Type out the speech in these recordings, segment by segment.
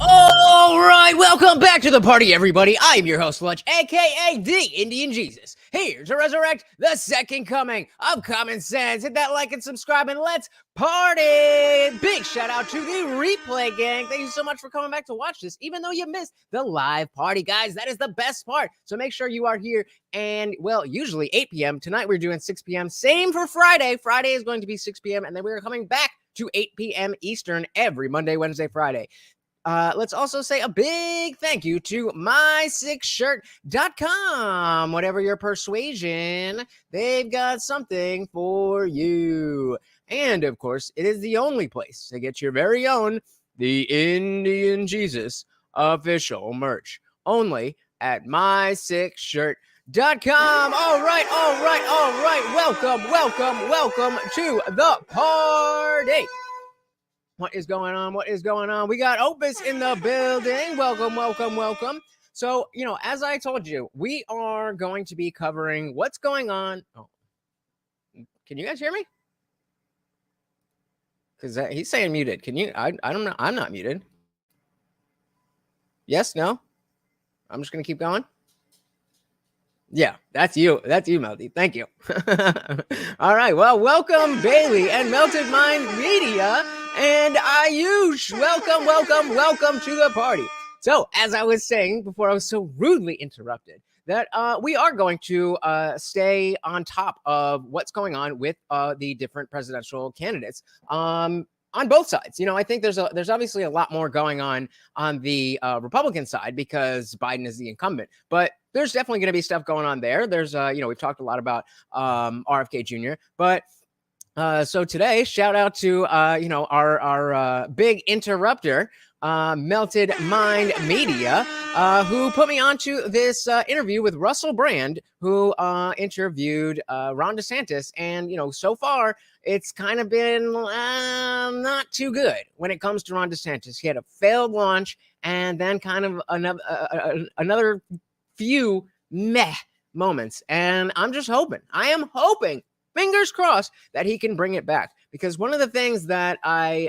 All right, welcome back to the party, everybody. I am your host, Lunch, aka the Indian Jesus, here to resurrect the second coming of common sense. Hit that like and subscribe, and let's party! Big shout out to the replay gang. Thank you so much for coming back to watch this, even though you missed the live party, guys. That is the best part. So make sure you are here. And, well, usually 8 p.m. Tonight we're doing 6 p.m. Same for Friday. Friday is going to be 6 p.m. And then we're coming back to 8 p.m. Eastern every Monday, Wednesday, Friday. Let's also say a big thank you to my6shirt.com. Whatever your persuasion, they've got something for you. And, of course, it is the only place to get your very own The Indian Jesus official merch. Only at my6shirt.com. All right. Welcome to the party. What is going on? We got Opus in the building. Welcome. So, as I told you, we are going to be covering what's going on. Oh, can you guys hear me? Because he's saying muted. Can you? I don't know. I'm not muted. Yes, no? I'm just going to keep going. Yeah, that's you. That's you, Melody. Thank you. All right. Well, welcome, Bailey and Melted Mind Media and Ayush. Welcome to the party. So, as I was saying before I was so rudely interrupted, that we are going to stay on top of what's going on with the different presidential candidates on both sides. I think there's obviously a lot more going on the Republican side because Biden is the incumbent, but there's definitely going to be stuff going on there. There's, we've talked a lot about RFK Jr., but so today, shout out to, our big interrupter, Melted Mind Media, who put me onto this interview with Russell Brand, who interviewed Ron DeSantis. And, so far, it's kind of been not too good when it comes to Ron DeSantis. He had a failed launch and then kind of another few meh moments. And I am hoping, fingers crossed, that he can bring it back. Because one of the things that I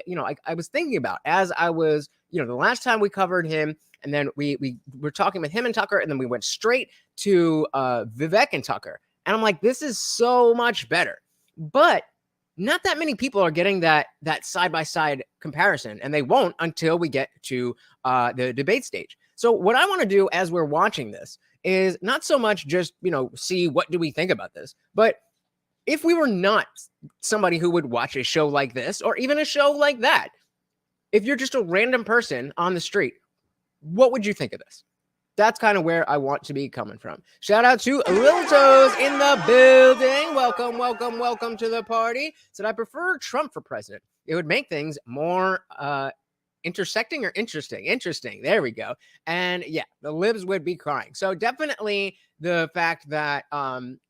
was thinking about as I was, the last time we covered him, and then we were talking with him and Tucker, and then we went straight to Vivek and Tucker. And I'm like, this is so much better. But not that many people are getting that side-by-side comparison, and they won't until we get to the debate stage. So what I want to do as we're watching this is not so much just, see what do we think about this, but if we were not somebody who would watch a show like this or even a show like that, if you're just a random person on the street, what would you think of this? That's kind of where I want to be coming from. Shout out to Little Toes in the building. Welcome to the party. Said I prefer Trump for president. It would make things more intersecting or interesting. There we go. And yeah, the libs would be crying. So definitely the fact that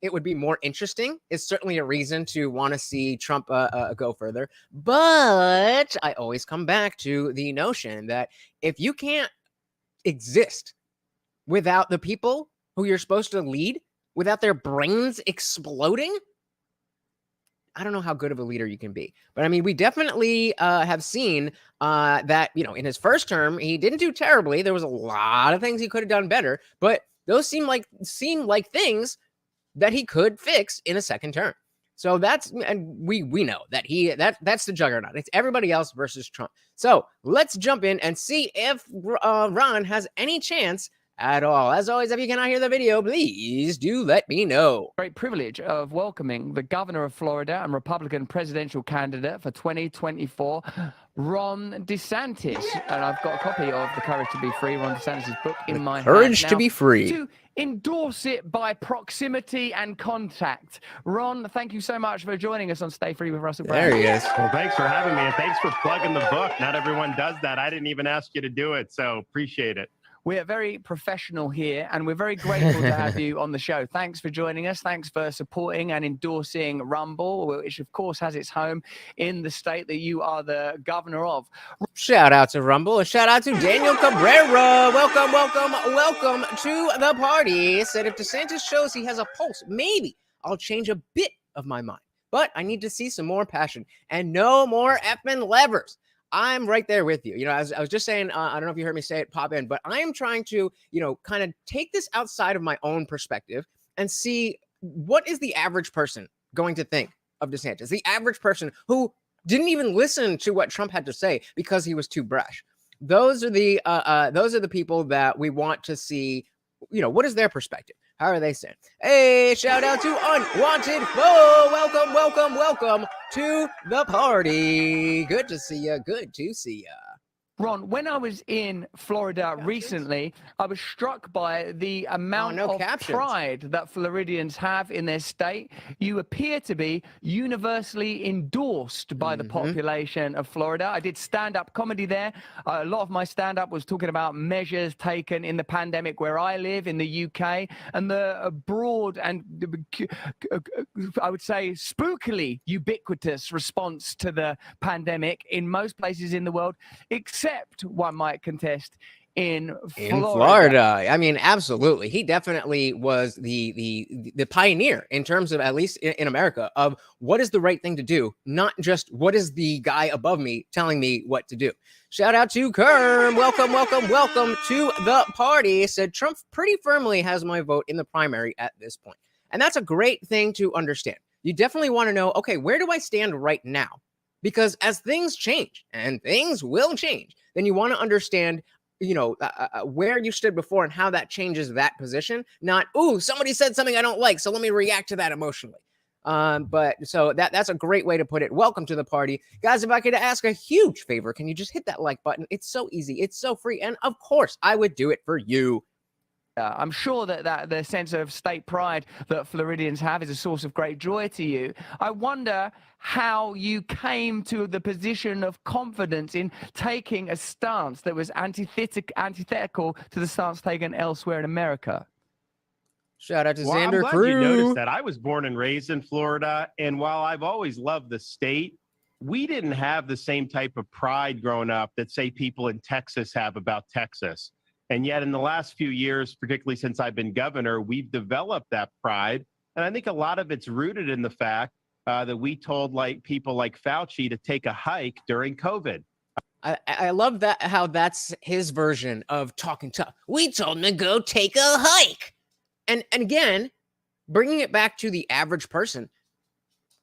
it would be more interesting is certainly a reason to want to see Trump go further. But I always come back to the notion that if you can't exist without the people who you're supposed to lead, without their brains exploding, I don't know how good of a leader you can be. But I mean, we definitely have seen that, in his first term, he didn't do terribly. There was a lot of things he could have done better, but those seem like things that he could fix in a second term. So we know that that's the juggernaut. It's everybody else versus Trump. So let's jump in and see if Ron has any chance at all. As always, if you cannot hear the video, please do let me know. Great privilege of welcoming the governor of Florida and Republican presidential candidate for 2024, Ron DeSantis. And I've got a copy of The Courage to Be Free, Ron DeSantis' book, in my hand. Courage to Be Free. To endorse it by proximity and contact. Ron, thank you so much for joining us on Stay Free with Russell Brand. There he is. Well, thanks for having me, and thanks for plugging the book. Not everyone does that. I didn't even ask you to do it, so appreciate it. We're very professional here, and we're very grateful to have you on the show. Thanks for joining us. Thanks for supporting and endorsing Rumble, which, of course, has its home in the state that you are the governor of. Shout out to Rumble, and shout out to Daniel Cabrera. Welcome to the party. Said if DeSantis shows he has a pulse, maybe I'll change a bit of my mind. but I need to see some more passion and no more effing levers. I'm right there with you. I was just saying, I don't know if you heard me say it pop in, but I am trying to, kind of take this outside of my own perspective and see what is the average person going to think of DeSantis, the average person who didn't even listen to what Trump had to say because he was too brash. Those are the people that we want to see. What is their perspective? How are they saying? Hey, shout out to Unwanted Foe. Welcome to the party. Good to see you. Good to see you. Ron, when I was in Florida recently, I was struck by the amount of pride that Floridians have in their state. You appear to be universally endorsed by the population of Florida. I did stand-up comedy there. A lot of my stand-up was talking about measures taken in the pandemic where I live in the UK, and the broad and, I would say, spookily ubiquitous response to the pandemic in most places in the world, except one might contest in Florida. I mean, absolutely. He definitely was the pioneer in terms of, at least in America, of what is the right thing to do, not just what is the guy above me telling me what to do. Shout out to Kerm. Welcome to the party. Said Trump pretty firmly has my vote in the primary at this point. And that's a great thing to understand. You definitely want to know, okay, where do I stand right now? Because as things change, and things will change, then you want to understand, where you stood before and how that changes that position. Not, ooh, somebody said something I don't like, so let me react to that emotionally. But so that's a great way to put it. Welcome to the party. Guys, if I could ask a huge favor, can you just hit that like button? It's so easy. It's so free. And of course, I would do it for you. I'm sure that the sense of state pride that Floridians have is a source of great joy to you. I wonder how you came to the position of confidence in taking a stance that was antithetical to the stance taken elsewhere in America. Shout out to Well, Xander I'm glad Crew. you noticed that. I was born and raised in Florida, and while I've always loved the state, we didn't have the same type of pride growing up that, say, people in Texas have about Texas. And yet in the last few years, particularly since I've been governor, we've developed that pride. And I think a lot of it's rooted in the fact that we told people like Fauci to take a hike during COVID. I love that, how that's his version of talking tough. We told him to go take a hike. And again, bringing it back to the average person,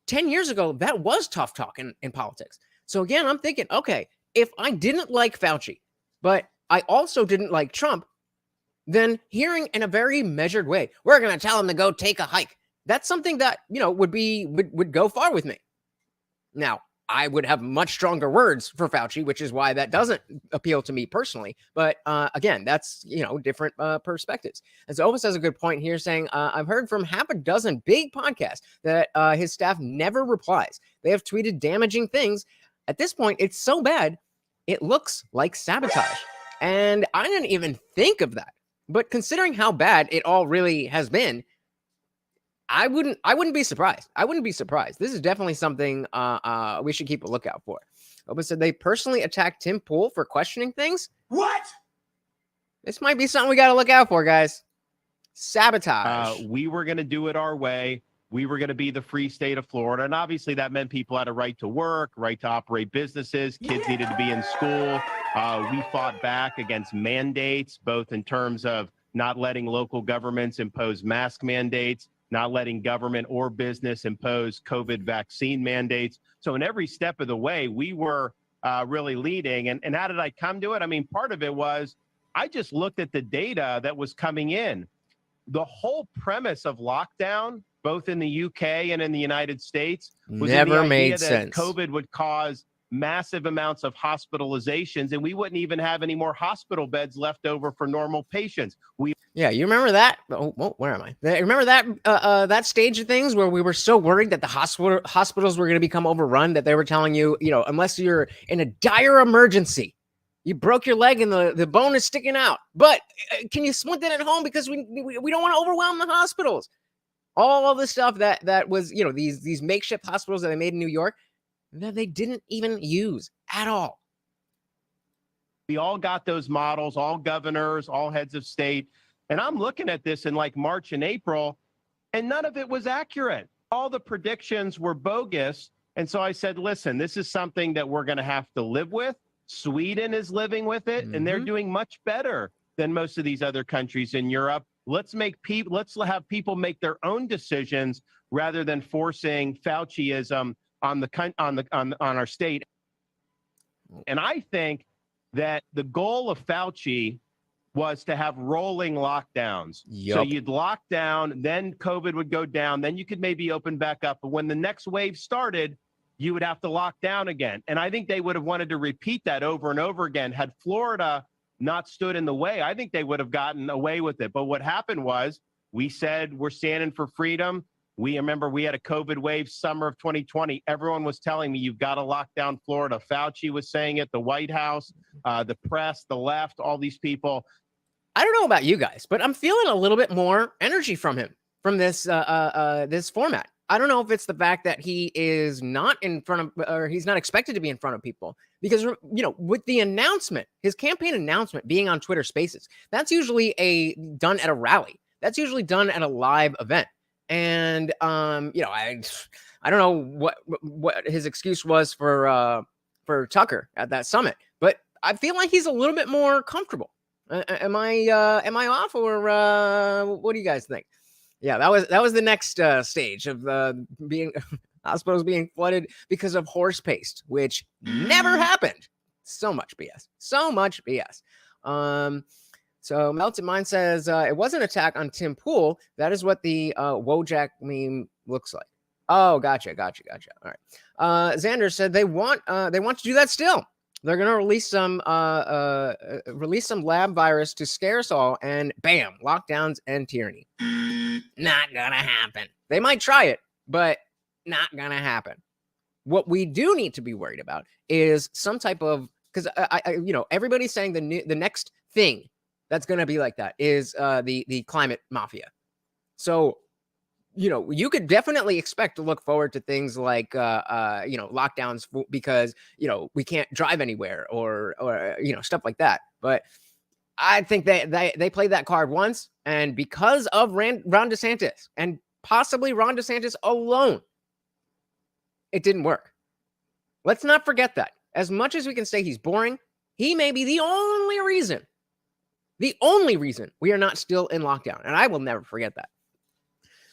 10 years ago, that was tough talk in politics. So again, I'm thinking, okay, if I didn't like Fauci, but I also didn't like Trump, then hearing in a very measured way, we're going to tell him to go take a hike. That's something that, would go far with me. Now, I would have much stronger words for Fauci, which is why that doesn't appeal to me personally. But again, that's, different perspectives. And so Ovis has a good point here saying, I've heard from half a dozen big podcasts that his staff never replies. They have tweeted damaging things. At this point, it's so bad, it looks like sabotage. And I didn't even think of that. But considering how bad it all really has been, I wouldn't be surprised. I wouldn't be surprised. This is definitely something we should keep a lookout for. Oba said they personally attacked Tim Pool for questioning things. What? This might be something we got to look out for, guys. Sabotage. We were going to do it our way. We were going to be the free state of Florida. And obviously that meant people had a right to work, right to operate businesses. Kids needed to be in school. We fought back against mandates, both in terms of not letting local governments impose mask mandates, not letting government or business impose COVID vaccine mandates. So in every step of the way, we were really leading. And how did I come to it? I mean, part of it was I just looked at the data that was coming in. The whole premise of lockdown, both in the UK and in the United States, was never in the made idea sense. that COVID would cause massive amounts of hospitalizations, and we wouldn't even have any more hospital beds left over for normal patients. Yeah, you remember that? Oh, where am I? Remember that that stage of things where we were so worried that the hospitals were going to become overrun that they were telling you, unless you're in a dire emergency, you broke your leg and the bone is sticking out, but can you splint it at home because we don't want to overwhelm the hospitals. All of the stuff that was, these makeshift hospitals that they made in New York, that they didn't even use at all. We all got those models, all governors, all heads of state. And I'm looking at this in like March and April, and none of it was accurate. all the predictions were bogus. And so I said, listen, this is something that we're going to have to live with. Sweden is living with it, and they're doing much better than most of these other countries in Europe. Let's have people make their own decisions rather than forcing Fauciism on our state. And I think that the goal of Fauci was to have rolling lockdowns. Yep. So you'd lock down, then COVID would go down, then you could maybe open back up. But when the next wave started, you would have to lock down again. And I think they would have wanted to repeat that over and over again. Had Florida not stood in the way, I think they would have gotten away with it. But what happened was we said we're standing for freedom. We remember we had a COVID wave summer of 2020. Everyone was telling me you've got to lock down Florida. Fauci was saying it, the White House, the press, the left, all these people. I don't know about you guys, but I'm feeling a little bit more energy from him from this this format. I don't know if it's the fact that he is not in front of, or he's not expected to be in front of people, because, you know, with the announcement, his campaign announcement being on Twitter Spaces, that's usually done at a rally. That's usually done at a live event. And you know, I don't know what his excuse was for Tucker at that summit, but I feel like he's a little bit more comfortable. Am I off, or what do you guys think? Yeah, that was the next stage of being hospitals being flooded because of horse paste, which never happened. So much BS. So much BS. So Melted Mind says it was an attack on Tim Pool. That is what the Wojak meme looks like. Oh, gotcha. All right. Xander said they want to do that still. They're gonna release some lab virus to scare us all, and bam, lockdowns and tyranny. Not gonna happen. They might try it, but not gonna happen. What we do need to be worried about is some type of, because I you know, everybody's saying the next thing that's gonna be like that is the climate mafia. So, you know, you could definitely expect to look forward to things like, you know, lockdowns because, you know, we can't drive anywhere or, you know, stuff like that. But I think they played that card once, and because of Ron DeSantis and possibly Ron DeSantis alone, it didn't work. Let's not forget that. As much as we can say he's boring, he may be the only reason we are not still in lockdown. And I will never forget that.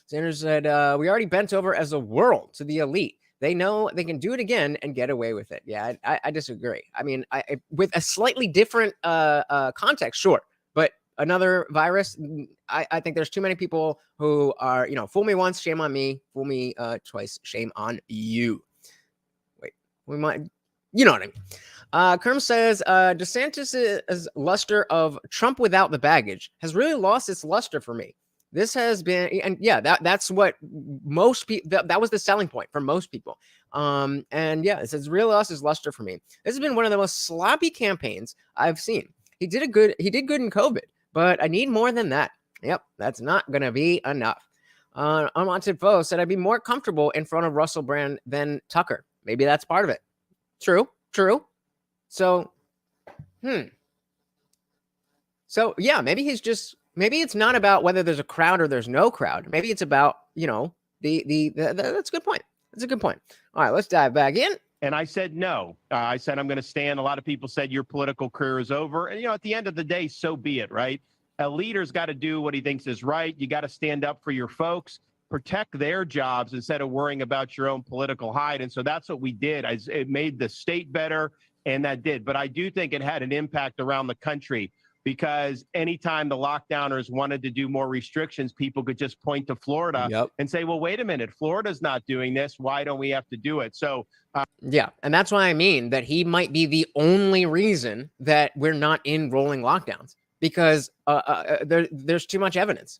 Sanders said, we already bent over as a world to the elite. They know they can do it again and get away with it. Yeah, I disagree. I mean, with a slightly different context, sure. But another virus, I think there's too many people who are, you know, fool me once, shame on me. Fool me twice, shame on you. Wait, we might, you know what I mean. Kerm says, DeSantis' luster of Trump without the baggage has really lost its luster for me. This has been, and yeah, that's what most people, that was the selling point for most people. And yeah, it says real loss is luster for me. This has been one of the most sloppy campaigns I've seen. He did good in COVID, but I need more than that. Yep, that's not going to be enough. Unwanted Foe said I'd be more comfortable in front of Russell Brand than Tucker. Maybe that's part of it. True. So, So yeah, maybe it's not about whether there's a crowd or there's no crowd. Maybe it's about, you know, that's a good point. That's a good point. All right, let's dive back in. And I said, no. I said, I'm going to stand. A lot of people said your political career is over. And, you know, at the end of the day, so be it, right? A leader's got to do what he thinks is right. You got to stand up for your folks, protect their jobs instead of worrying about your own political hide. And so that's what we did. It made the state better, and that did. But I do think it had an impact around the country, because anytime the lockdowners wanted to do more restrictions, people could just point to Florida and say, well, wait a minute, Florida's not doing this. Why don't we have to do it? So, yeah. And that's why I mean that he might be the only reason that we're not in rolling lockdowns, because there's too much evidence.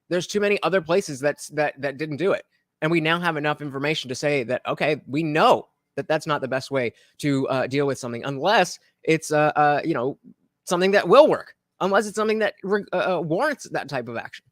There's too many other places that didn't do it. And we now have enough information to say that, okay, we know that that's not the best way to deal with something, unless it's, you know, something that will work, unless it's something that warrants that type of action.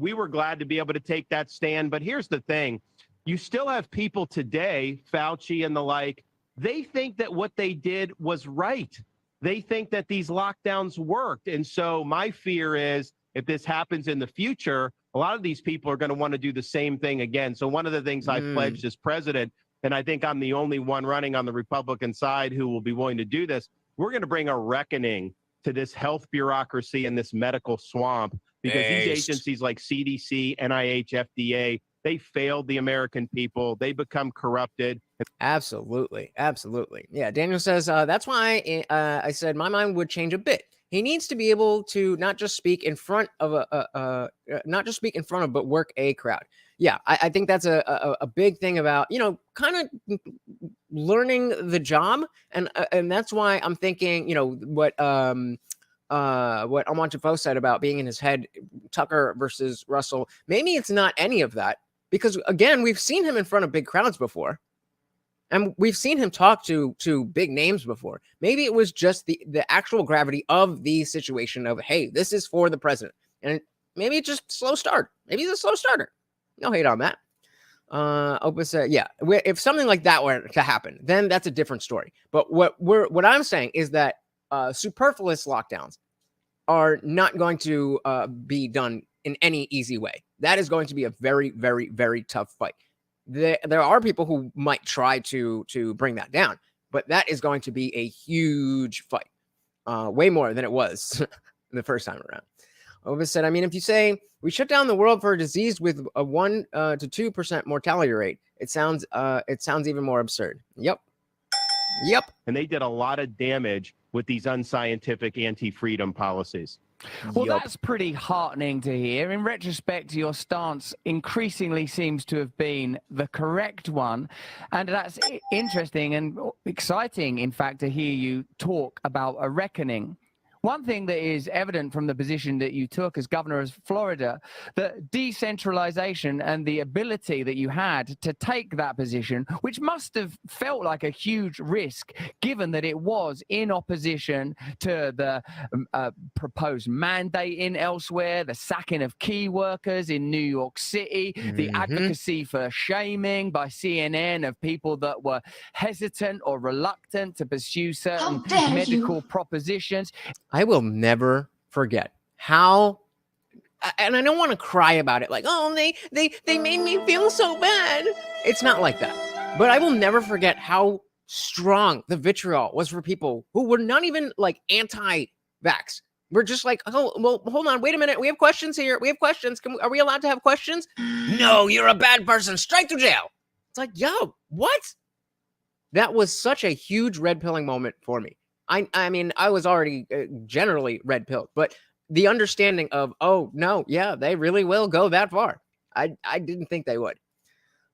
We were glad to be able to take that stand. But here's the thing. You still have people today, Fauci and the like, they think that what they did was right. They think that these lockdowns worked. And so my fear is, if this happens in the future, a lot of these people are going to want to do the same thing again. So one of the things I pledged as president, and I think I'm the only one running on the Republican side who will be willing to do this, we're going to bring a reckoning to this health bureaucracy and this medical swamp, because these agencies like CDC, NIH, FDA, they failed the American people. They become corrupted. Absolutely. Absolutely. Yeah. Daniel says, that's why I said my mind would change a bit. He needs to be able to not just speak in front of but work a crowd. Yeah. I think that's a big thing about, kind of learning the job. And that's why I'm thinking, what Amonte said about being in his head, Tucker versus Russell. Maybe it's not any of that, because again, we've seen him in front of big crowds before. And we've seen him talk to big names before. Maybe it was just the actual gravity of the situation of, hey, this is for the president. And maybe it's just slow start. Maybe he's a slow starter. No hate on that. Opus said, yeah, if something like that were to happen, then that's a different story. But what I'm saying is that superfluous lockdowns are not going to be done in any easy way. That is going to be a very, very, very tough fight. There are people who might try to bring that down, but that is going to be a huge fight, way more than it was the first time around. Ovis said, I mean, if you say we shut down the world for a disease with a 1 to 2% mortality rate, it sounds even more absurd. Yep. And they did a lot of damage with these unscientific anti-freedom policies. Well, that's pretty heartening to hear. In retrospect, your stance increasingly seems to have been the correct one. And that's interesting and exciting, in fact, to hear you talk about a reckoning. One thing that is evident from the position that you took as governor of Florida, that decentralization and the ability that you had to take that position, which must have felt like a huge risk, given that it was in opposition to the proposed mandate in elsewhere, the sacking of key workers in New York City, the advocacy for shaming by CNN of people that were hesitant or reluctant to pursue certain medical propositions. I will never forget how, and I don't want to cry about it like, oh, they made me feel so bad. It's not like that. But I will never forget how strong the vitriol was for people who were not even like anti-vax. We're just like, oh, well, hold on, wait a minute. We have questions here. We have questions. Are we allowed to have questions? No, you're a bad person. Straight to jail. It's like, yo, what? That was such a huge red pilling moment for me. I mean, I was already generally red pilled, but the understanding of, oh, no, yeah, they really will go that far. I didn't think they would.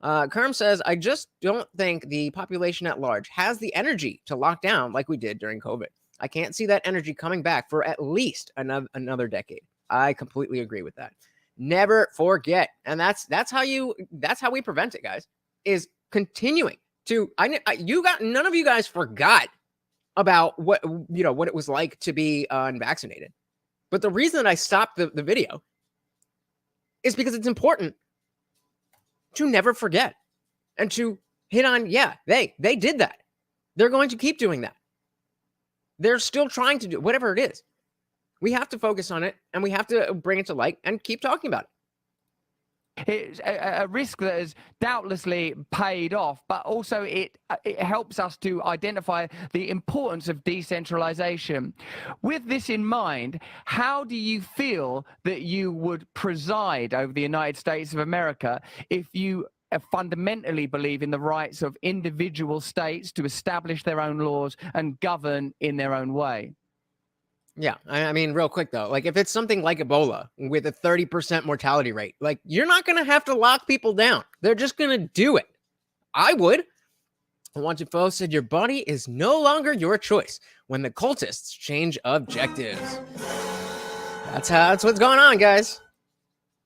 Kerm says, I just don't think the population at large has the energy to lock down like we did during COVID. I can't see that energy coming back for at least another decade. I completely agree with that. Never forget. And that's how we prevent it, guys, is continuing to, none of you guys forgot about what it was like to be unvaccinated. But the reason that I stopped the video is because it's important to never forget and to hit on, yeah, they did that. They're going to keep doing that. They're still trying to do whatever it is. We have to focus on it, and we have to bring it to light and keep talking about it. It's a risk that has doubtlessly paid off, but also it helps us to identify the importance of decentralization. With this in mind, how do you feel that you would preside over the United States of America if you fundamentally believe in the rights of individual states to establish their own laws and govern in their own way? Yeah, I mean, real quick, though, like if it's something like Ebola with a 30% mortality rate, like you're not going to have to lock people down. They're just going to do it. I would. Wanted said your body is no longer your choice when the cultists change objectives. That's what's going on, guys.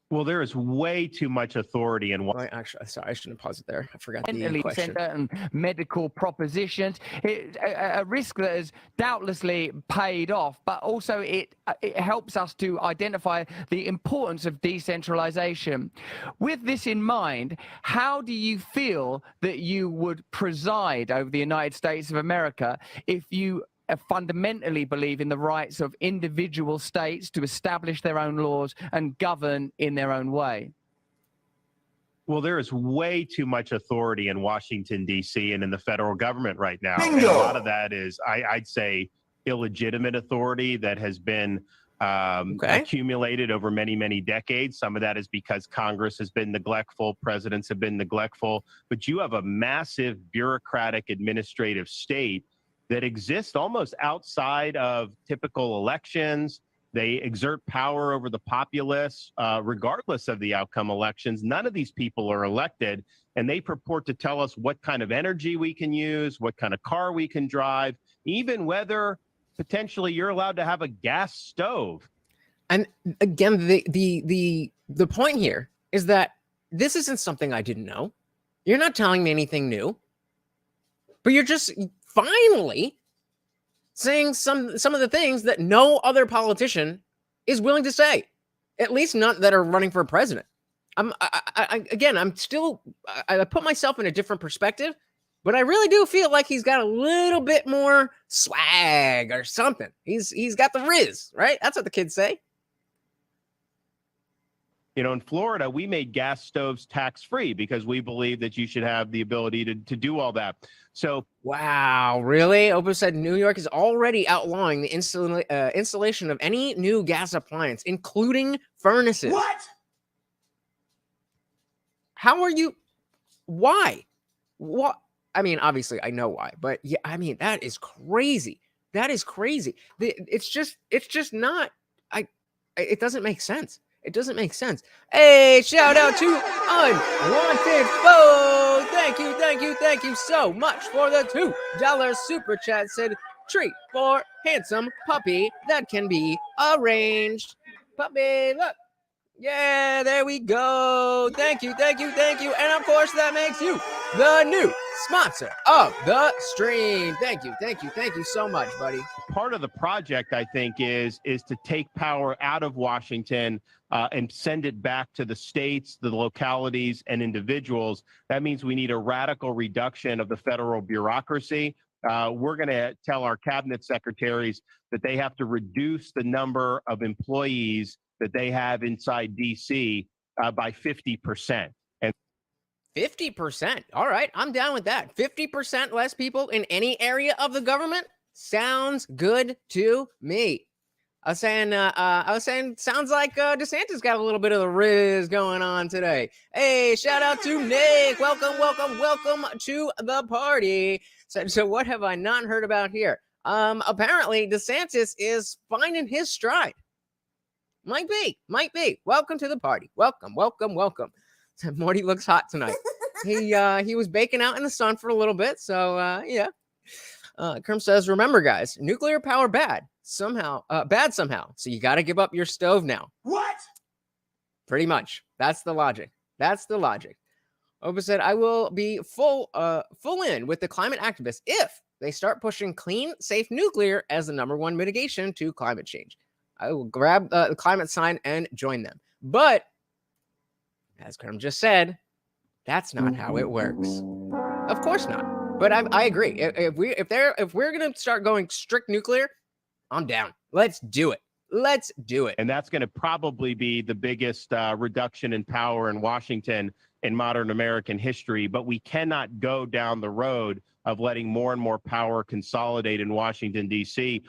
Well, there is way too much authority in one. Actually, sorry, I shouldn't pause it there. I forgot the question. And medical propositions. It's a risk that has doubtlessly paid off, but also it helps us to identify the importance of decentralization. With this in mind, how do you feel that you would preside over the United States of America if you fundamentally believe in the rights of individual states to establish their own laws and govern in their own way? Well, there is way too much authority in Washington, D.C. and in the federal government right now. Bingo! And a lot of that is, I'd say, illegitimate authority that has been accumulated over many, many decades. Some of that is because Congress has been neglectful, presidents have been neglectful, but you have a massive bureaucratic administrative state that exists almost outside of typical elections. They exert power over the populace, regardless of the outcome elections. None of these people are elected, and they purport to tell us what kind of energy we can use, what kind of car we can drive, even whether potentially you're allowed to have a gas stove. And again, the point here is that this isn't something I didn't know. You're not telling me anything new, but you're just finally saying some of the things that no other politician is willing to say, at least not that are running for president. I put myself in a different perspective, but I really do feel like he's got a little bit more swag or something. He's got the riz, right? That's what the kids say. You know, in Florida, we made gas stoves tax-free because we believe that you should have the ability to do all that. So, wow, really? Oprah said New York is already outlawing the installation of any new gas appliance, including furnaces. What? How are you? Why? What? I mean, obviously, I know why, but yeah, I mean, that is crazy. That is crazy. It's just not. It doesn't make sense. It doesn't make sense. Hey, shout out to Unwanted Foe. Thank you so much for the $2 super chat. Said treat for handsome puppy that can be arranged. Puppy, look. Yeah, there we go. Thank you. And of course, that makes you the new sponsor of the stream. Thank you so much, buddy. part of the project, I think, is to take power out of Washington and send it back to the states, the localities, and individuals. That means we need a radical reduction of the federal bureaucracy. We're going to tell our cabinet secretaries that they have to reduce the number of employees that they have inside D.C. By 50%. 50%. All right, I'm down with that. 50% less people in any area of the government sounds good to me. I was saying, sounds like DeSantis got a little bit of the riz going on today. Hey, shout out to Nick. Welcome to the party. So what have I not heard about here? Apparently DeSantis is finding his stride. Might be. Welcome to the party. Welcome. Morty looks hot tonight. He was baking out in the sun for a little bit. So yeah. Kerm says, remember guys, nuclear power bad somehow. So you got to give up your stove now. What? Pretty much. That's the logic. Oba said, I will be full in with the climate activists if they start pushing clean, safe nuclear as the #1 mitigation to climate change. I will grab the climate sign and join them. But as Kerm just said, that's not how it works. Of course not. But I agree. If we're gonna start going strict nuclear, I'm down. Let's do it. And that's going to probably be the biggest reduction in power in Washington in modern American history. But we cannot go down the road of letting more and more power consolidate in Washington, D.C.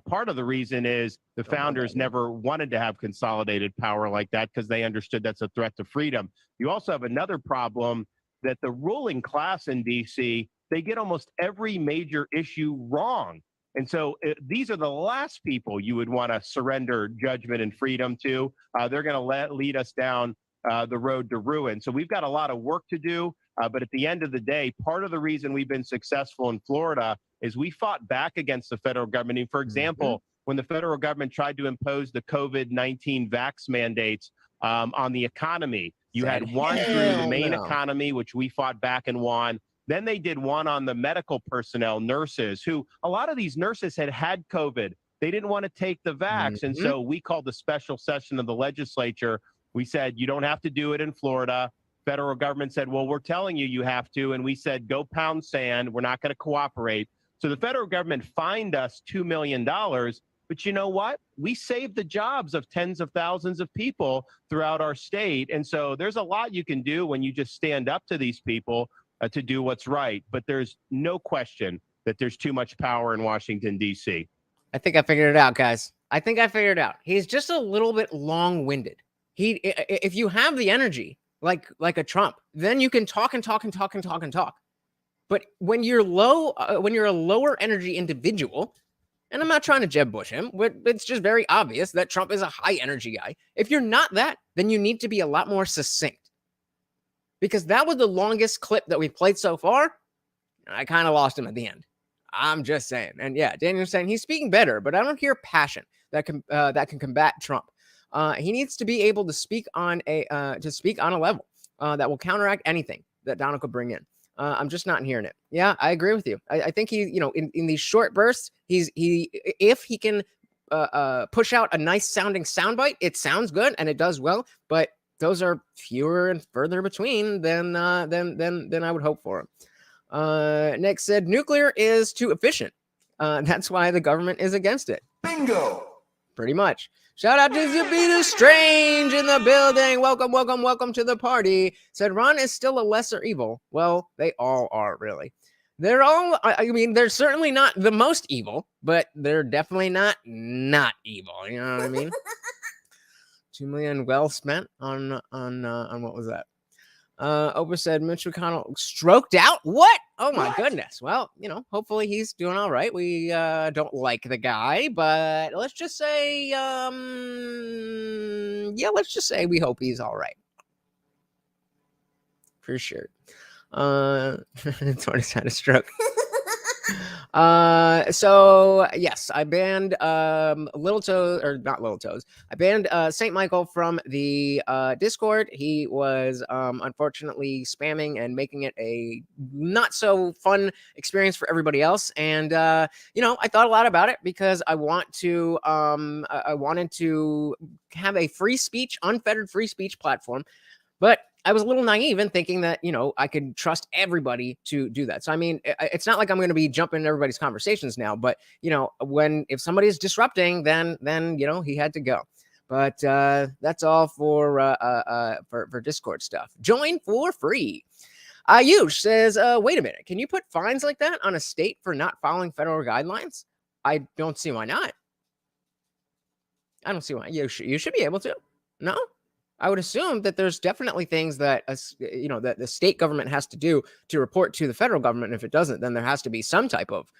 Part of the reason is the founders never wanted to have consolidated power like that because they understood that's a threat to freedom. You also have another problem that the ruling class in D.C., they get almost every major issue wrong. And so these are the last people you would want to surrender judgment and freedom to. They're going to lead us down the road to ruin. So we've got a lot of work to do. But at the end of the day, part of the reason we've been successful in Florida is we fought back against the federal government. And for example, when the federal government tried to impose the COVID-19 vax mandates on the economy, you had one through the main economy, which we fought back and won. Then they did one on the medical personnel, nurses, who a lot of these nurses had COVID. They didn't want to take the vax. And so we called the special session of the legislature. We said, you don't have to do it in Florida. Federal government said, well, we're telling you you have to. And we said, go pound sand. We're not going to cooperate. So the federal government fined us $2 million. But you know what? We saved the jobs of tens of thousands of people throughout our state. And so there's a lot you can do when you just stand up to these people to do what's right. But there's no question that there's too much power in Washington, D.C. I think I figured it out, guys. I think I figured it out. He's just a little bit long-winded. If you have the energy like a Trump, then you can talk and talk and talk and talk and talk. But when you're when you're a lower energy individual, and I'm not trying to Jeb Bush him, but it's just very obvious that Trump is a high energy guy. If you're not that, then you need to be a lot more succinct. Because that was the longest clip that we've played so far. And I kind of lost him at the end. I'm just saying. And yeah, Daniel's saying he's speaking better, but I don't hear passion that can combat Trump. He needs to be able to speak on a level that will counteract anything that Donald could bring in. I'm just not hearing it. Yeah, I agree with you. I think he, in these short bursts, if he can push out a nice sounding soundbite, it sounds good and it does well. But those are fewer and further between than I would hope for him. Nick said nuclear is too efficient. That's why the government is against it. Bingo. Pretty much. Shout out to Zubita Strange in the building. Welcome, welcome, welcome to the party. Said Ron is still a lesser evil. Well, they all are, really. They're all, I mean, they're certainly not the most evil, but they're definitely not evil. You know what I mean? 2 million well spent on what was that? Oprah said Mitch McConnell stroked out. What? Oh my goodness. Well, hopefully he's doing all right. We don't like the guy, but let's just say, let's just say we hope he's all right. For sure. Tony's had a stroke. So yes, I banned Little Toes, or not Little Toes. I banned Saint Michael from the Discord. He was unfortunately spamming and making it a not so fun experience for everybody else. And I thought a lot about it because I wanted to have a free speech, unfettered free speech platform. But I was a little naive in thinking that, I could trust everybody to do that. So, I mean, it's not like I'm going to be jumping in everybody's conversations now, but, if somebody's disrupting, then, he had to go. But that's all for Discord stuff. Join for free. Ayush says, wait a minute. Can you put fines like that on a state for not following federal guidelines? I don't see why not. I don't see why. You should be able to. No? I would assume that there's definitely things that that the state government has to do to report to the federal government. And if it doesn't, then there has to be some type of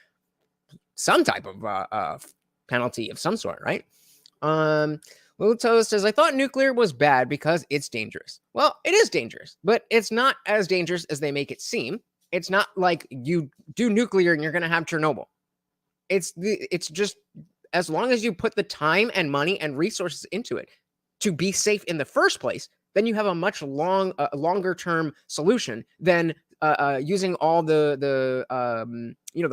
penalty of some sort, right? Little Toes says, I thought nuclear was bad because it's dangerous. Well, it is dangerous, but it's not as dangerous as they make it seem. It's not like you do nuclear and you're going to have Chernobyl. It's just as long as you put the time and money and resources into it to be safe in the first place, then you have a much longer term solution than using all the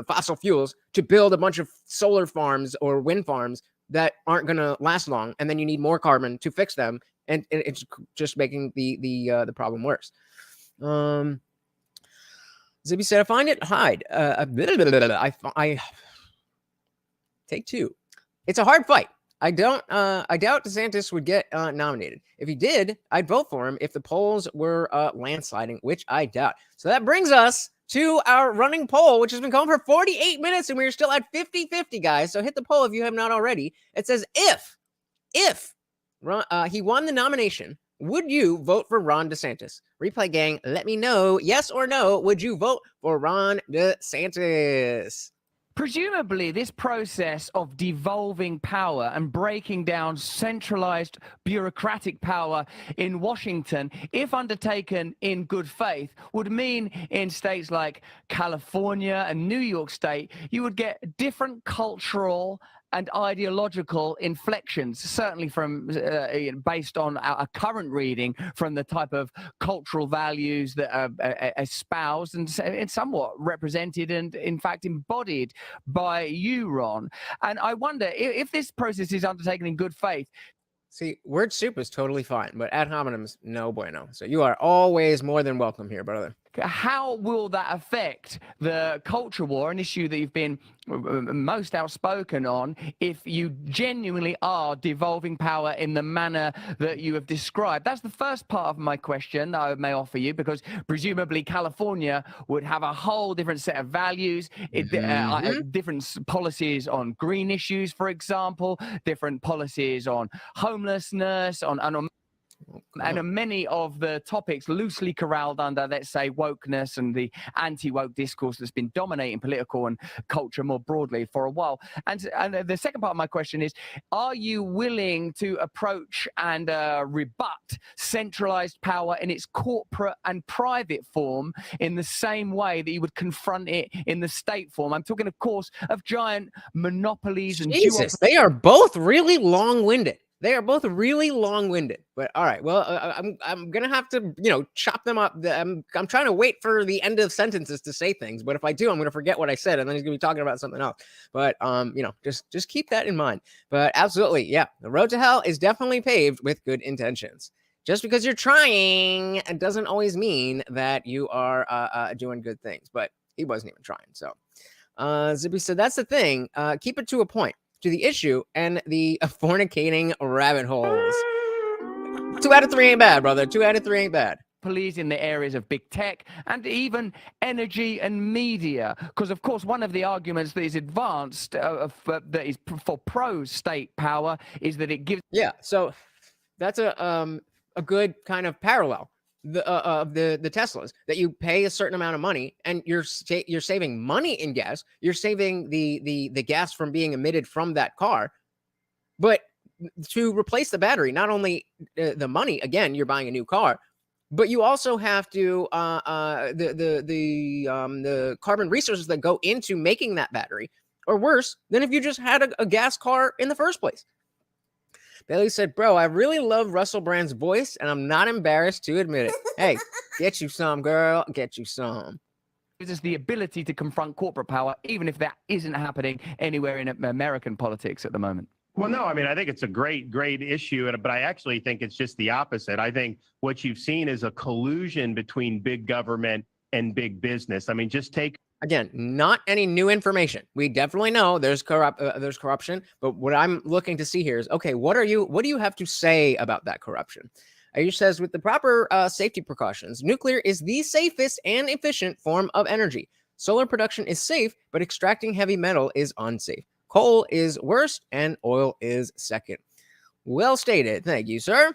fossil fuels to build a bunch of solar farms or wind farms that aren't going to last long, and then you need more carbon to fix them, and it's just making the problem worse. Zibby said, I find it hide. I take two. It's a hard fight. I doubt DeSantis would get nominated. If he did, I'd vote for him if the polls were landsliding, which I doubt. So that brings us to our running poll, which has been going for 48 minutes, and we're still at 50-50, guys. So hit the poll if you have not already. It says, if he won the nomination, would you vote for Ron DeSantis? Replay gang, let me know, yes or no, would you vote for Ron DeSantis? Presumably, this process of devolving power and breaking down centralized bureaucratic power in Washington, if undertaken in good faith, would mean in states like California and New York State, you would get different cultural and ideological inflections, certainly from based on our current reading from the type of cultural values that are espoused and somewhat represented and in fact embodied by you, Ron. And I wonder if this process is undertaken in good faith. See, word soup is totally fine, but ad hominems, no bueno. So you are always more than welcome here, brother. how will that affect the culture war, an issue that you've been most outspoken on, if you genuinely are devolving power in the manner that you have described? That's the first part of my question that I may offer you, because presumably California would have a whole different set of values, different policies on green issues, for example, different policies on homelessness, on many of the topics loosely corralled under, let's say, wokeness and the anti-woke discourse that's been dominating political and culture more broadly for a while. And the second part of my question is, are you willing to approach and rebut centralized power in its corporate and private form in the same way that you would confront it in the state form? I'm talking, of course, of giant monopolies and Jesus, they are both really long-winded. They are both really long-winded, but all right. Well, I'm gonna have to, chop them up. I'm trying to wait for the end of sentences to say things, but if I do, I'm gonna forget what I said, and then he's gonna be talking about something else. But just keep that in mind. But absolutely, yeah, the road to hell is definitely paved with good intentions. Just because you're trying, it doesn't always mean that you are doing good things. But he wasn't even trying. So, Zippy said that's the thing. Keep it to a point. To the issue and the fornicating rabbit holes. 2 out of 3 ain't bad, brother. 2 out of 3 ain't bad. Police in the areas of big tech and even energy and media, because of course one of the arguments that is advanced that is for pro-state power is that it gives. Yeah, so that's a good kind of parallel of the Teslas, that you pay a certain amount of money and you're saving money in gas. You're saving the gas from being emitted from that car, but to replace the battery, not only the money, again, you're buying a new car, but you also have to the carbon resources that go into making that battery are worse than if you just had a gas car in the first place. Bailey said, bro, I really love Russell Brand's voice, and I'm not embarrassed to admit it. Hey, get you some, girl. Get you some. Gives us the ability to confront corporate power, even if that isn't happening anywhere in American politics at the moment. Well, no, I mean, I think it's a great issue, but I actually think it's just the opposite. I think what you've seen is a collusion between big government and big business. I mean, just take. Again, not any new information. We definitely know there's corruption, but what I'm looking to see here is, okay, what do you have to say about that corruption? Ayush says, with the proper safety precautions, nuclear is the safest and efficient form of energy. Solar production is safe, but extracting heavy metal is unsafe. Coal is worst, and oil is second. Well stated. Thank you, sir.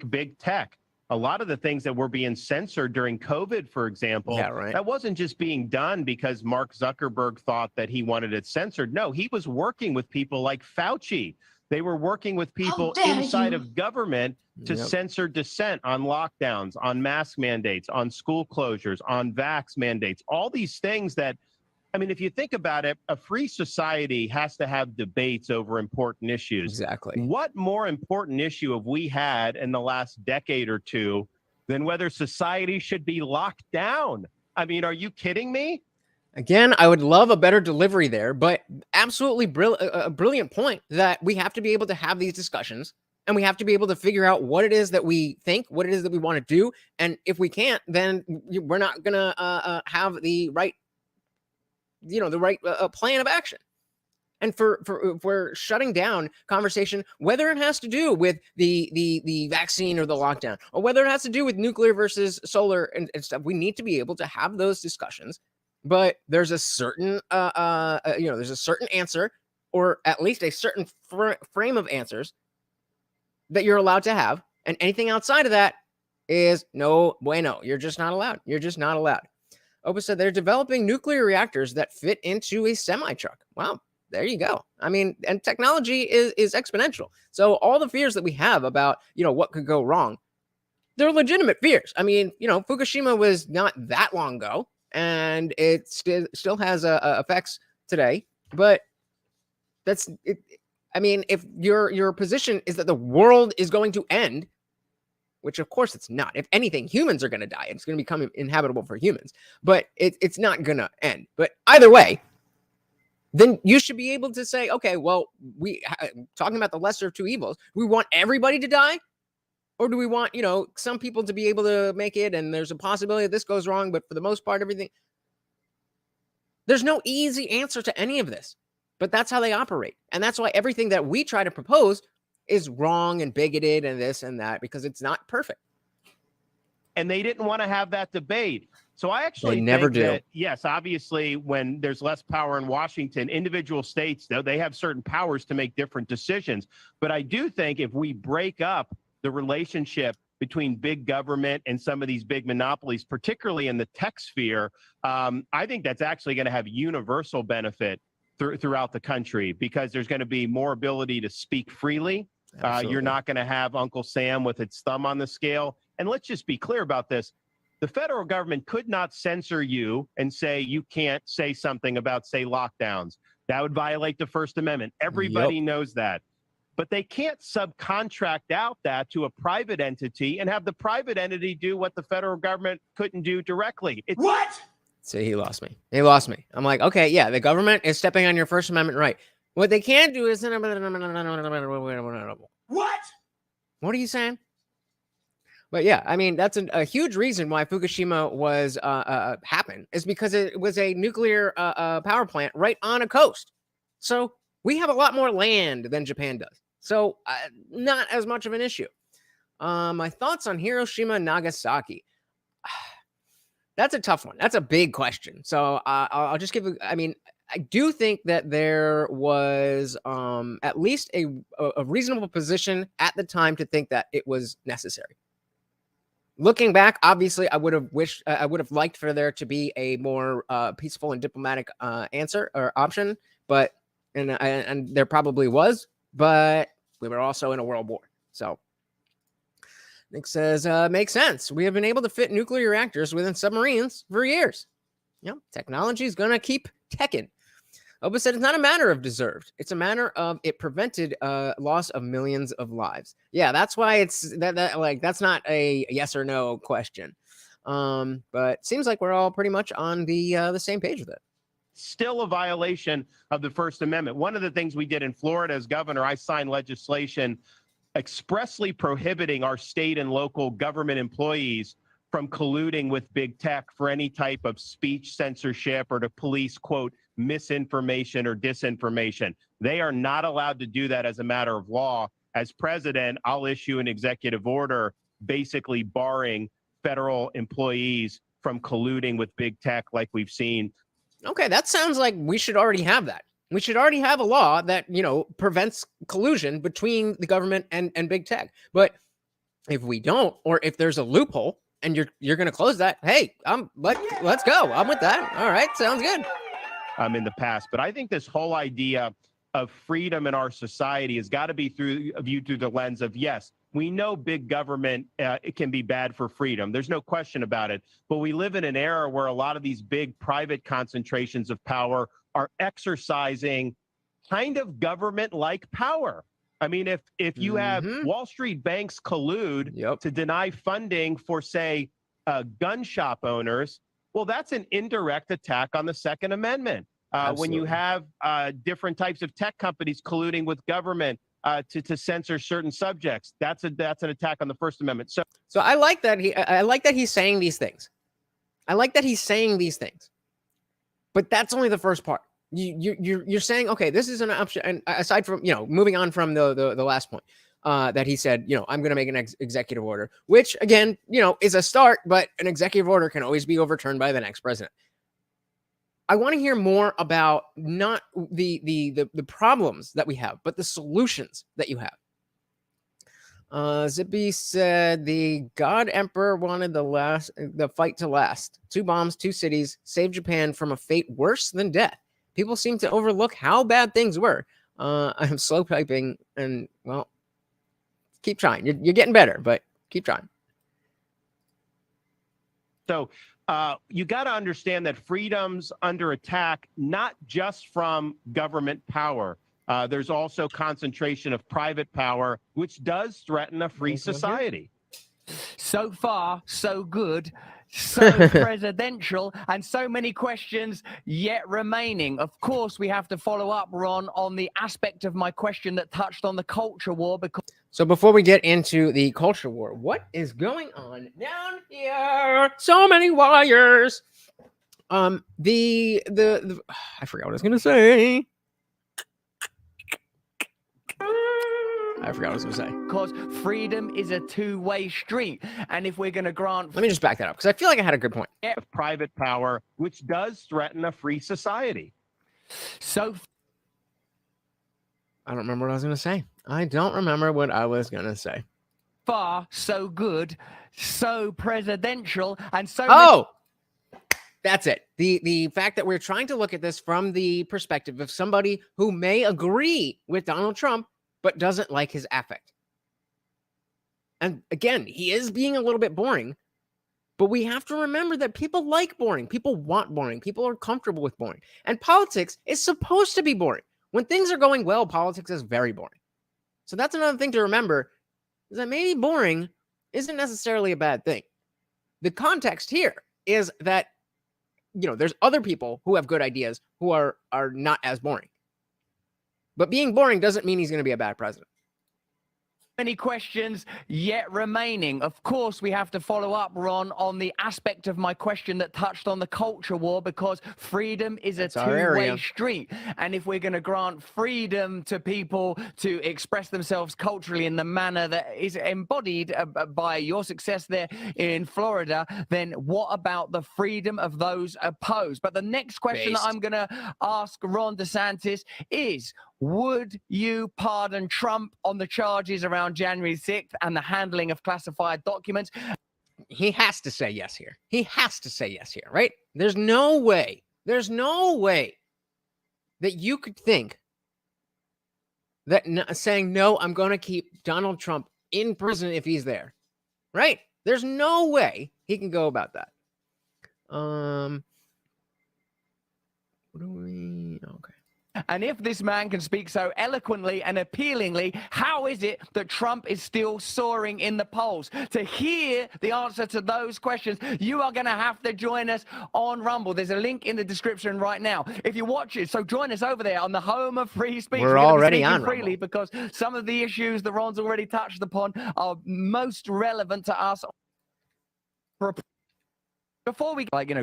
Big tech. A lot of the things that were being censored during COVID, for example, that wasn't just being done because Mark Zuckerberg thought that he wanted it censored. No, he was working with people like Fauci. They were working with people inside of government to censor dissent on lockdowns, on mask mandates, on school closures, on vax mandates, all these things that, I mean, if you think about it, a free society has to have debates over important issues. Exactly. What more important issue have we had in the last decade or two than whether society should be locked down? I mean, are you kidding me? Again, I would love a better delivery there, but absolutely a brilliant point that we have to be able to have these discussions, and we have to be able to figure out what it is that we think, what it is that we want to do. And if we can't, then we're not going to have the right plan of action. And if we're shutting down conversation, whether it has to do with the vaccine or the lockdown, or whether it has to do with nuclear versus solar and stuff, we need to be able to have those discussions. But there's a certain there's a certain answer, or at least a certain frame of answers that you're allowed to have, and anything outside of that is no bueno. You're just not allowed. You're just not allowed. Opus said they're developing nuclear reactors that fit into a semi-truck. Wow, there you go. I mean, and technology is exponential. So all the fears that we have about, what could go wrong, they're legitimate fears. I mean, Fukushima was not that long ago, and it still has effects today. But that's it. I mean, if your position is that the world is going to end, which of course it's not. If anything, humans are going to die. It's going to become inhabitable for humans, but it's not going to end. But either way, then you should be able to say, okay, well, talking about the lesser of two evils, we want everybody to die, Or do we want, some people to be able to make it and there's a possibility that this goes wrong, but for the most part, everything. There's no easy answer to any of this, but that's how they operate. And that's why everything that we try to propose is wrong and bigoted and this and that, because it's not perfect. And they didn't want to have that debate. So I actually never think do. that, yes, obviously, when there's less power in Washington, individual states, though, they have certain powers to make different decisions. But I do think if we break up the relationship between big government and some of these big monopolies, particularly in the tech sphere, I think that's actually going to have universal benefit throughout the country, because there's going to be more ability to speak freely. You're not going to have Uncle Sam with its thumb on the scale. And let's just be clear about this. The federal government could not censor you and say you can't say something about, say, lockdowns. That would violate the First Amendment. Everybody knows that. But they can't subcontract out that to a private entity and have the private entity do what the federal government couldn't do directly. What? See, he lost me. He lost me. I'm like, okay, yeah, the government is stepping on your First Amendment right. What they can't do is... What? What are you saying? But yeah, I mean, that's a huge reason why Fukushima was happened, is because it was a nuclear power plant right on a coast. So we have a lot more land than Japan does. So not as much of an issue. My thoughts on Hiroshima and Nagasaki. That's a tough one. That's a big question. So I'll just give I mean, I do think that there was at least a reasonable position at the time to think that it was necessary. Looking back, obviously, I would have liked for there to be a more peaceful and diplomatic answer or option, but and there probably was, but we were also in a world war. So Nick says, makes sense. We have been able to fit nuclear reactors within submarines for years. Yep, technology is gonna keep teching. Oba said it's not a matter of deserved. It's a matter of it prevented loss of millions of lives. Yeah, that's why it's that's not a yes or no question. But seems like we're all pretty much on the same page with it. Still a violation of the First Amendment. One of the things we did in Florida as governor, I signed legislation expressly prohibiting our state and local government employees from colluding with big tech for any type of speech censorship or to police, quote, misinformation or disinformation. They are not allowed to do that as a matter of law. As president, I'll issue an executive order basically barring federal employees from colluding with big tech like we've seen. Okay, that sounds like we should already have that. We should already have a law that, prevents collusion between the government and big tech. But if we don't, or if there's a loophole and you're going to close that, hey, let's go. I'm with that. All right, sounds good. In the past. But I think this whole idea of freedom in our society has got to be viewed through the lens of, yes, we know big government it can be bad for freedom. There's no question about it. But we live in an era where a lot of these big private concentrations of power are exercising kind of government-like power. I mean, if you have Wall Street banks collude to deny funding for, say, gun shop owners, well, that's an indirect attack on the Second Amendment. When you have different types of tech companies colluding with government to censor certain subjects, that's an attack on the First Amendment. So I like that he's saying these things. But that's only the first part. You're saying, okay, this is an option. And aside from, moving on from the last point, that he said, I'm going to make an executive order, which again, is a start, but an executive order can always be overturned by the next president. I want to hear more about not the problems that we have, but the solutions that you have. Zippy said the God Emperor wanted the fight to last. 2 bombs, 2 cities, saved Japan from a fate worse than death. People seem to overlook how bad things were. I'm slow typing, and well, keep trying. You're getting better, but keep trying. So you got to understand that freedom's under attack, not just from government power. There's also concentration of private power, which does threaten a free society. So far, so good, so presidential, and so many questions yet remaining. Of course, we have to follow up, Ron, on the aspect of my question that touched on the culture war. Because So before we get into the culture war, what is going on down here? So many wires. The I forgot what I was gonna say. Because freedom is a two-way street, and if we're going to grant, Let me just back that up because I feel like I had a good point. Of private power, which does threaten a free society. so I don't remember what I was gonna say. far, so good, so presidential, and so Oh, that's it. The fact that we're trying to look at this from the perspective of somebody who may agree with Donald Trump, but doesn't like his affect. And again, he is being a little bit boring, but we have to remember that people like boring. People want boring. People are comfortable with boring. And politics is supposed to be boring. When things are going well, politics is very boring. So that's another thing to remember, is that maybe boring isn't necessarily a bad thing. The context here is that, you know, there's other people who have good ideas who are not as boring. But being boring doesn't mean he's going to be a bad president. many questions yet remaining. Of course, we have to follow up, Ron, on the aspect of my question that touched on the culture war, because freedom is a two-way street. And if we're going to grant freedom to people to express themselves culturally in the manner that is embodied by your success there in Florida, then what about the freedom of those opposed? But the next question that I'm going to ask Ron DeSantis is, would you pardon Trump on the charges around January 6th and the handling of classified documents? He has to say yes here. He has to say yes here, right? There's no way that you could think that saying, no, I'm going to keep Donald Trump in prison if he's there, right? There's no way he can go about that. Okay. And if this man can speak so eloquently and appealingly, how is it that Trump is still soaring in the polls? To hear the answer to those questions, you are going to have to join us on Rumble. There's a link in the description right now. If you watch it, so join us over there on the home of free speech. We're already on freely Rumble, because some of the issues that Ron's already touched upon are most relevant to us. Before we, get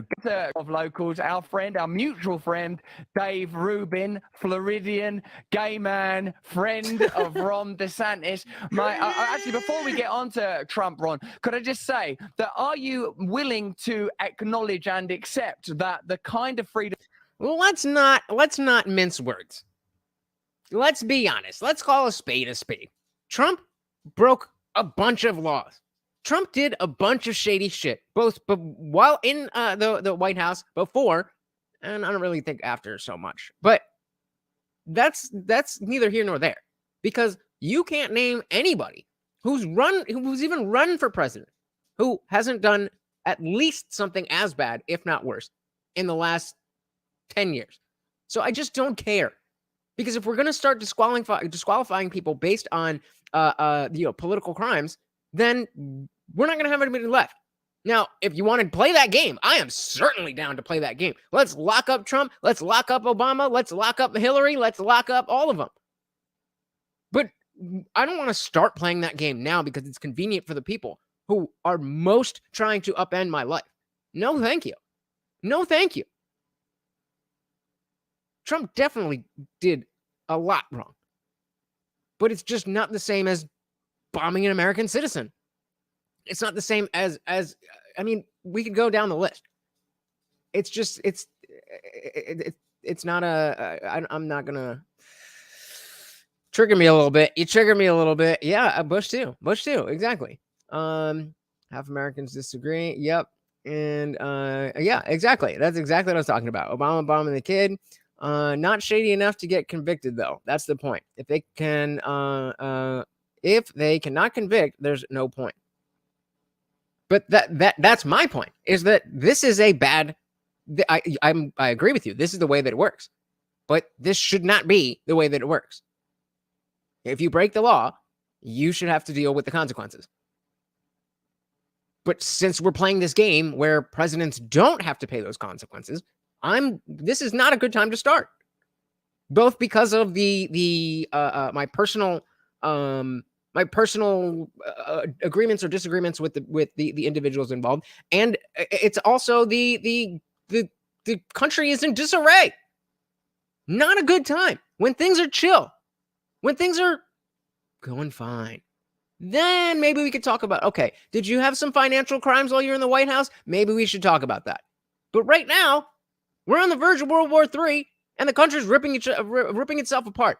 of locals, our mutual friend, Dave Rubin, Floridian, gay man, friend of Ron DeSantis. Actually, before we get on to Trump, Ron, could I just say that are you willing to acknowledge and accept that the kind of freedom? Well, let's not mince words. Let's be honest. Let's call a spade a spade. Trump broke a bunch of laws. Trump did a bunch of shady shit, both while in the White House before, and I don't really think after so much. But that's neither here nor there, because you can't name anybody who's even run for president who hasn't done at least something as bad, if not worse, in the last 10 years. So I just don't care, because if we're going to start disqualifying people based on political crimes, then we're not going to have anybody left. Now, if you want to play that game, I am certainly down to play that game. Let's lock up Trump. Let's lock up Obama. Let's lock up Hillary. Let's lock up all of them. But I don't want to start playing that game now because it's convenient for the people who are most trying to upend my life. No, thank you. No, thank you. Trump definitely did a lot wrong. But it's just not the same as bombing an American citizen. It's not the same as I mean, we could go down the list. It's just it's not I'm not gonna trigger me a little bit. You trigger me a little bit. Yeah, Bush too, exactly. Half Americans disagree. Yep. And yeah, exactly. That's exactly what I was talking about. Obama bombing the kid. Not shady enough to get convicted, though. That's the point. If they cannot convict, there's no point. But that's my point, is that this is a bad. I agree with you. This is the way that it works, but this should not be the way that it works. If you break the law, you should have to deal with the consequences. But since we're playing this game where presidents don't have to pay those consequences, this is not a good time to start. Both because of my personal my personal agreements or disagreements with the individuals involved, and it's also the country is in disarray. Not a good time. When things are chill, when things are going fine, then maybe we could talk about, okay, did you have some financial crimes while you're in the White House? Maybe we should talk about that. But right now, we're on the verge of World War III, and the country's ripping itself apart.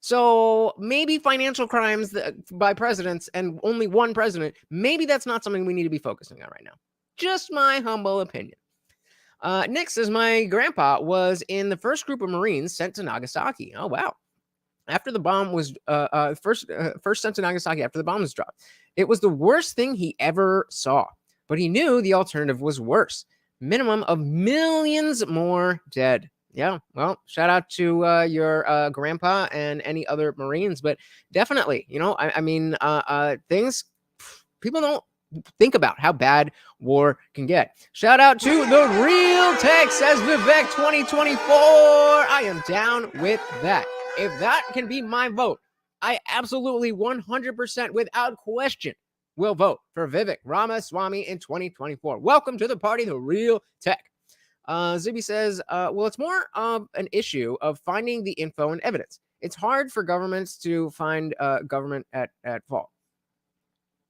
So maybe financial crimes by presidents and only one president, maybe that's not something we need to be focusing on right now. Just my humble opinion. Nick says, my grandpa was in the first group of Marines sent to Nagasaki. Oh, wow. After the bomb was first sent to Nagasaki after the bomb was dropped. It was the worst thing he ever saw, but he knew the alternative was worse. Minimum of millions more dead. Yeah, well, shout out to your grandpa and any other Marines, but definitely, I mean, things people don't think about how bad war can get. Shout out to the Real Tech, says Vivek 2024. I am down with that. If that can be my vote, I absolutely 100% without question will vote for Vivek Ramaswamy in 2024. Welcome to the party, the Real Tech. Zibby says, well, it's more of an issue of finding the info and evidence. It's hard for governments to find government at fault.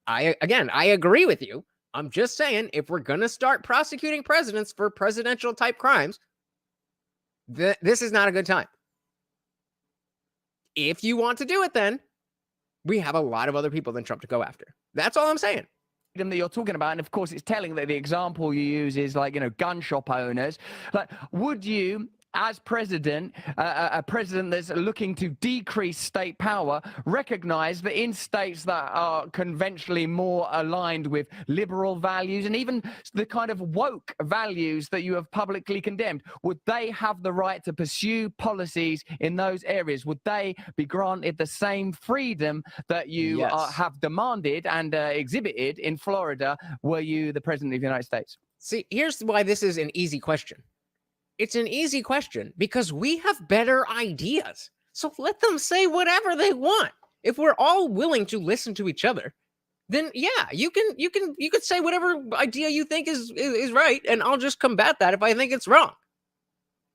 I agree with you. I'm just saying, if we're going to start prosecuting presidents for presidential type crimes, this is not a good time. If you want to do it, then we have a lot of other people than Trump to go after. That's all I'm saying. That you're talking about, and of course it's telling that the example you use is like, gun shop owners. Like, would you, as president, a president that's looking to decrease state power, recognize that in states that are conventionally more aligned with liberal values and even the kind of woke values that you have publicly condemned, would they have the right to pursue policies in those areas? Would they be granted the same freedom that you have demanded and exhibited in Florida were you the president of the United States? See, here's why this is an easy question. It's an easy question because we have better ideas. So let them say whatever they want. If we're all willing to listen to each other, then yeah, you could say whatever idea you think is right, and I'll just combat that if I think it's wrong.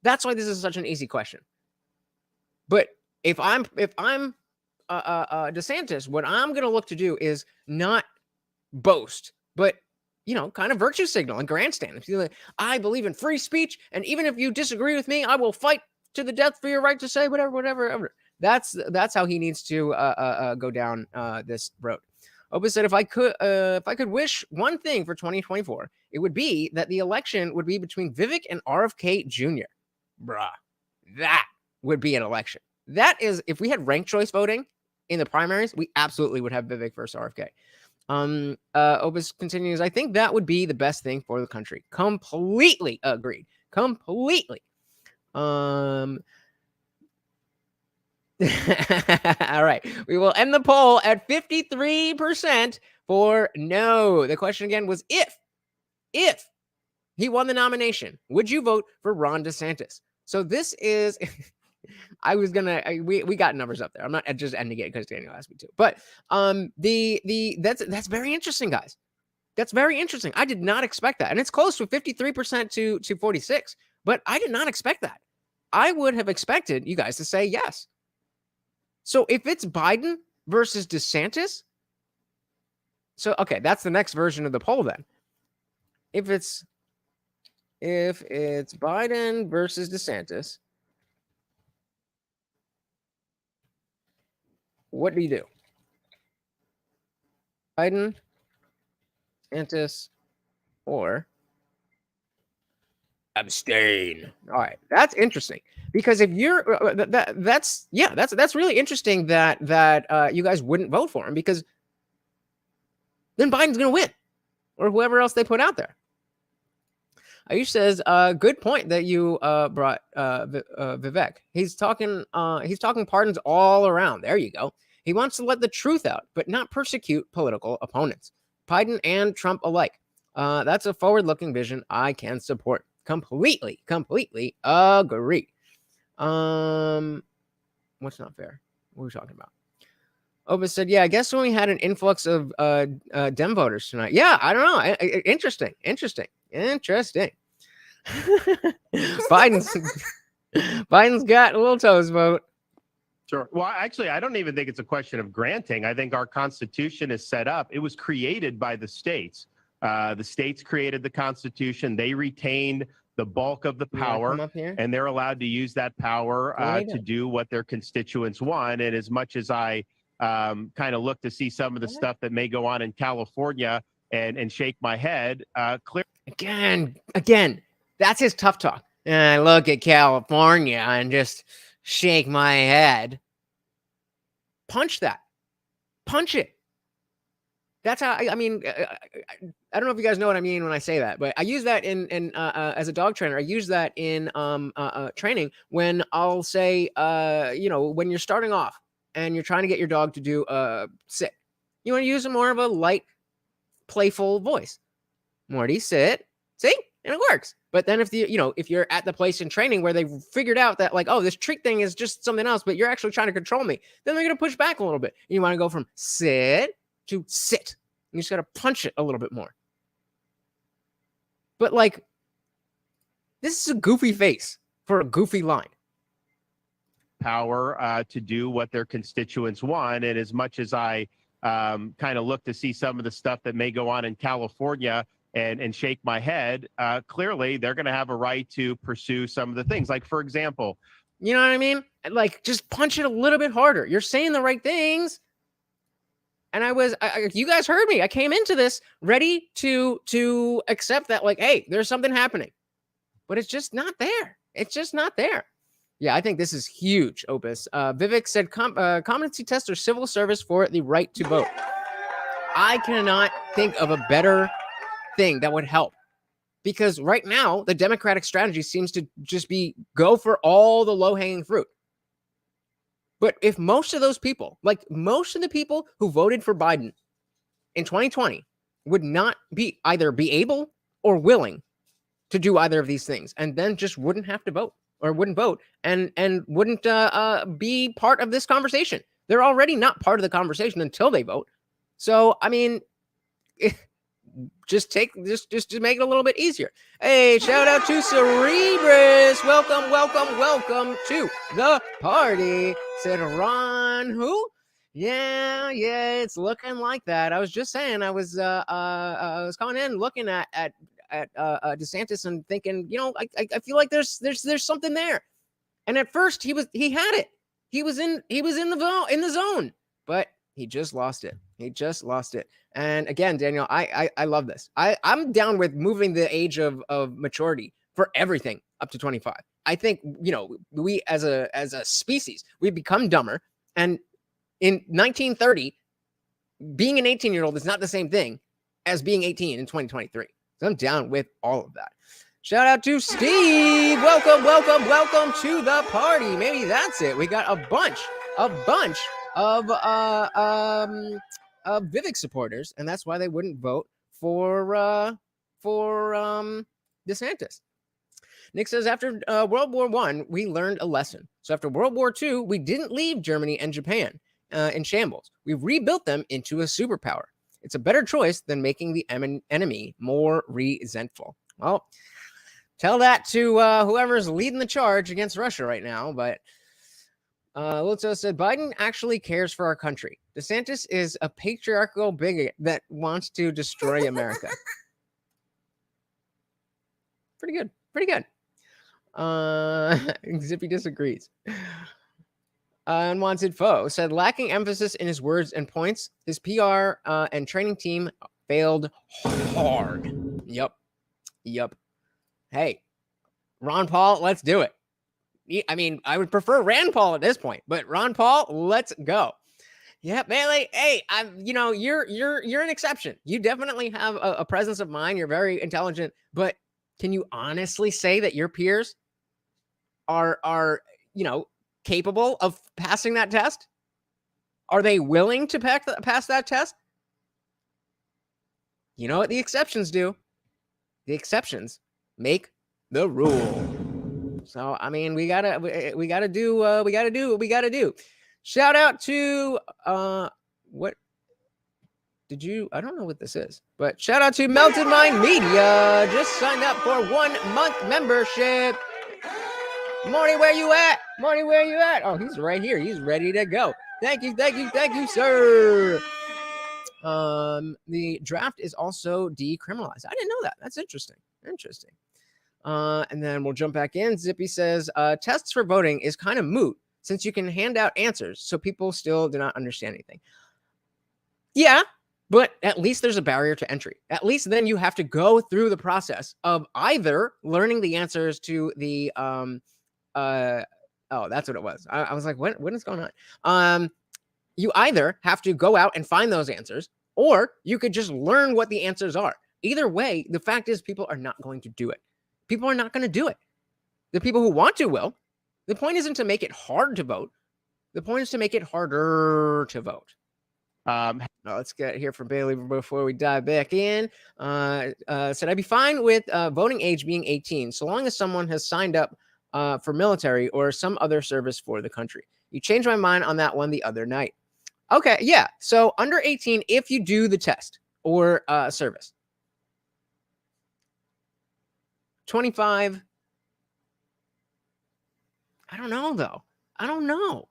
That's why this is such an easy question. But if I'm DeSantis, what I'm going to look to do is not boast, but kind of virtue signal and grandstand. If you like, I believe in free speech, and even if you disagree with me, I will fight to the death for your right to say whatever. That's how he needs to go down this road. Opus said, if I could wish one thing for 2024, it would be that the election would be between Vivek and RFK Jr. Bruh, that would be an election. That is, if we had ranked choice voting in the primaries, we absolutely would have Vivek versus RFK. Opus continues, I think that would be the best thing for the country. Completely agreed. Completely. All right. We will end the poll at 53% for no. The question again was if he won the nomination, would you vote for Ron DeSantis? So this is we got numbers up there. I'm not just ending it because Daniel asked me to. But that's very interesting, guys. That's very interesting. I did not expect that. And it's close to 53% to 46. But I did not expect that. I would have expected you guys to say yes. So if it's Biden versus DeSantis, so okay, that's the next version of the poll then. If it's Biden versus DeSantis, what do you do? Biden, DeSantis, or abstain. All right, that's interesting because if you're that's really interesting that you guys wouldn't vote for him because then Biden's gonna win or whoever else they put out there. Ayush says, good point that you brought Vivek. He's talking pardons all around. There you go. He wants to let the truth out, but not persecute political opponents. Biden and Trump alike. That's a forward-looking vision I can support. Completely agree. What's not fair? What are we talking about? Opus said, yeah, I guess when we had an influx of Dem voters tonight. Yeah, I don't know. Interesting. Biden's got a little toes vote. Sure. Well, actually, I don't even think it's a question of granting. I think our Constitution is set up. It was created by the states. The states created the Constitution. They retained the bulk of the power, and they're allowed to use that power to do what their constituents want. And as much as I kind of look to see some of the stuff that may go on in California and shake my head, clear. Again, that's his tough talk. And I look at California and just shake my head. Punch that. Punch it. That's how I mean. I don't know if you guys know what I mean when I say that, but I use that in as a dog trainer. I use that in training when I'll say, when you're starting off and you're trying to get your dog to do sit, you want to use more of a light, playful voice. Morty, sit. See, and it works. But then if you're at the place in training where they've figured out that like, oh, this treat thing is just something else, but you're actually trying to control me, then they're gonna push back a little bit. You want to go from sit to sit. You just got to punch it a little bit more. But like, this is a goofy face for a goofy line. Power to do what their constituents want. And as much as I kind of look to see some of the stuff that may go on in California and shake my head, clearly they're going to have a right to pursue some of the things. Like, for example, you know what I mean? Like, just punch it a little bit harder. You're saying the right things. And you guys heard me. I came into this ready to accept that, like, hey, there's something happening, but it's just not there. It's just not there. Yeah, I think this is huge, Opus. Vivek said competency test or civil service for the right to vote. I cannot think of a better thing that would help, because right now the Democratic strategy seems to just be go for all the low-hanging fruit. But if most of those people, like most of the people who voted for Biden in 2020 would not be either be able or willing to do either of these things, and then just wouldn't have to vote or wouldn't vote and wouldn't be part of this conversation. They're already not part of the conversation until they vote. So, I mean, just make it a little bit easier. Hey, shout out to Cerebrus. Welcome to the party. Said Ron, who? Yeah, it's looking like that. I was just saying, I was coming in looking at DeSantis and thinking, I feel like there's something there. And at first he had it. He was in the zone, but he just lost it. And again, Daniel, I love this. I'm down with moving the age of maturity for everything up to 25. I think, we as a species, we become dumber. And in 1930, being an 18-year-old is not the same thing as being 18 in 2023. So I'm down with all of that. Shout out to Steve. Welcome to the party. Maybe that's it. We got a bunch of Vivek supporters, and that's why they wouldn't vote for DeSantis. Nick says, after World War I, we learned a lesson. So after World War II, we didn't leave Germany and Japan in shambles. We rebuilt them into a superpower. It's a better choice than making the enemy more resentful. Well, tell that to whoever's leading the charge against Russia right now. But Lutzo said, Biden actually cares for our country. DeSantis is a patriarchal bigot that wants to destroy America. Pretty good. Zippy disagrees. Unwanted Foe said, lacking emphasis in his words and points, his PR and training team failed hard. Yep. Hey, Ron Paul, let's do it. I mean, I would prefer Rand Paul at this point, but Ron Paul, let's go. Yeah, Bailey. Hey, you're an exception. You definitely have a presence of mind. You're very intelligent, but can you honestly say that your peers are capable of passing that test? Are they willing to pass that test? You know what the exceptions do? The exceptions make the rule. So, I mean, we gotta do what we gotta do. Shout out to what did you? I don't know what this is, but shout out to Melted Mind Media. Just signed up for 1 month membership. Morty, where you at? Morty, where you at? Oh, he's right here. He's ready to go. Thank you, sir. The draft is also decriminalized. I didn't know that. That's interesting. And then we'll jump back in. Zippy says, tests for voting is kind of moot since you can hand out answers, so people still do not understand anything. Yeah, but at least there's a barrier to entry. At least then you have to go through the process of either learning the answers to the oh, that's what it was. I was like, what is going on? You either have to go out and find those answers, or you could just learn what the answers are. Either way, the fact is people are not going to do it. People are not going to do it. The people who want to will. The point isn't to make it hard to vote. The point is to make it harder to vote. Now let's get here from Bailey before we dive back in. Said, I'd be fine with voting age being 18, so long as someone has signed up for military or some other service for the country. You changed my mind on that one the other night. Okay, yeah. So under 18, if you do the test or service. 25. I don't know, though. I don't know.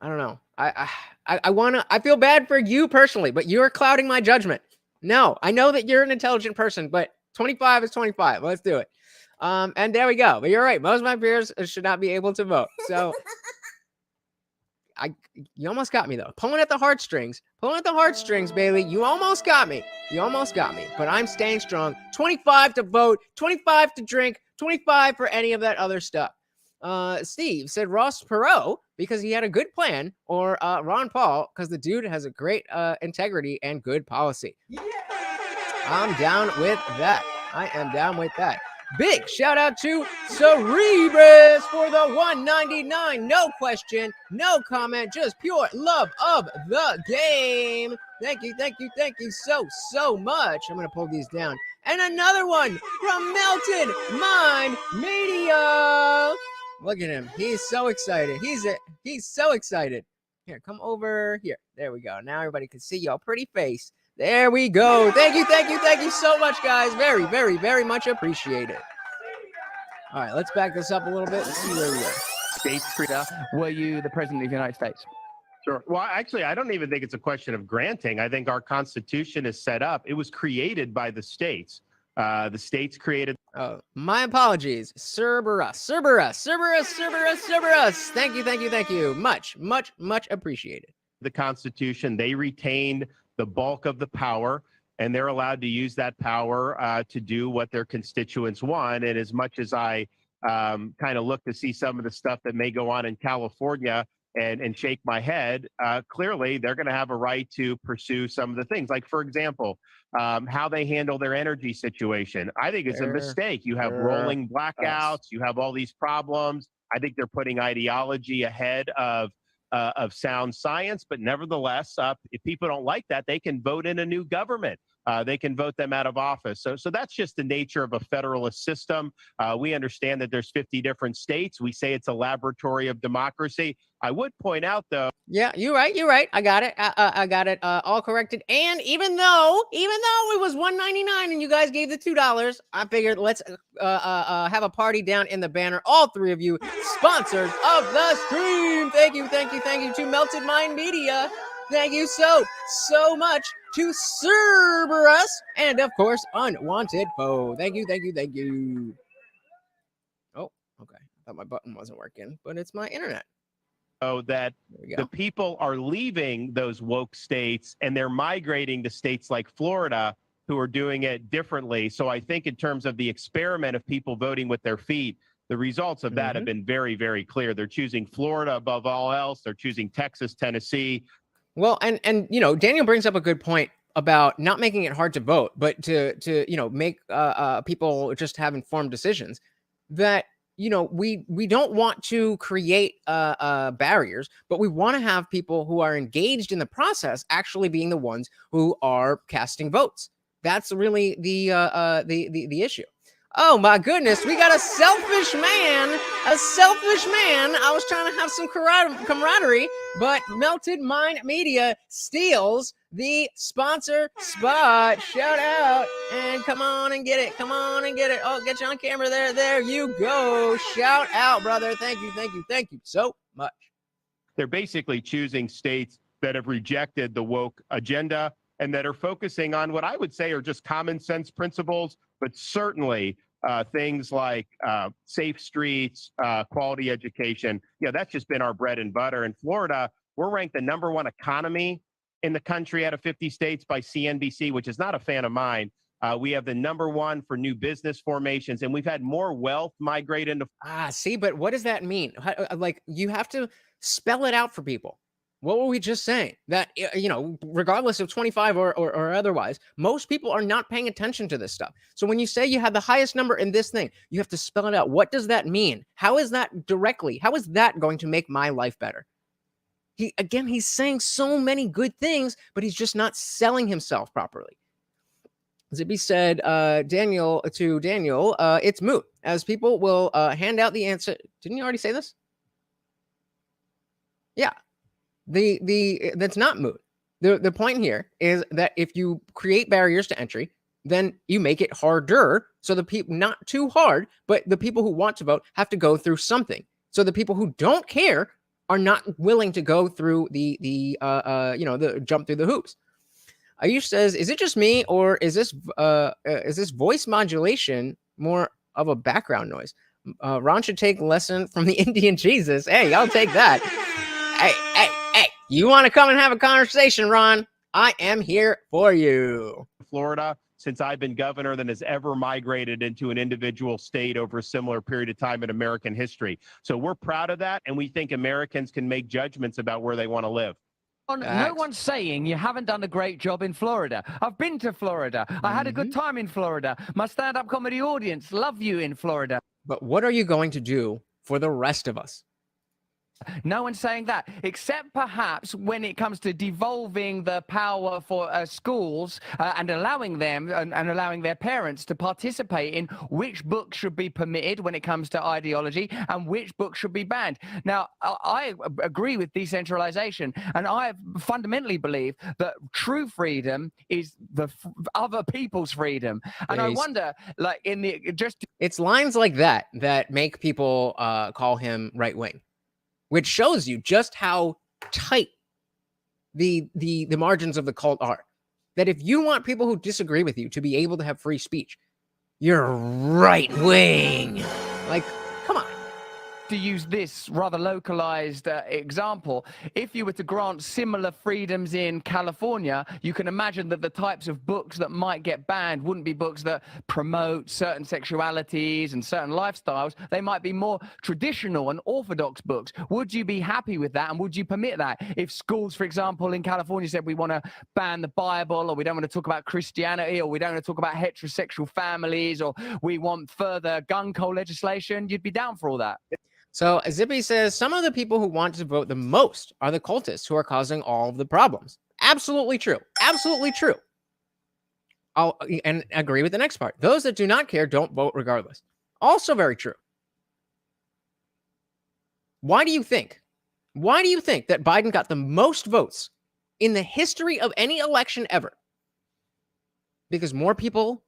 I feel bad for you personally, but you're clouding my judgment. No, I know that you're an intelligent person, but 25 is 25. Let's do it. And there we go. But you're right. Most of my peers should not be able to vote. So you almost got me, though. Pulling at the heartstrings, Bailey. You almost got me. But I'm staying strong. 25 to vote, 25 to drink, 25 for any of that other stuff. Steve said Ross Perot because he had a good plan, or Ron Paul because the dude has a great integrity and good policy. Yeah! I'm down with that. I am down with that. Big shout out to Cerebrus for the $1.99. No question, no comment, just pure love of the game. Thank you so much. I'm going to pull these down. And another one from Melted Mind Media. Look at him. He's so excited. He's so excited. Here, come over here. There we go. Now everybody can see your pretty face. There we go. Thank you so much, guys. Very, very, very much appreciated. All right, let's back this up a little bit and see where we are. States, were you the president of the United States? Sure. Well, actually, I don't even think it's a question of granting. I think our Constitution is set up. It was created by the states. The states created. Oh, my apologies. Cerberus. Thank you. Much appreciated. The Constitution, they retained the bulk of the power, and they're allowed to use that power to do what their constituents want. And as much as I kind of look to see some of the stuff that may go on in California and shake my head, clearly they're going to have a right to pursue some of the things. Like, for example, how they handle their energy situation. I think it's a mistake. You have rolling blackouts. You have all these problems. I think they're putting ideology ahead of sound science, but nevertheless, if people don't like that, they can vote in a new government. They can vote them out of office. So that's just the nature of a federalist system. We understand that there's 50 different states. We say it's a laboratory of democracy. I would point out, though. Yeah, you're right. I got it. I got it all corrected. And even though it was $1.99 and you guys gave the $2, I figured let's have a party down in the banner. All three of you sponsors of the stream. Thank you to Melted Mind Media. Thank you so much to Cerberus and of course Unwanted Foe. Thank you. Oh, okay. I thought my button wasn't working, but it's my internet. So that the people are leaving those woke states and they're migrating to states like Florida who are doing it differently. So I think in terms of the experiment of people voting with their feet, the results of that have been very, very clear. They're choosing Florida above all else. They're choosing Texas, Tennessee. Well, and Daniel brings up a good point about not making it hard to vote, but to make people just have informed decisions. That we don't want to create barriers, but we want to have people who are engaged in the process actually being the ones who are casting votes. That's really the issue. Oh my goodness, we got a selfish man. A selfish man. I was trying to have some camaraderie, but Melted Mind Media steals the sponsor spot. Shout out and come on and get it. Come on and get it. Oh, get you on camera there. There you go. Shout out, brother. Thank you so much. They're basically choosing states that have rejected the woke agenda and that are focusing on what I would say are just common sense principles, but certainly things like safe streets, quality education. That's just been our bread and butter. In Florida, we're ranked the #1 economy in the country out of 50 states by CNBC, which is not a fan of mine. We have the #1 for new business formations, and we've had more wealth migrate into. See, but what does that mean? Like, you have to spell it out for people. What were we just saying? That, regardless of 25 or otherwise, most people are not paying attention to this stuff. So when you say you have the highest number in this thing, you have to spell it out. What does that mean? How is that going to make my life better? He's saying so many good things, but he's just not selling himself properly. Zippy said, Daniel, it's moot, as people will hand out the answer. Didn't you already say this? Yeah. That's not moot. The point here is that if you create barriers to entry, then you make it harder. So the people, not too hard, but the people who want to vote have to go through something. So the people who don't care are not willing to go through the jump through the hoops. Ayush says, is it just me, or is this voice modulation more of a background noise? Ron should take lesson from the Indian Jesus. Hey, I'll take that. Hey, you want to come and have a conversation, Ron? I am here for you. Florida, since I've been governor, than has ever migrated into an individual state over a similar period of time in American history. So we're proud of that, and we think Americans can make judgments about where they want to live. No one's saying you haven't done a great job in Florida. I've been to Florida. I had a good time in Florida. My stand-up comedy audience love you in Florida. But what are you going to do for the rest of us? No one's saying that, except perhaps when it comes to devolving the power for schools and allowing them and allowing their parents to participate in which books should be permitted when it comes to ideology and which books should be banned. Now, I agree with decentralization, and I fundamentally believe that true freedom is the other people's freedom. And I wonder, like, it's lines like that that make people call him right wing, which shows you just how tight the margins of the cult are. That if you want people who disagree with you to be able to have free speech, you're right wing. Like, come on. To use this rather localized example, if you were to grant similar freedoms in California, you can imagine that the types of books that might get banned wouldn't be books that promote certain sexualities and certain lifestyles. They might be more traditional and orthodox books. Would you be happy with that, and would you permit that? If schools, for example, in California said we want to ban the Bible, or we don't want to talk about Christianity, or we don't want to talk about heterosexual families, or we want further gun control legislation, you'd be down for all that. So Zippy says, some of the people who want to vote the most are the cultists who are causing all of the problems. Absolutely true. Absolutely true. I'll agree with the next part. Those that do not care don't vote regardless. Also very true. Why do you think that Biden got the most votes in the history of any election ever? Because more people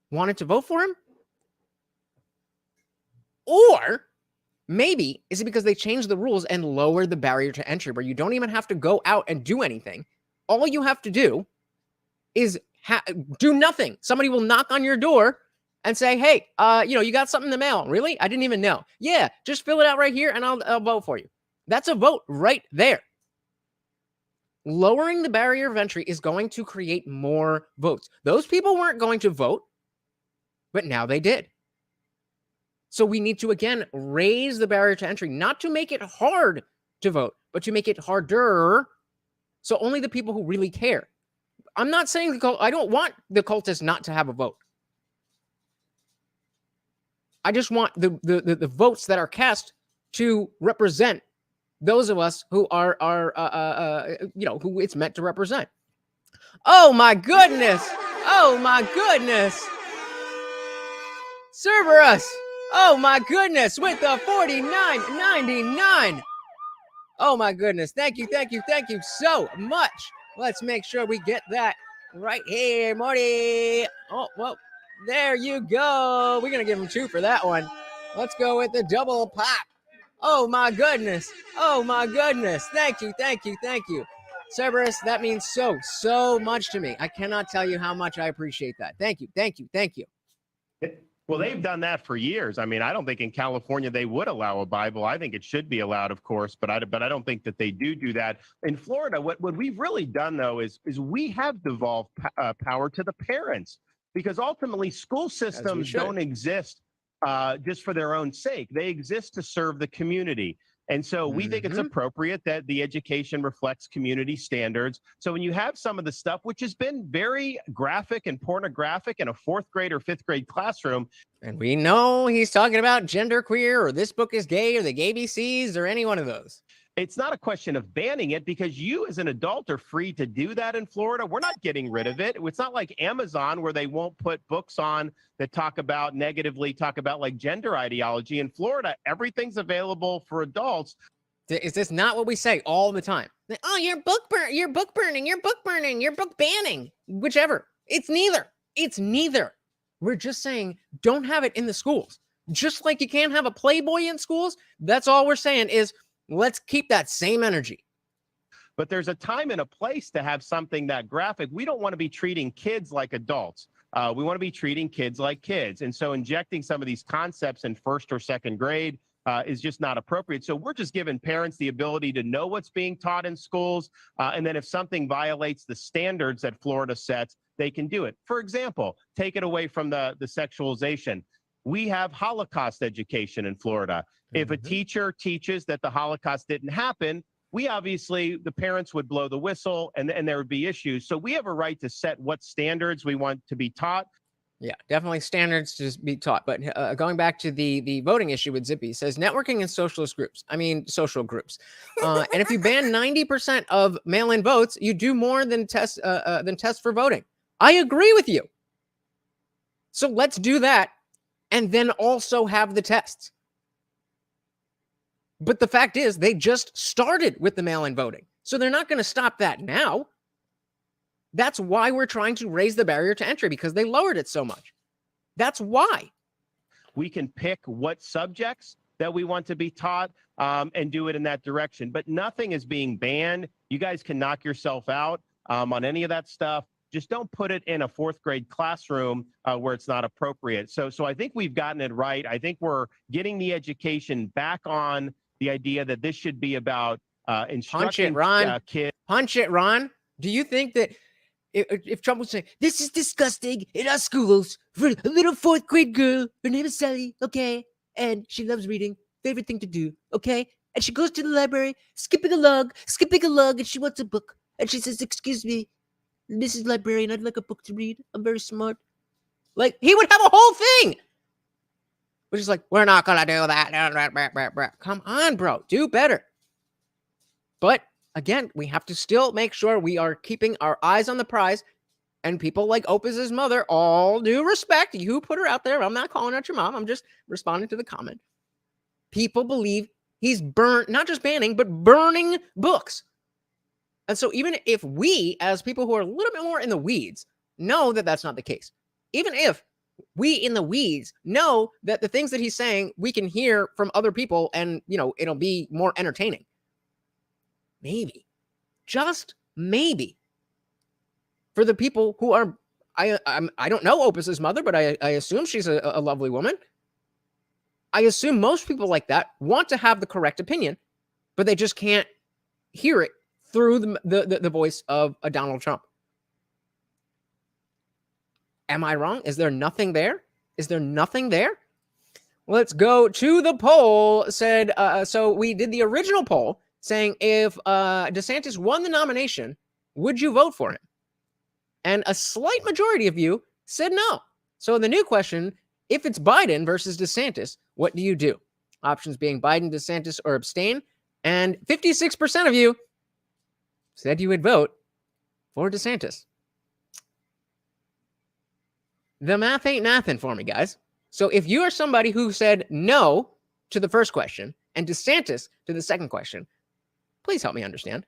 wanted to vote for him? Or maybe is it because they changed the rules and lowered the barrier to entry, where you don't even have to go out and do anything. All you have to do is do nothing. Somebody will knock on your door and say, hey, you got something in the mail. Really? I didn't even know. Yeah, just fill it out right here and I'll vote for you. That's a vote right there. Lowering the barrier of entry is going to create more votes. Those people weren't going to vote, but now they did. So we need to, again, raise the barrier to entry, not to make it hard to vote, but to make it harder. So only the people who really care. I'm not saying I don't want the cultists not to have a vote. I just want the votes that are cast to represent those of us who are who it's meant to represent. Oh my goodness. Oh my goodness. Cerberus. Oh my goodness, with the $49.99. Oh my goodness. Thank you so much. Let's make sure we get that right here, Morty. Oh, well, there you go. We're going to give him 2 for that one. Let's go with the double pop. Oh my goodness. Thank you. Cerberus, that means so much to me. I cannot tell you how much I appreciate that. Thank you. Well, they've done that for years. I mean, I don't think in California they would allow a Bible. I think it should be allowed, of course, but I don't think that they do that. In Florida, what we've really done, though, is we have devolved power to the parents, because ultimately school systems don't exist just for their own sake. They exist to serve the community. And so we think it's appropriate that the education reflects community standards. So when you have some of the stuff, which has been very graphic and pornographic in a 4th grade or 5th grade classroom. And we know he's talking about genderqueer or this book is gay or the gay BCs or any one of those. It's not a question of banning it, because you as an adult are free to do that in Florida. We're not getting rid of it. It's not like Amazon where they won't put books on that talk about like gender ideology. In Florida, everything's available for adults. Is this not what we say all the time? Oh, you're book burning, you're book banning, whichever. It's neither. We're just saying don't have it in the schools. Just like you can't have a Playboy in schools. That's all we're saying is let's keep that same energy. But there's a time and a place to have something that graphic. We don't want to be treating kids like adults. We want to be treating kids like kids. And so injecting some of these concepts in 1st or 2nd grade is just not appropriate. So we're just giving parents the ability to know what's being taught in schools. And then if something violates the standards that Florida sets, they can do it. For example, take it away from the sexualization. We have Holocaust education in Florida. If a teacher teaches that the Holocaust didn't happen, the parents would blow the whistle and there would be issues. So we have a right to set what standards we want to be taught. Yeah, definitely standards to be taught. But going back to the voting issue with Zippy, says networking in social groups. And if you ban 90% of mail-in votes, you do more than test for voting. I agree with you. So let's do that and then also have the tests. But the fact is, they just started with the mail-in voting. So they're not going to stop that now. That's why we're trying to raise the barrier to entry, because they lowered it so much. That's why. We can pick what subjects that we want to be taught and do it in that direction. But nothing is being banned. You guys can knock yourself out on any of that stuff. Just don't put it in a 4th grade classroom where it's not appropriate. So I think we've gotten it right. I think we're getting the education back on the idea that this should be about instructing kids. Punch it, Ron. Do you think that if Trump was saying, this is disgusting in our schools for a little 4th grade girl, her name is Sally, okay, and she loves reading, favorite thing to do, okay, and she goes to the library, skipping along, and she wants a book, and she says, excuse me, Mrs. Librarian, I'd like a book to read. I'm very smart. Like, he would have a whole thing. Which is like, we're not going to do that. Come on, bro. Do better. But, again, we have to still make sure we are keeping our eyes on the prize. And people like Opus's mother, all due respect, you put her out there. I'm not calling out your mom. I'm just responding to the comment. People believe he's not just banning, but burning books. And so even if we, as people who are a little bit more in the weeds, know that that's not the case, even if we in the weeds know that the things that he's saying, we can hear from other people and, it'll be more entertaining. Maybe, just maybe, for the people who are, I don't know Opus's mother, but I assume she's a lovely woman. I assume most people like that want to have the correct opinion, but they just can't hear it through the voice of a Donald Trump. Am I wrong? Is there nothing there? Let's go to the poll. So we did the original poll saying if DeSantis won the nomination, would you vote for him? And a slight majority of you said no. So the new question, if it's Biden versus DeSantis, what do you do? Options being Biden, DeSantis, or abstain. And 56% of you said you would vote for DeSantis. The math ain't mathin' for me, guys. So if you are somebody who said no to the first question and DeSantis to the second question, please help me understand.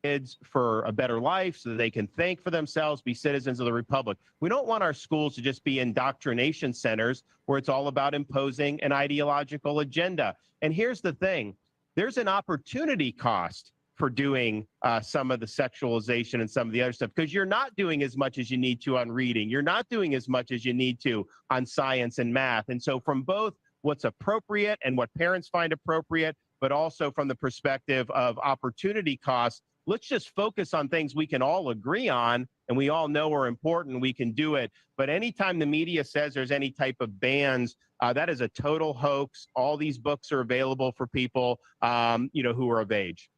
Kids for a better life so that they can think for themselves, be citizens of the republic. We don't want our schools to just be indoctrination centers where it's all about imposing an ideological agenda. And here's the thing, there's an opportunity cost for doing some of the sexualization and some of the other stuff, because you're not doing as much as you need to on reading. You're not doing as much as you need to on science and math. And so from both what's appropriate and what parents find appropriate, but also from the perspective of opportunity costs, let's just focus on things we can all agree on and we all know are important. We can do it. But anytime the media says there's any type of bans, that is a total hoax. All these books are available for people, who are of age.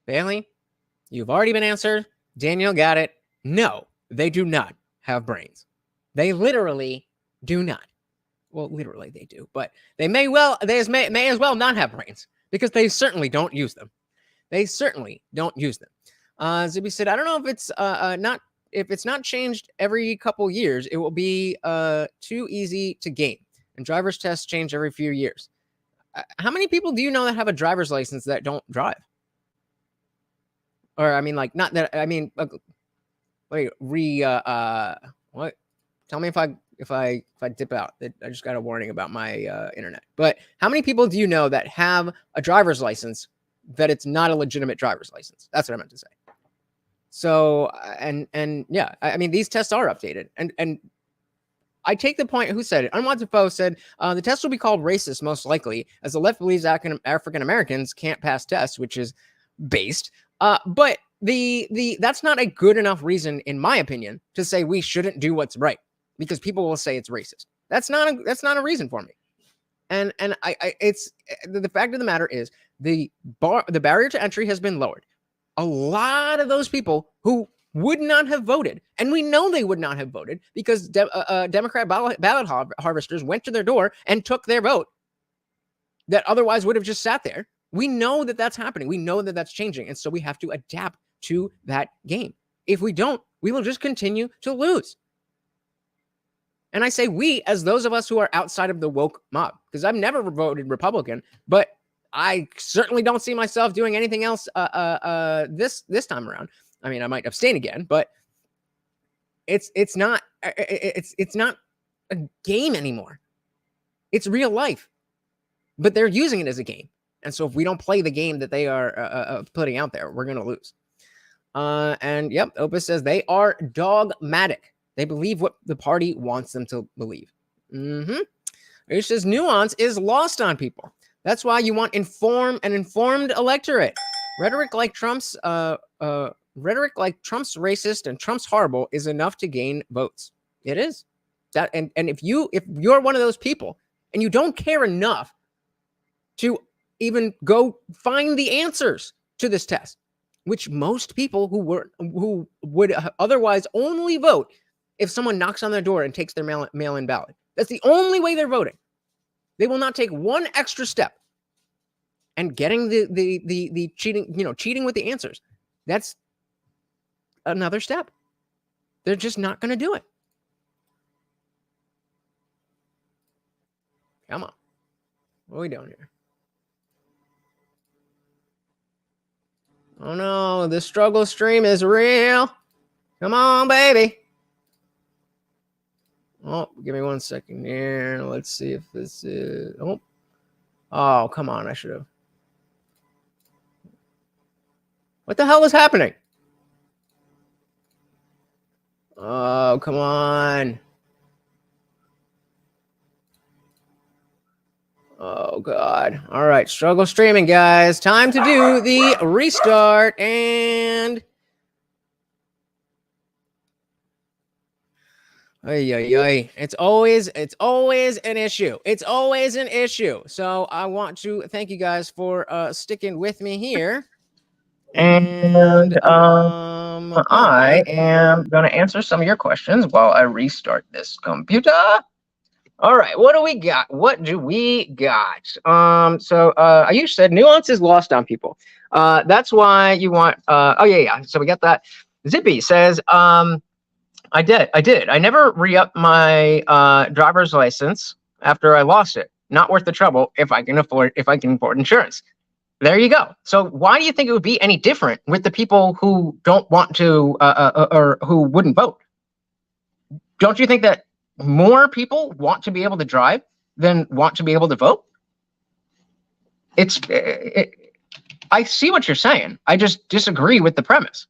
Bailey, you've already been answered. Daniel got it. No, they do not have brains. They literally do not. Well, literally they do, but they may as well not have brains because they certainly don't use them. They certainly don't use them. Zibby said, I don't know if it's not changed every couple years, it will be too easy to gain. And driver's tests change every few years. How many people do you know that have a driver's license that don't drive? Or I mean, like, not that. I mean, wait, what? Tell me if I dip out. I just got a warning about my internet. But how many people do you know that have a driver's license that it's not a legitimate driver's license? That's what I meant to say. So and yeah, I mean, these tests are updated, and I take the point. Who said it? Unwanted Foe said the test will be called racist most likely, as the left believes African Americans can't pass tests, which is based. But that's not a good enough reason, in my opinion, to say we shouldn't do what's right, because people will say it's racist. That's not a reason for me. And it's the fact of the matter is the barrier to entry has been lowered. A lot of those people who would not have voted, and we know they would not have voted because Democrat ballot harvesters went to their door and took their vote that otherwise would have just sat there. We know that that's happening. We know that that's changing. And so we have to adapt to that game. If we don't, we will just continue to lose. And I say we as those of us who are outside of the woke mob, because I've never voted Republican, but I certainly don't see myself doing anything else this time around. I mean, I might abstain again, but it's not a game anymore. It's real life, but they're using it as a game. And so if we don't play the game that they are putting out there, we're going to lose. And yep, Opus says they are dogmatic. They believe what the party wants them to believe. It says nuance is lost on people. That's why you want an informed electorate. Rhetoric like Trump's racist and Trump's horrible is enough to gain votes. It is. That and if you're one of those people and you don't care enough to even go find the answers to this test, which most people who would otherwise only vote if someone knocks on their door and takes their mail-in ballot. That's the only way they're voting. They will not take one extra step. And getting the cheating, cheating with the answers, that's another step. They're just not going to do it. Come on. What are we doing here? Oh no, the struggle stream is real. Come on, baby. Oh, give me 1 second here. Let's see if this is... Oh, come on. I should have... What the hell is happening? Oh, come on. Oh, God. All right. Struggle streaming, guys. Time to do the restart. And... It's always an issue. It's always an issue. So I want to thank you guys for sticking with me here. And I am going to answer some of your questions while I restart this computer. All right, what do we got? So you said nuance is lost on people. That's why you want, So we got that. Zippy says, I did. I never re-upped my driver's license after I lost it. Not worth the trouble if I can afford insurance. There you go. So why do you think it would be any different with the people who don't want to or who wouldn't vote? Don't you think that more people want to be able to drive than want to be able to vote? I see what you're saying. I just disagree with the premise.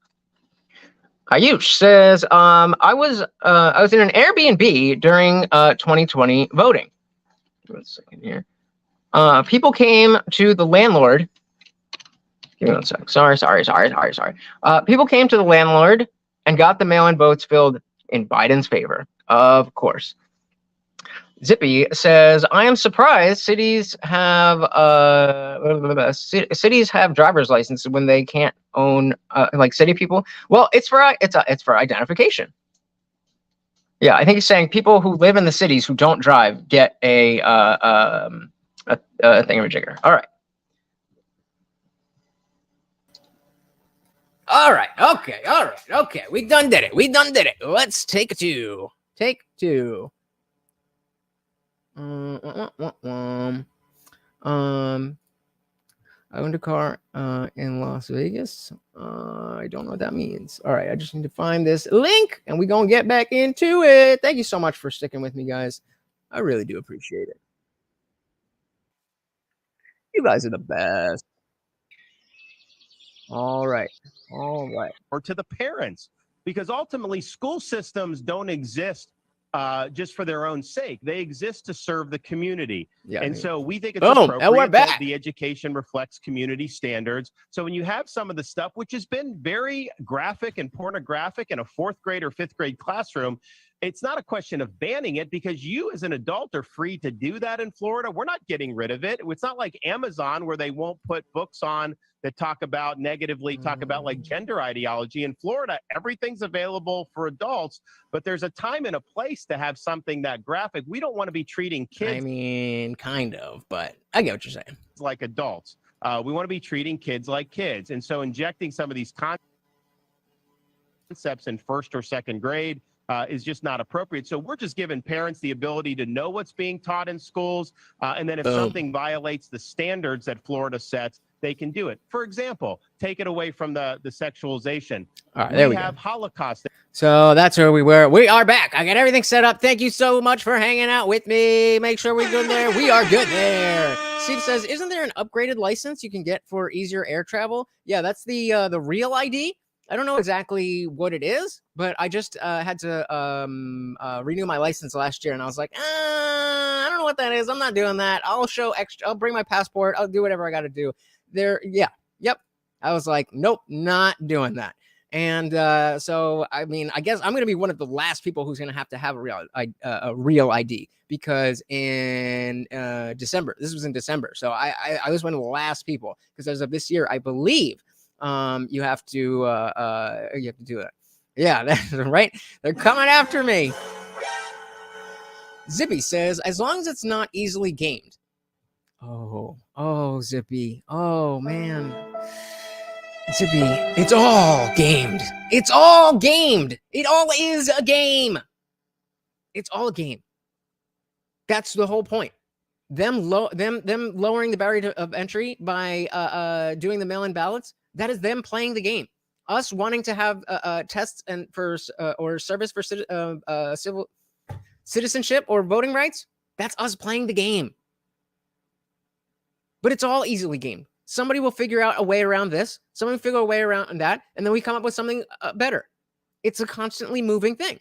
Ayush says, I was in an Airbnb during 2020 voting. Give me a second here. People came to the landlord. Give me one sec. Sorry. People came to the landlord and got the mail-in votes filled in Biden's favor. Of course. Zippy says, I am surprised cities have driver's licenses when they can't own like city people. Well, it's for identification. Yeah, I think he's saying people who live in the cities who don't drive get a thingamajigger. All right. All right. Okay. All right. Okay. We done did it. Let's take two. I owned a car in Las Vegas. I don't know what that means. All right, I just need to find this link and we're gonna get back into it. Thank you so much for sticking with me, guys. I really do appreciate it. You guys are the best. All right. Or to the parents, because ultimately school systems don't exist just for their own sake. They exist to serve the community. Yeah, and so we think it's appropriate that the education reflects community standards. So when you have some of the stuff, which has been very graphic and pornographic in a 4th grade or 5th grade classroom, it's not a question of banning it because you as an adult are free to do that in Florida. We're not getting rid of it. It's not like Amazon where they won't put books on that talk about like gender ideology. In Florida, everything's available for adults, but there's a time and a place to have something that graphic. We don't want to be treating kids. I mean, kind of, but I get what you're saying. Like adults. We want to be treating kids like kids. And so injecting some of these concepts in 1st or 2nd grade is just not appropriate. So we're just giving parents the ability to know what's being taught in schools. And then if something violates the standards that Florida sets, they can do it. For example, take it away from the sexualization. All right, there we have go. Holocaust. So that's where we were. We are back. I got everything set up. Thank you so much for hanging out with me. Make sure we're good there. We are good there. Steve says, isn't there an upgraded license you can get for easier air travel? Yeah, that's the real ID. I don't know exactly what it is, but I just had to renew my license last year, and I was like, I don't know what that is. I'm not doing that. I'll bring my passport. I'll do whatever I got to do. Yep. I was like, nope, not doing that. And so, I mean, I guess I'm going to be one of the last people who's going to have a real ID because in December, this was in December. So I was one of the last people because as of this year, I believe you have to do it. Yeah, that's right. They're coming after me. Zippy says, as long as it's not easily gamed. Oh, Zippy. Oh, man. Zippy, it's all gamed. It's all gamed. It all is a game. It's all a game. That's the whole point. Them lowering the barrier of entry by doing the mail-in ballots. That is them playing the game. Us wanting to have tests and or service for civil citizenship or voting rights. That's us playing the game. But it's all easily gamed. Somebody will figure out a way around this. Someone will figure a way around that, and then we come up with something better. It's a constantly moving thing.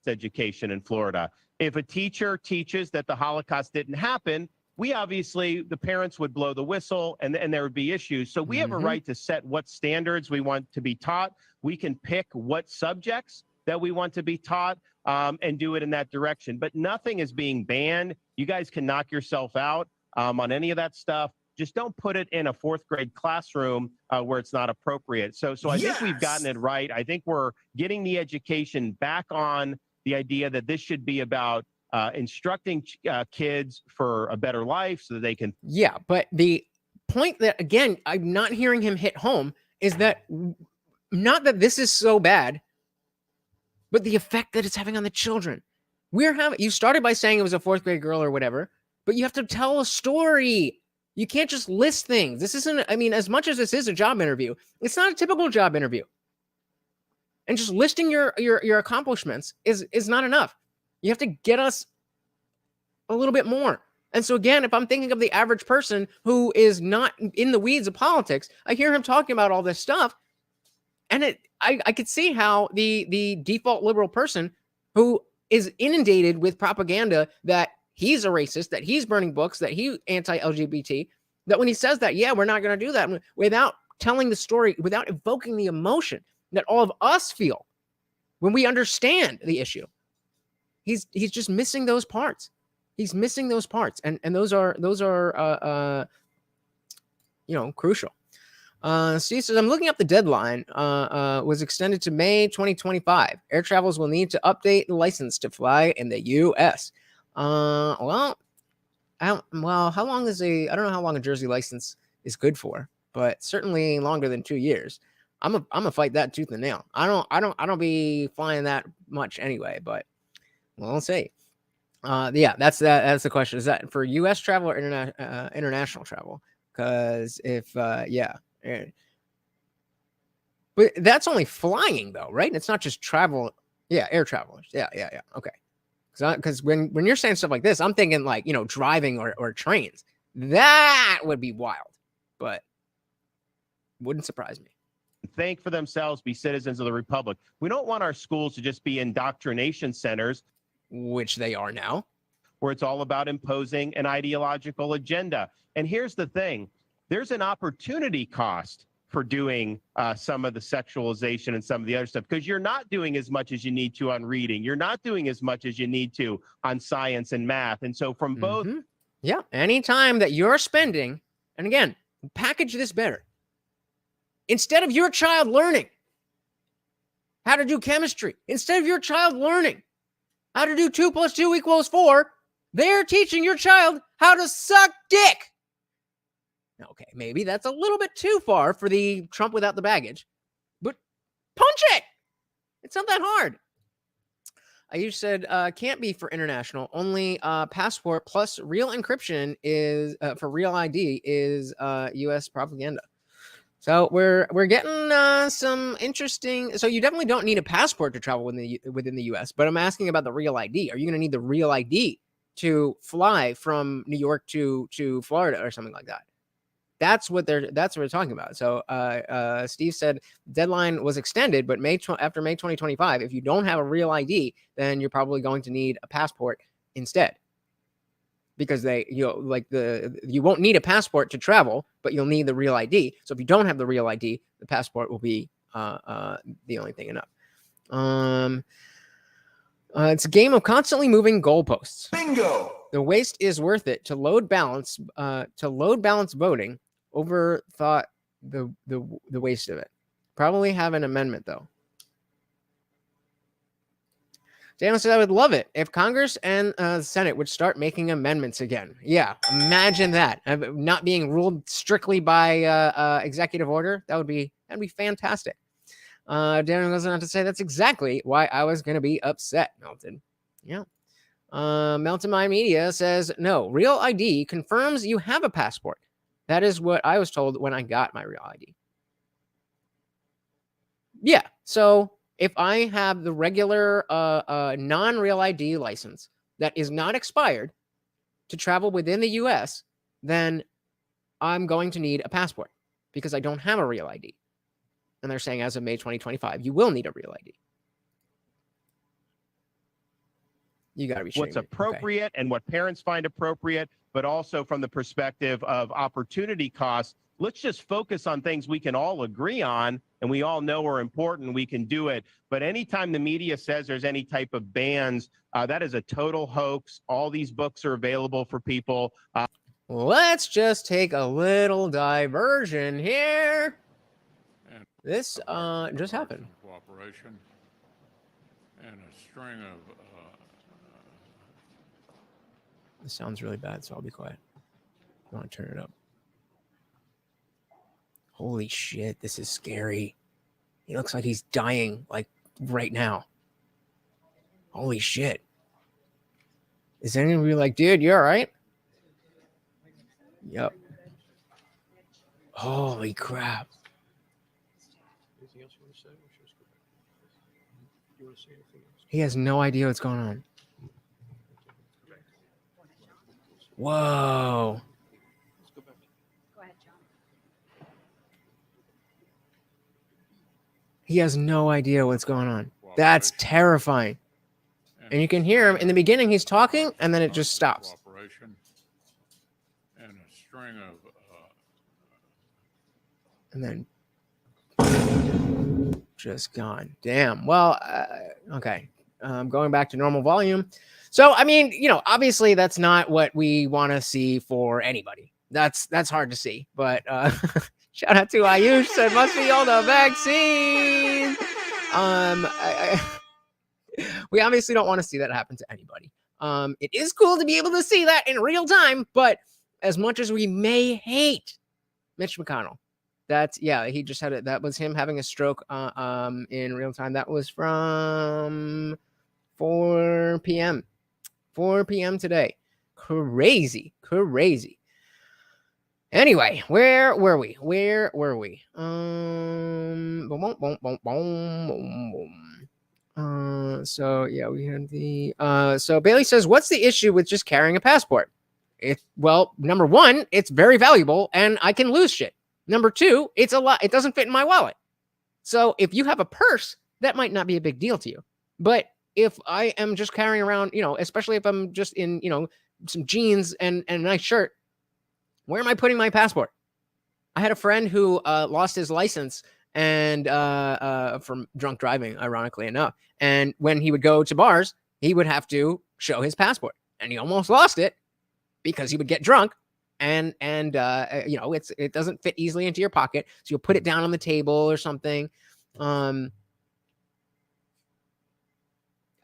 Education in Florida. If a teacher teaches that the Holocaust didn't happen, the parents would blow the whistle and there would be issues. So we have a right to set what standards we want to be taught. We can pick what subjects that we want to be taught and do it in that direction. But nothing is being banned. You guys can knock yourself out on any of that stuff. Just don't put it in a 4th grade classroom where it's not appropriate. So I think we've gotten it right. I think we're getting the education back on the idea that this should be about instructing kids for a better life so that they can. Yeah, but the point that, again, I'm not hearing him hit home is that not that this is so bad, but the effect that it's having on the children. You started by saying it was a 4th grade girl or whatever, but you have to tell a story. You can't just list things. This isn't, I mean, as much as this is a job interview, it's not a typical job interview. And just listing your accomplishments is not enough. You have to get us a little bit more. And so again, if I'm thinking of the average person who is not in the weeds of politics, I hear him talking about all this stuff, and I could see how the default liberal person who is inundated with propaganda that he's a racist, that he's burning books, that he's anti-LGBT, that when he says that, yeah, we're not going to do that, without telling the story, without evoking the emotion that all of us feel when we understand the issue, he's just missing those parts. He's missing those parts, and those are crucial. Steve says, I'm looking up the deadline was extended to May 2025. Air travelers will need to update the license to fly in the U.S. How long is I don't know how long a Jersey license is good for, but certainly longer than 2 years. I'm a fight that tooth and nail. I don't be flying that much anyway, but we'll see. Yeah, that's the question. Is that for U.S. travel or international travel? Because if but that's only flying though, right? It's not just travel. Yeah, air travelers. Yeah. Okay. Because when you're saying stuff like this, I'm thinking like, driving or trains. That would be wild, but wouldn't surprise me. Think for themselves, be citizens of the republic. We don't want our schools to just be indoctrination centers, which they are now, where it's all about imposing an ideological agenda. And here's the thing. There's an opportunity cost for doing some of the sexualization and some of the other stuff, because you're not doing as much as you need to on reading. You're not doing as much as you need to on science and math. And so from both. Yeah. Anytime that you're spending, and again, package this better. Instead of your child learning how to do chemistry, instead of your child learning how to do 2 + 2 = 4, they're teaching your child how to suck dick. Okay, maybe that's a little bit too far for the Trump without the baggage, but punch it. It's not that hard. You said can't be for international. Only passport plus real encryption is for real ID is U.S. propaganda. So we're getting some interesting. So you definitely don't need a passport to travel within the U.S. But I'm asking about the real ID. Are you going to need the real ID to fly from New York to Florida or something like that? That's what we're talking about. So Steve said deadline was extended, but after May 2025, if you don't have a real ID, then you're probably going to need a passport instead. Because you won't need a passport to travel, but you'll need the real ID. So if you don't have the real ID, the passport will be the only thing enough. It's a game of constantly moving goalposts. Bingo. The waste is worth it to load balance voting. Overthought the waste of it. Probably have an amendment though. Daniel said, I would love it if Congress and the Senate would start making amendments again. Yeah, imagine that. Not being ruled strictly by executive order. That'd be fantastic. Daniel goes on to say, that's exactly why I was going to be upset, Melton. Yeah. Melton My Media says, no, real ID confirms you have a passport. That is what I was told when I got my real ID. Yeah, so if I have the regular non-real ID license that is not expired to travel within the U.S., then I'm going to need a passport because I don't have a real ID. And they're saying as of May 2025, you will need a real ID. You got to be sure what's appropriate and what parents find appropriate, but also from the perspective of opportunity costs. Let's just focus on things we can all agree on and we all know are important. We can do it. But anytime the media says there's any type of bans, that is a total hoax. All these books are available for people. Let's just take a little diversion here. This just happened. Cooperation and a string of. This sounds really bad, so I'll be quiet. I want to turn it up. Holy shit, this is scary. He looks like he's dying, like right now. Holy shit. Is anyone like, dude, you all right? Yep. Holy crap. Anything else you want to say? Or should I just go back? You want to say anything else? He has no idea what's going on. Whoa. Let's go back. Go ahead, John. He has no idea what's going on. That's terrifying. And you can hear him in the beginning, he's talking, and then it just stops. Cooperation and a string of And then just gone. Damn. Well, okay. Going back to normal volume. So, I mean, you know, obviously that's not what we want to see for anybody. That's hard to see. But shout out to Ayush, said must be all the vaccine. We obviously don't want to see that happen to anybody. It is cool to be able to see that in real time, but as much as we may hate Mitch McConnell, he just had it. That was him having a stroke in real time. That was from 4 p.m. 4 p.m. today. Crazy. Anyway, where were we? So yeah, we had the so Bailey says, what's the issue with just carrying a passport? Well, number one, it's very valuable and I can lose shit. Number two, it's a lot. It doesn't fit in my wallet. So if you have a purse, that might not be a big deal to you. But if I am just carrying around, you know, especially if I'm just in, you know, some jeans and a nice shirt, where am I putting my passport? I had a friend who lost his license and from drunk driving, ironically enough. And when he would go to bars, he would have to show his passport, and he almost lost it because he would get drunk. And you know, it doesn't fit easily into your pocket, so you'll put it down on the table or something. I'm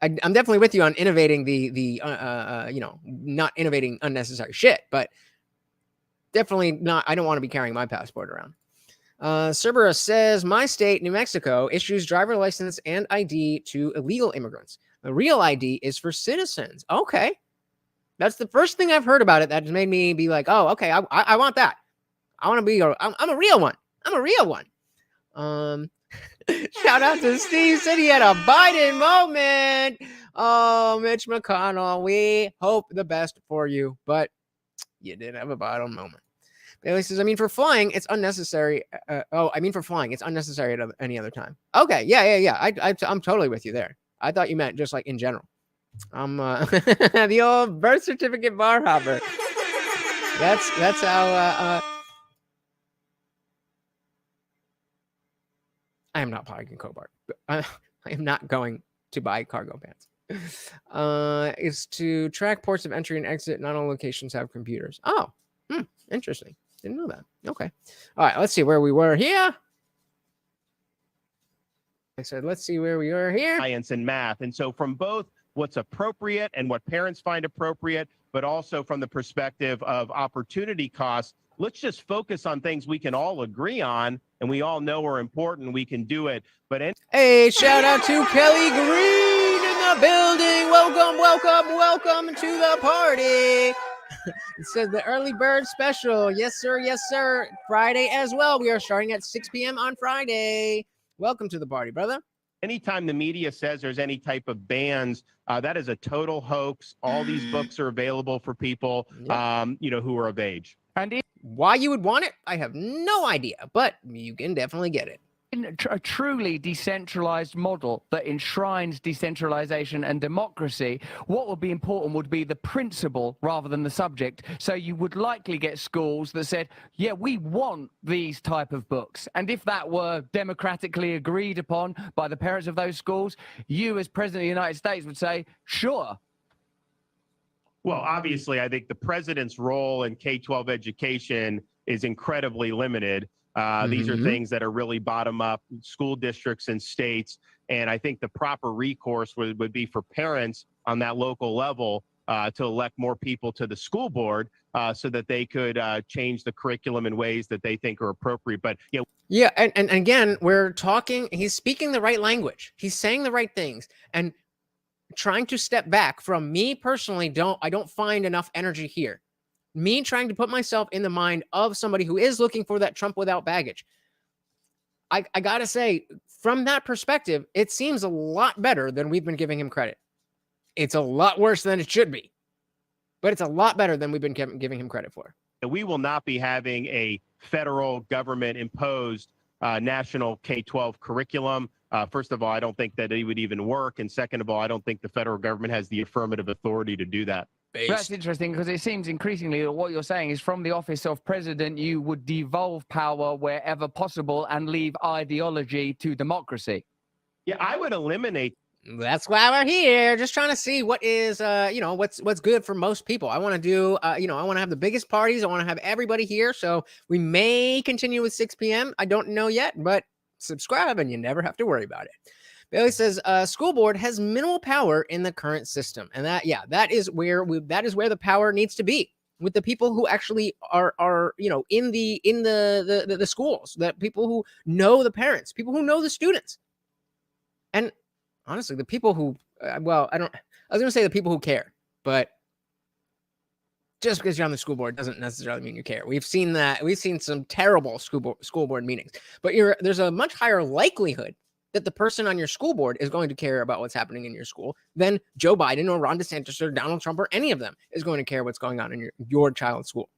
definitely with you on innovating the you know, not innovating unnecessary shit, but definitely not. I don't want to be carrying my passport around. Cerberus says, my state, New Mexico, issues driver license and ID to illegal immigrants. The real ID is for citizens. Okay. That's the first thing I've heard about it that has made me be like, oh, okay, I want that. I want to be, I'm a real one. I'm a real one. Shout out to Steve, said he had a Biden moment. Oh, Mitch McConnell, we hope the best for you, but you did have a Biden moment. Bailey says, I mean, for flying, it's unnecessary. For flying, it's unnecessary at any other time. Okay, yeah. I'm totally with you there. I thought you meant just like in general. The old birth certificate bar hopper. That's how. I am not buying Cobart. I am not going to buy cargo pants. Is to track ports of entry and exit. Not all locations have computers. Oh, interesting. Didn't know that. Okay. All right. Let's see where we were here. I said, let's see where we are here. Science and math. And so from both what's appropriate and what parents find appropriate, but also from the perspective of opportunity costs, let's just focus on things we can all agree on and we all know are important. We can do it. But hey, shout out to Kelly Green in the building. Welcome to the party. It says the early bird special. Yes, sir. Friday as well. We are starting at 6 p.m. on Friday. Welcome to the party, brother. Anytime the media says there's any type of bans, that is a total hoax. All these books are available for people, you know, who are of age. And why you would want it, I have no idea, but you can definitely get it. in a truly decentralized model that enshrines decentralization and democracy, what would be important would be the principle rather than the subject. So you would likely get schools that said, yeah, we want these type of books. And if that were democratically agreed upon by the parents of those schools, you as president of the United States would say, sure. Well, obviously, I think the president's role in K-12 education is incredibly limited. These are things that are really bottom up, school districts and states. And I think the proper recourse would be for parents on that local level to elect more people to the school board so that they could change the curriculum in ways that they think are appropriate. But yeah, and again, we're talking, he's speaking the right language. He's saying the right things. And trying to step back from me personally, I don't find enough energy here. Me trying to put myself in the mind of somebody who is looking for that Trump without baggage. I gotta say, from that perspective, it seems a lot better than we've been giving him credit. It's a lot worse than it should be, but it's a lot better than we've been giving him credit for. We will not be having a federal government imposed national K-12 curriculum. First of all, I don't think that it would even work. And second of all, I don't think the federal government has the affirmative authority to do that. That's interesting, because it seems increasingly that what you're saying is from the office of president, you would devolve power wherever possible and leave ideology to democracy. Yeah, I would eliminate. That's why we're here, just trying to see what is, what's good for most people. I want to do, I want to have the biggest parties. I want to have everybody here. So we may continue with 6 p.m. I don't know yet, but subscribe and you never have to worry about it. Bailey says, school board has minimal power in the current system. And that is where the power needs to be, with the people who actually are in the schools, that people who know the parents, people who know the students. And honestly, the people who, I was going to say the people who care, but just because you're on the school board doesn't necessarily mean you care. We've seen that. We've seen some terrible school board meetings, but there's a much higher likelihood that the person on your school board is going to care about what's happening in your school than Joe Biden or Ron DeSantis or Donald Trump or any of them is going to care what's going on in your child's school.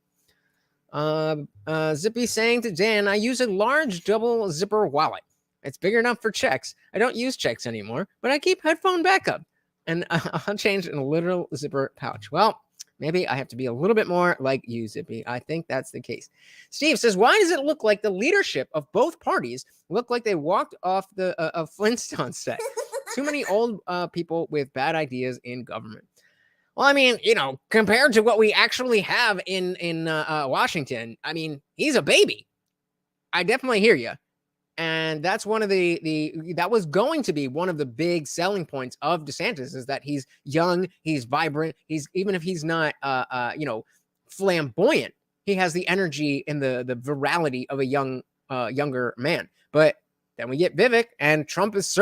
Zippy saying to Dan, I use a large double zipper wallet. It's big enough for checks. I don't use checks anymore, but I keep headphone backup. And I'll change in a literal zipper pouch. Well, maybe I have to be a little bit more like you, Zippy. I think that's the case. Steve says, why does it look like the leadership of both parties look like they walked off the Flintstone set? Too many old people with bad ideas in government. Well, I mean, compared to what we actually have in Washington, I mean, he's a baby. I definitely hear you. And that's one of that was going to be one of the big selling points of DeSantis, is that he's young, he's vibrant, even if he's not, flamboyant, he has the energy and the virality of a younger man. But then we get Vivek, and Trump is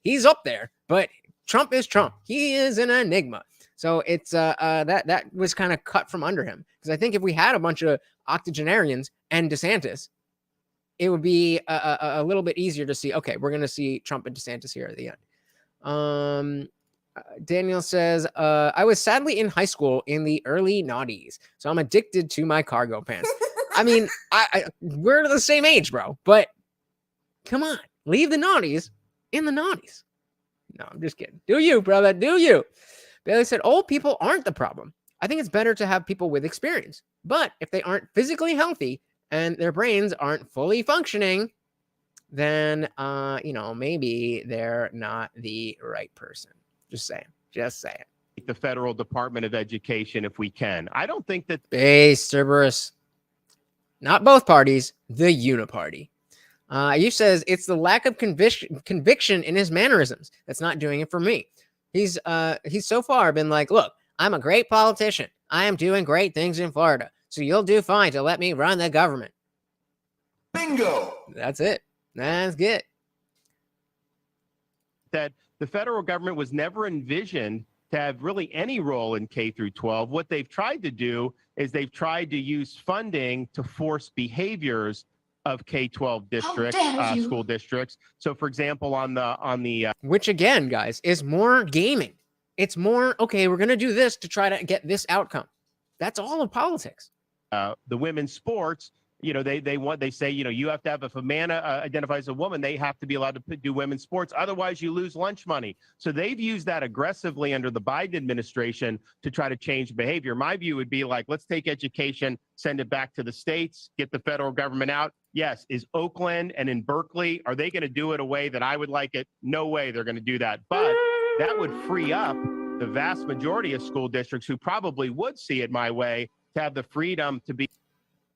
he's up there, but Trump is Trump. He is an enigma. So it's that was kind of cut from under him, because I think if we had a bunch of octogenarians and DeSantis, it would be a little bit easier to see, okay, we're going to see Trump and DeSantis here at the end. Daniel says, I was sadly in high school in the early noughties, so I'm addicted to my cargo pants. I mean, we're the same age, bro, but come on, leave the noughties in the noughties. No, I'm just kidding. Do you, brother? Do you? Bailey said, old people aren't the problem. I think it's better to have people with experience, but if they aren't physically healthy and their brains aren't fully functioning, then, maybe they're not the right person. Just saying. The Federal Department of Education, if we can. I don't think that. Hey, Cerberus. Not both parties, the uniparty. You says it's the lack of conviction in his mannerisms that's not doing it for me. He's so far been like, look, I'm a great politician. I am doing great things in Florida. So you'll do fine to let me run the government. Bingo. That's it. That's good. That the federal government was never envisioned to have really any role in K through 12. What they've tried to do is they've tried to use funding to force behaviors of K-12 districts, school districts. So, for example, on the which again, guys, is more gaming. It's more, okay, we're going to do this to try to get this outcome. That's all of politics. The women's sports, they say, you have to have, if a man identifies as a woman, they have to be allowed to do women's sports. Otherwise, you lose lunch money. So they've used that aggressively under the Biden administration to try to change behavior. My view would be like, let's take education, send it back to the states, get the federal government out. Yes. Is Oakland and in Berkeley, are they going to do it a way that I would like it? No way they're going to do that. But that would free up the vast majority of school districts who probably would see it my way to have the freedom to be.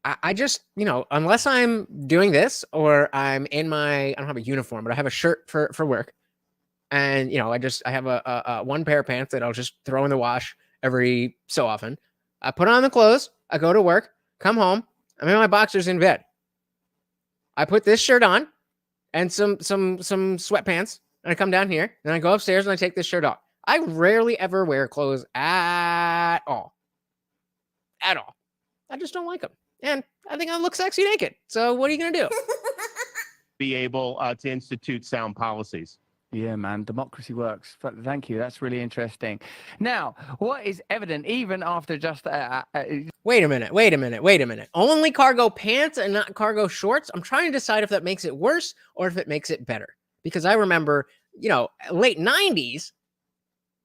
I just, unless I'm doing this or I'm in I don't have a uniform, but I have a shirt for work. And, I have a one pair of pants that I'll just throw in the wash every so often. I put on the clothes. I go to work, come home. I'm in my boxers in bed. I put this shirt on and some sweatpants, and I come down here, and I go upstairs and I take this shirt off. I rarely ever wear clothes at all. At all. I just don't like them. And I think I look sexy naked. So what are you going to do? Be able to institute sound policies. Yeah, man, democracy works. Thank you. That's really interesting. Now, what is evident even after just... Wait a minute. Only cargo pants and not cargo shorts? I'm trying to decide if that makes it worse or if it makes it better. Because I remember, late 90s,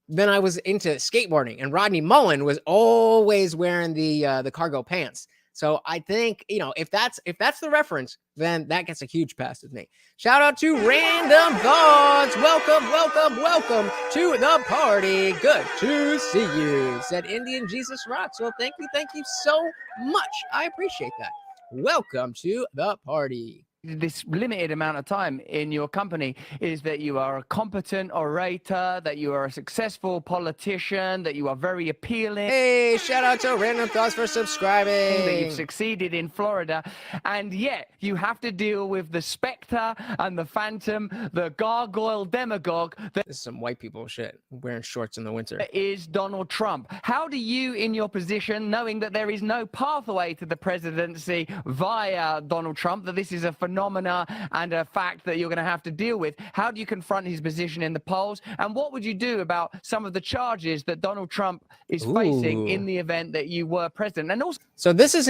then I was into skateboarding, and Rodney Mullen was always wearing the cargo pants. So I think, if that's the reference, then that gets a huge pass with me. Shout out to Random Thoughts. Welcome to the party. Good to see you, said Indian Jesus Rocks. Well, thank you so much. I appreciate that. Welcome to the party. This limited amount of time in your company is that you are a competent orator, that you are a successful politician, that you are very appealing. Hey, shout out to Random Thoughts for subscribing. That you've succeeded in Florida, and yet you have to deal with the specter and the phantom, the gargoyle demagogue that This is some white people shit, wearing shorts in the winter. is Donald Trump. How do you, in your position, knowing that there is no pathway to the presidency via Donald Trump, that this is a phenomena and a fact that you're going to have to deal with, how do you confront his position in the polls? And what would you do about some of the charges that Donald Trump is facing in the event that you were president? And also, so this is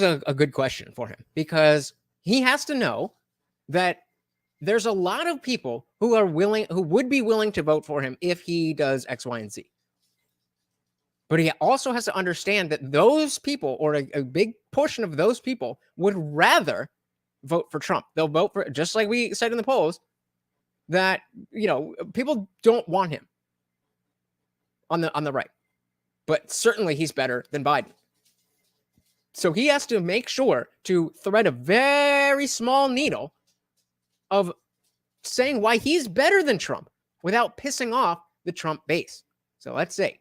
a good question for him, because he has to know that there's a lot of people who would be willing to vote for him if he does X, Y, and Z. But he also has to understand that those people, or a big portion of those people, would rather vote for Trump. They'll vote for, just like we said in the polls, that people don't want him on the right. But certainly he's better than Biden. So he has to make sure to thread a very small needle of saying why he's better than Trump without pissing off the Trump base. So let's see.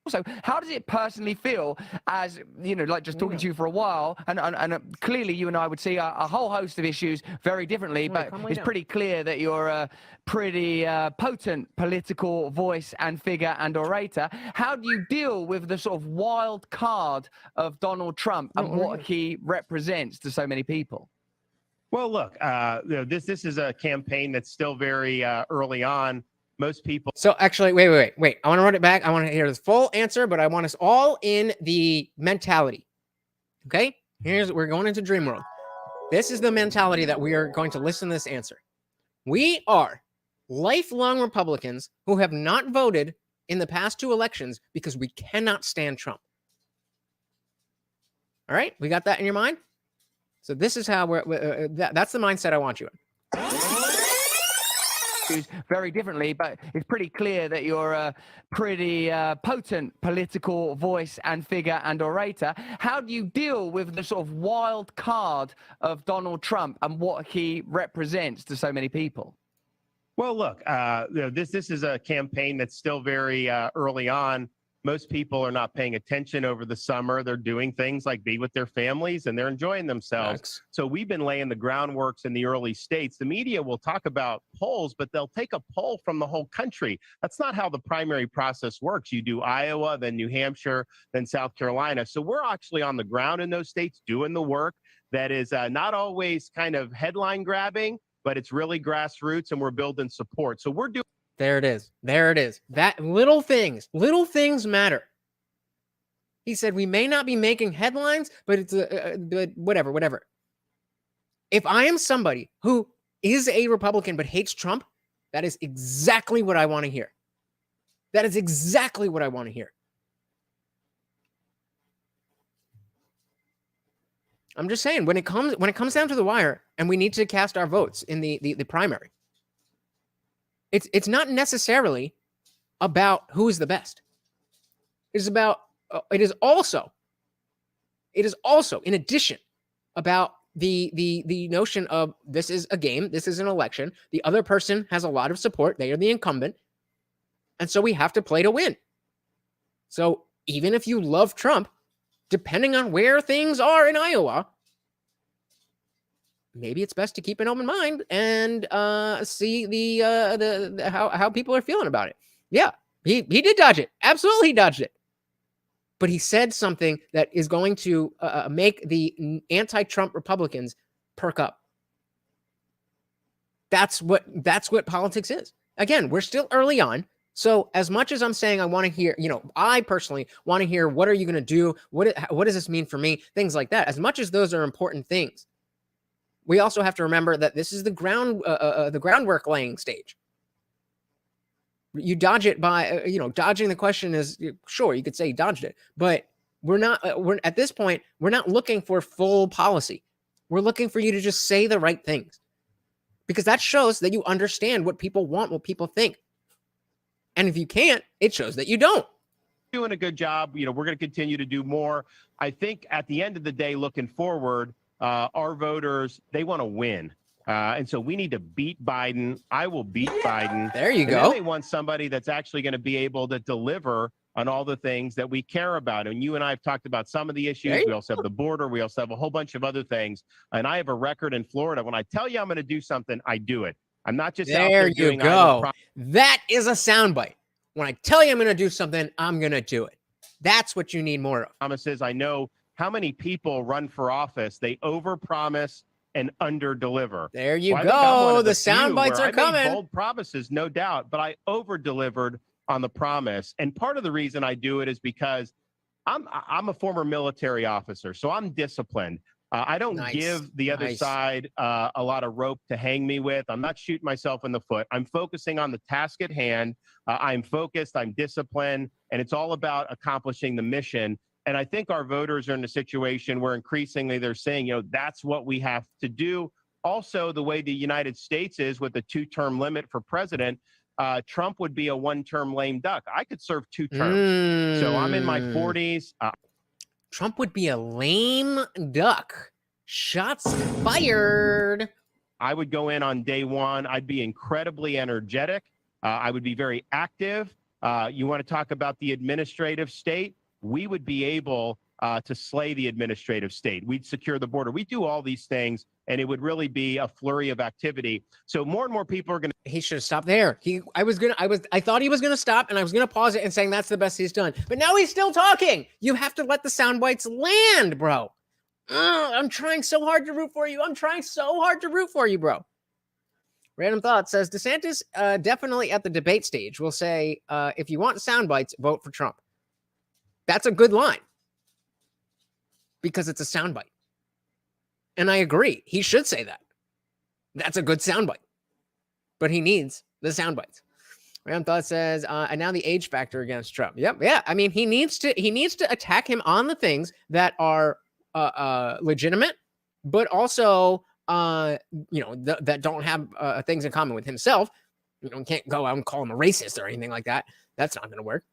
Also, how does it personally feel as, like just talking to you for a while, and clearly you and I would see a whole host of issues very differently, but it's pretty clear that you're a pretty potent political voice and figure and orator. How do you deal with the sort of wild card of Donald Trump and what he represents to so many people? Well, look, this is a campaign that's still very early on. Most people. So actually, wait. I want to run it back. I want to hear the full answer, but I want us all in the mentality. Okay? We're going into dream world. This is the mentality that we are going to listen to this answer. We are lifelong Republicans who have not voted in the past 2 elections because we cannot stand Trump. All right? We got that in your mind? So this is how that's the mindset I want you in. Very differently, but it's pretty clear that you're a pretty potent political voice and figure and orator. How do you deal with the sort of wild card of Donald Trump and what he represents to so many people? Well, look, this is a campaign that's still very early on. Most people are not paying attention over the summer. They're doing things like be with their families, and they're enjoying themselves. Thanks. So we've been laying the groundworks in the early states. The media will talk about polls, but they'll take a poll from the whole country. That's not how the primary process works. You do Iowa, then New Hampshire, then South Carolina. So we're actually on the ground in those states doing the work that is not always kind of headline grabbing, but it's really grassroots, and we're building support. So we're doing. There it is. That little things matter. He said, we may not be making headlines, but it's whatever. If I am somebody who is a Republican but hates Trump, that is exactly what I want to hear. I'm just saying, when it comes down to the wire and we need to cast our votes in the primary, it's not necessarily about who is the best. It is also in addition about the notion of this is a game, this is an election. The other person has a lot of support. They are the incumbent. And so we have to play to win. So even if you love Trump, depending on where things are in Iowa, maybe it's best to keep an open mind and see how people are feeling about it. Yeah, He did dodge it. Absolutely, he dodged it. But he said something that is going to make the anti-Trump Republicans perk up. That's what politics is. Again, we're still early on. So as much as I'm saying I want to hear, I personally want to hear, what are you going to do? What does this mean for me? Things like that. As much as those are important things, we also have to remember that this is the groundwork laying stage. You dodge it by, dodging the question is, sure, you could say you dodged it, but we're at this point, we're not looking for full policy. We're looking for you to just say the right things, because that shows that you understand what people want, what people think. And if you can't, it shows that you don't. Doing a good job. We're going to continue to do more. I think at the end of the day, looking forward, our voters, they want to win. And so we need to beat Biden. I will beat Biden. There you go. And then they want somebody that's actually going to be able to deliver on all the things that we care about. And you and I have talked about some of the issues. We also have the border. We also have a whole bunch of other things. And I have a record in Florida. When I tell you I'm going to do something, I do it. I'm not just out there doing go. That is a soundbite. When I tell you I'm going to do something, I'm going to do it. That's what you need more of. Promises. I know how many people run for office. They overpromise and under-deliver. There you go. The sound bites are coming. I made bold promises, no doubt, but I over-delivered on the promise. And part of the reason I do it is because I'm a former military officer, so I'm disciplined. I don't give the other side a lot of rope to hang me with. I'm not shooting myself in the foot. I'm focusing on the task at hand. I'm focused, I'm disciplined, and it's all about accomplishing the mission. And I think our voters are in a situation where increasingly they're saying, that's what we have to do. Also, the way the United States is with a 2-term limit for president, Trump would be a 1-term lame duck. I could serve 2 terms. So I'm in my 40s. Trump would be a lame duck. Shots fired. I would go in on day one. I'd be incredibly energetic. I would be very active. You want to talk about the administrative state? We would be able to slay the administrative state. We'd secure the border. We'd do all these things, and it would really be a flurry of activity. So more and more people are going to. He should have stopped there. I thought he was going to stop, and I was going to pause it and saying that's the best he's done. But now he's still talking. You have to let the sound bites land, bro. I'm trying so hard to root for you. Bro. Random Thought says DeSantis definitely at the debate stage will say, if you want sound bites, vote for Trump. That's a good line because it's a soundbite. And I agree. He should say that. That's a good soundbite. But he needs the soundbites. Random Thought says, and now the age factor against Trump. Yep. Yeah. I mean, he needs to attack him on the things that are legitimate, but also, that don't have things in common with himself. Can't go out and call him a racist or anything like that. That's not going to work.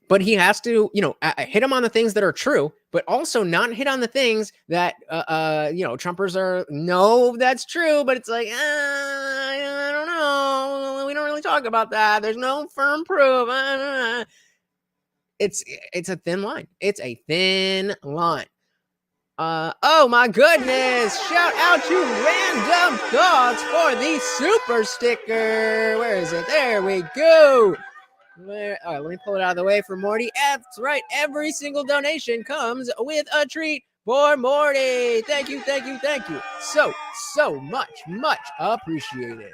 But he has to, hit him on the things that are true, but also not hit on the things that, Trumpers are, no, that's true. But it's like, I don't know. We don't really talk about that. There's no firm proof. It's a thin line. It's a thin line. Oh my goodness. Shout out to Random Thoughts for the super sticker. Where is it? There we go. All right, let me pull it out of the way for Morty. That's right. Every single donation comes with a treat for Morty. Thank you. So much appreciated.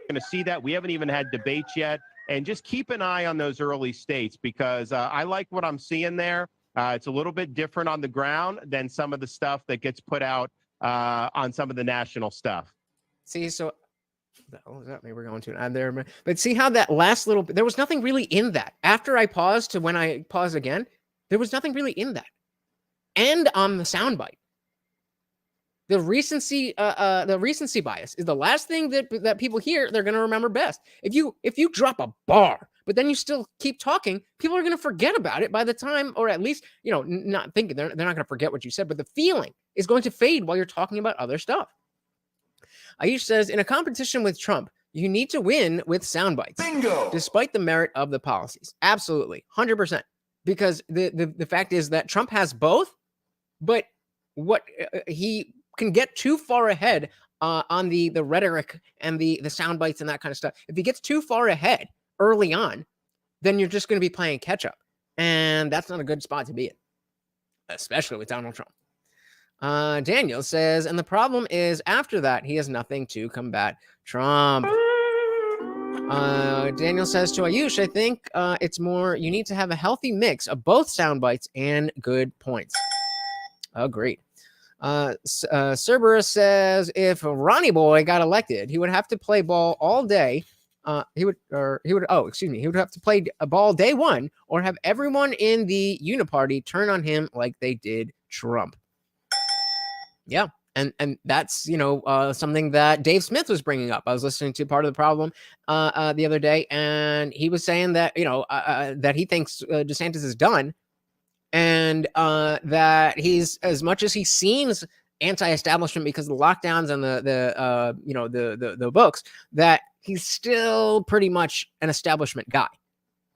Going to see that. We haven't even had debates yet. And just keep an eye on those early states because I like what I'm seeing there. It's a little bit different on the ground than some of the stuff that gets put out on some of the national stuff. See, so the hell is that? Maybe we're going to add there, but see how that last little bit, there was nothing really in that. After I paused to when I pause again, there was nothing really in that. And on the soundbite, the recency bias is the last thing that people hear. They're going to remember best. If you drop a bar, but then you still keep talking, people are going to forget about it by the time, or at least not thinking they're not going to forget what you said, but the feeling is going to fade while you're talking about other stuff. Aish says, in a competition with Trump, you need to win with sound bites. Bingo! Despite the merit of the policies. Absolutely. 100%. Because the fact is that Trump has both, but what he can get too far ahead on the rhetoric and the sound bites and that kind of stuff. If he gets too far ahead early on, then you're just going to be playing catch up. And that's not a good spot to be in, especially with Donald Trump. Daniel says, and the problem is after that, he has nothing to combat Trump. Daniel says to Ayush, I think it's more, you need to have a healthy mix of both sound bites and good points. Agreed. Cerberus says, if Ronnie Boy got elected, he would have to play ball all day. He would have to play a ball day one or have everyone in the uniparty turn on him like they did Trump. Yeah. And that's, something that Dave Smith was bringing up. I was listening to Part of the Problem the other day, and he was saying that, that he thinks DeSantis is done, and that he's, as much as he seems anti-establishment because of the lockdowns and the books, that he's still pretty much an establishment guy.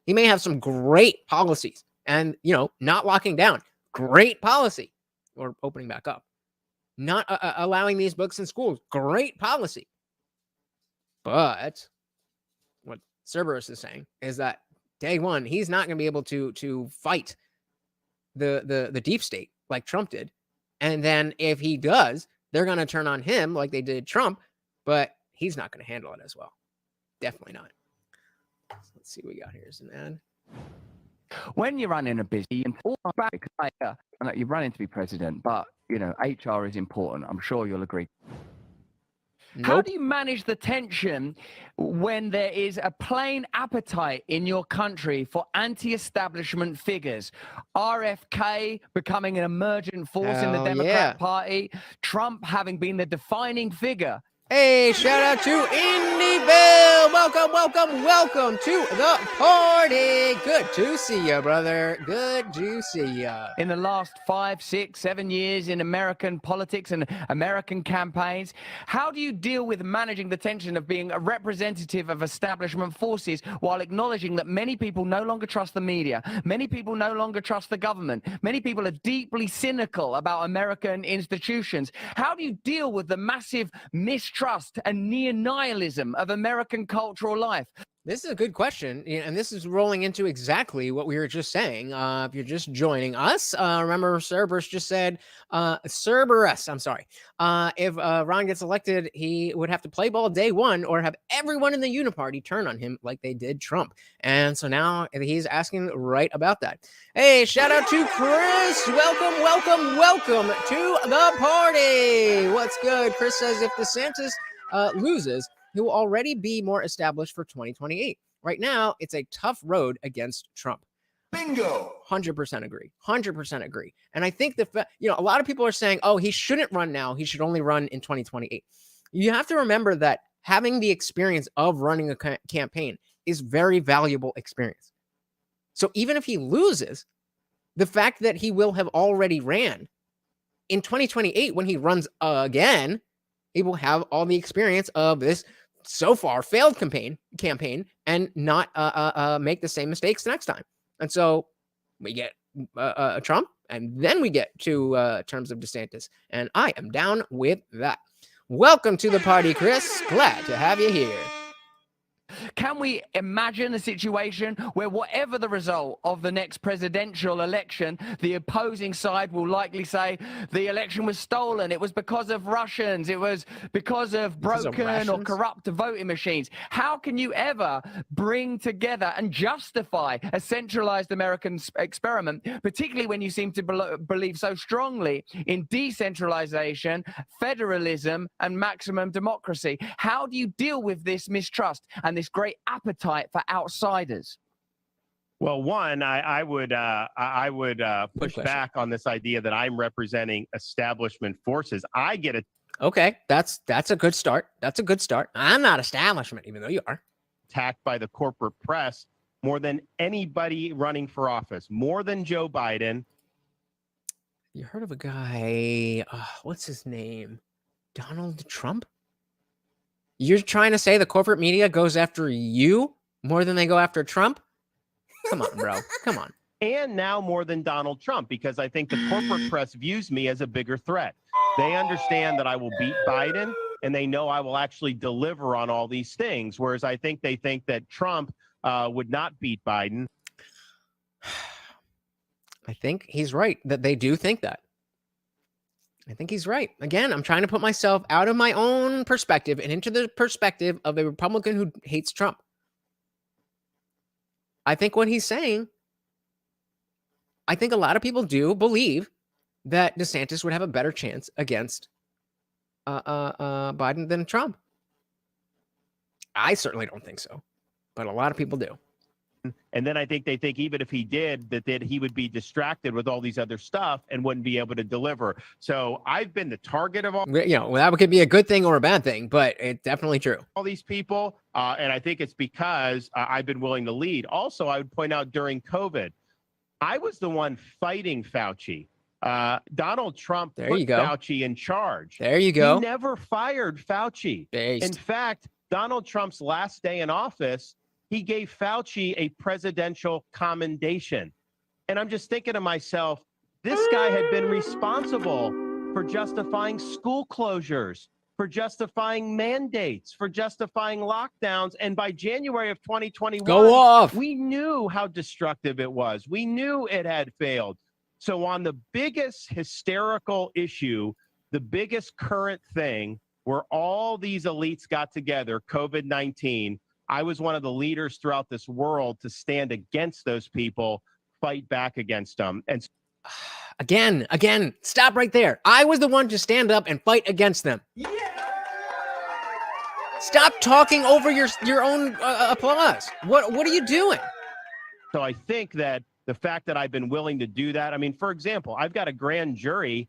He may have some great policies and, not locking down, great policy, or opening back up. Not allowing these books in schools, great policy. But what Cerberus is saying is that day one, he's not going to be able to fight the deep state like Trump did. And then if he does, they're going to turn on him like they did Trump, but he's not going to handle it as well. Definitely not. So let's see what we got here. Is an ad. When you're running a business, you're running to be president, but HR is important. I'm sure you'll agree. Nope. How do you manage the tension when there is a plain appetite in your country for anti-establishment figures? RFK becoming an emergent force in the Democrat Party, Trump having been the defining figure. Hey, shout out to Indyville. Welcome to the party. Good to see you, brother. Good to see you. In the last 5, 6, 7 years in American politics and American campaigns, how do you deal with managing the tension of being a representative of establishment forces while acknowledging that many people no longer trust the media, many people no longer trust the government, many people are deeply cynical about American institutions? How do you deal with the massive mistrust and near-nihilism of American cultural life? This is a good question, and this is rolling into exactly what we were just saying. If you're just joining us, remember Cerberus just said, Cerberus, I'm sorry. If Ron gets elected, he would have to play ball day one or have everyone in the uniparty turn on him like they did Trump. And so now he's asking right about that. Hey, shout out to Chris. Welcome to the party. What's good? Chris says if DeSantis loses, he will already be more established for 2028. Right now, it's a tough road against Trump. Bingo. 100% agree. 100% agree. And I think a lot of people are saying, oh, he shouldn't run now. He should only run in 2028. You have to remember that having the experience of running a campaign is very valuable experience. So even if he loses, the fact that he will have already ran in 2028, when he runs again, he will have all the experience of this so far failed campaign and not make the same mistakes next time. And so we get Trump, and then we get to terms of DeSantis. And I am down with that. Welcome to the party, Chris. Glad to have you here. Can we imagine a situation where whatever the result of the next presidential election, the opposing side will likely say the election was stolen, it was because of Russians, it was because of broken or corrupt voting machines? How can you ever bring together and justify a centralized American experiment, particularly when you seem to believe so strongly in decentralization, federalism, and maximum democracy? How do you deal with this mistrust and this great appetite for outsiders? Well, one, I would push back on this idea that I'm representing establishment forces. I get it. Okay, that's a good start. That's a good start. I'm not establishment, even though you are. Attacked by the corporate press more than anybody running for office, more than Joe Biden. You heard of a guy? What's his name? Donald Trump? You're trying to say the corporate media goes after you more than they go after Trump? Come on, bro. Come on. And now more than Donald Trump, because I think the corporate press views me as a bigger threat. They understand that I will beat Biden, and they know I will actually deliver on all these things. Whereas I think they think that Trump would not beat Biden. I think he's right that they do think that. I think he's right. Again, I'm trying to put myself out of my own perspective and into the perspective of a Republican who hates Trump. I think what he's saying, I think a lot of people do believe that DeSantis would have a better chance against Biden than Trump. I certainly don't think so, but a lot of people do. And then I think they think even if he did, that he would be distracted with all these other stuff and wouldn't be able to deliver. So I've been the target of all, well, that could be a good thing or a bad thing, but it's definitely true. All these people. And I think it's because I've been willing to lead. Also, I would point out during COVID, I was the one fighting Fauci. Donald Trump put Fauci in charge. There you go. He never fired Fauci. In fact, Donald Trump's last day in office, he gave Fauci a presidential commendation. And I'm just thinking to myself, this guy had been responsible for justifying school closures, for justifying mandates, for justifying lockdowns. And by January of 2021, we knew how destructive it was. We knew it had failed. So on the biggest hysterical issue, the biggest current thing where all these elites got together, COVID-19, I was one of the leaders throughout this world to stand against those people, fight back against them. And again, stop right there. I was the one to stand up and fight against them. Yeah. Stop talking over your own applause. What are you doing? So I think that the fact that I've been willing to do that, I mean, for example, I've got a grand jury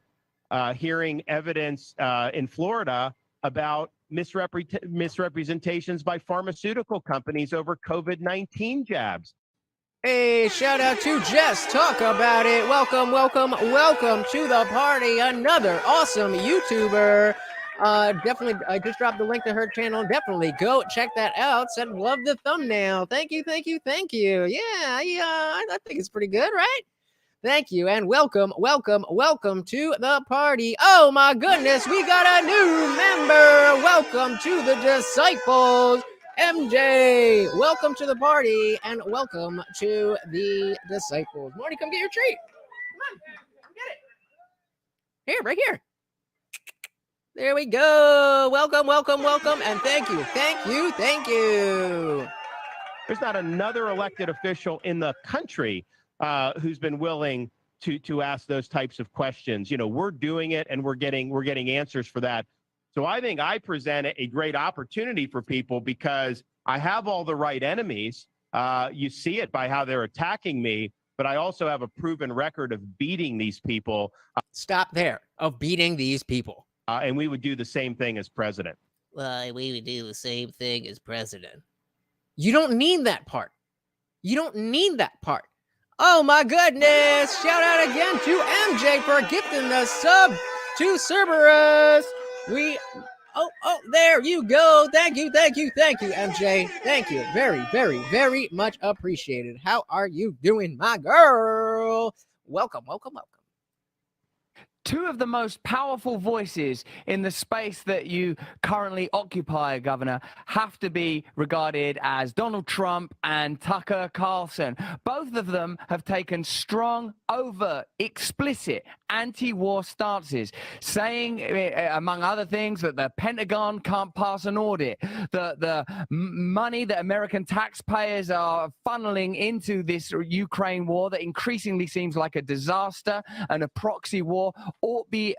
hearing evidence in Florida about misrepresentations by pharmaceutical companies over COVID-19 jabs. Hey, shout out to Jess. Talk about it. Welcome to the party. Another awesome YouTuber. Definitely, I just dropped the link to her channel. Definitely go check that out. Said love the thumbnail. Thank you. Yeah, I think it's pretty good, right? Thank you, and welcome to the party. Oh my goodness, we got a new member. Welcome to the Disciples, MJ. Welcome to the party, and welcome to the Disciples. Marty, come get your treat. Come get it. Here, right here. There we go. Welcome, and thank you. There's not another elected official in the country who's been willing to ask those types of questions. You know, we're doing it and we're getting answers for that. So I think I present a great opportunity for people because I have all the right enemies. You see it by how they're attacking me, but I also have a proven record of beating these people. Stop there, of beating these people. And we would do the same thing as president. Well, we would do the same thing as president. You don't need that part. Oh my goodness! Shout out again to MJ for gifting the sub to Cerberus. There you go. Thank you, MJ. Thank you. Very much appreciated. How are you doing, my girl? Welcome. Two of the most powerful voices in the space that you currently occupy, Governor, have to be regarded as Donald Trump and Tucker Carlson. Both of them have taken strong, overt, explicit anti-war stances, saying, among other things, that the Pentagon can't pass an audit, the money that American taxpayers are funneling into this Ukraine war that increasingly seems like a disaster and a proxy war ought be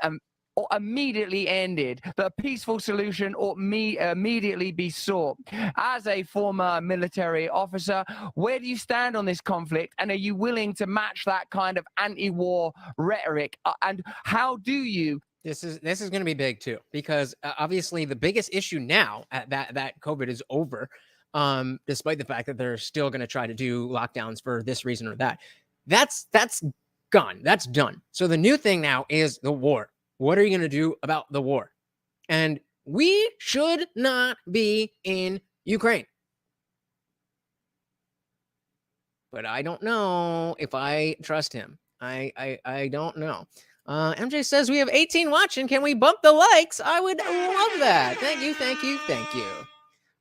immediately ended. The peaceful solution ought immediately be sought. As a former military officer, where do you stand on this conflict? And are you willing to match that kind of anti-war rhetoric? And how do you? This is going to be big too, because obviously the biggest issue now that COVID is over, despite the fact that they're still going to try to do lockdowns for this reason or that. That's gone. That's done. So the new thing now is the war. What are you going to do about the war? And we should not be in Ukraine. But I don't know if I trust him. I don't know. MJ says we have 18 watching. Can we bump the likes? I would love that. Thank you.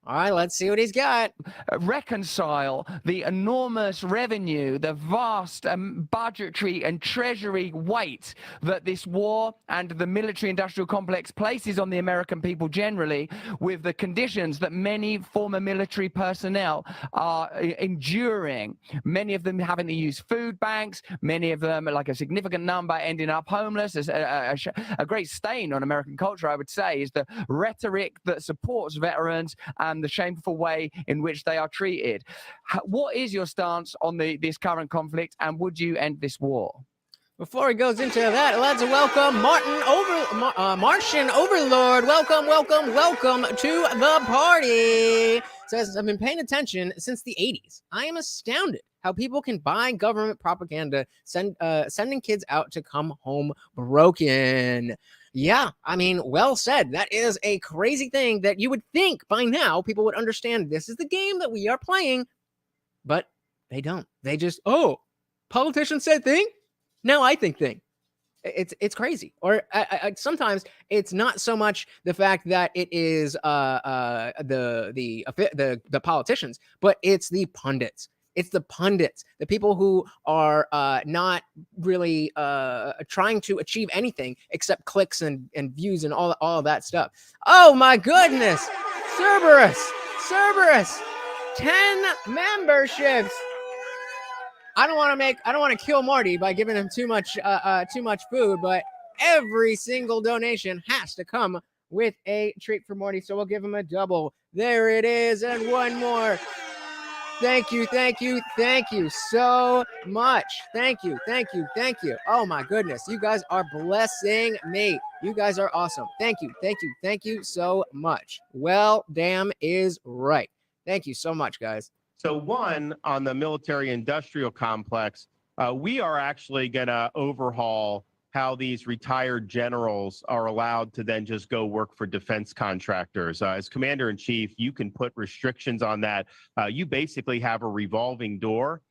All right, let's see what he's got. Reconcile the enormous revenue, the vast budgetary and treasury weight that this war and the military-industrial complex places on the American people generally, with the conditions that many former military personnel are enduring. Many of them having to use food banks, many of them, like a significant number, ending up homeless. A great stain on American culture, I would say, is the rhetoric that supports veterans and the shameful way in which they are treated. What is your stance on this current conflict, and would you end this war? Before he goes into that, let's welcome Martian Overlord. Welcome to the party. Says, I've been paying attention since the 80s. I am astounded how people can buy government propaganda, sending kids out to come home broken. Yeah, I mean, well said. That is a crazy thing that you would think by now people would understand this is the game that we are playing, but they don't. They just, politicians said thing? Now I think thing. It's crazy. Or sometimes it's not so much the fact that it is the politicians, but it's the pundits. It's the pundits, the people who are not really trying to achieve anything except clicks and views and all of that stuff. Oh my goodness, Cerberus, 10 memberships. I don't want to kill Marty by giving him too much food, but every single donation has to come with a treat for Marty, so we'll give him a double. There it is, and one more. Thank you so much. Thank you. Oh my goodness, you guys are blessing me. You guys are awesome. Thank you so much. Well, damn is right. Thank you so much, guys. So one, on the military-industrial complex, we are actually going to overhaul how these retired generals are allowed to then just go work for defense contractors. As commander-in-chief, you can put restrictions on that. You basically have a revolving door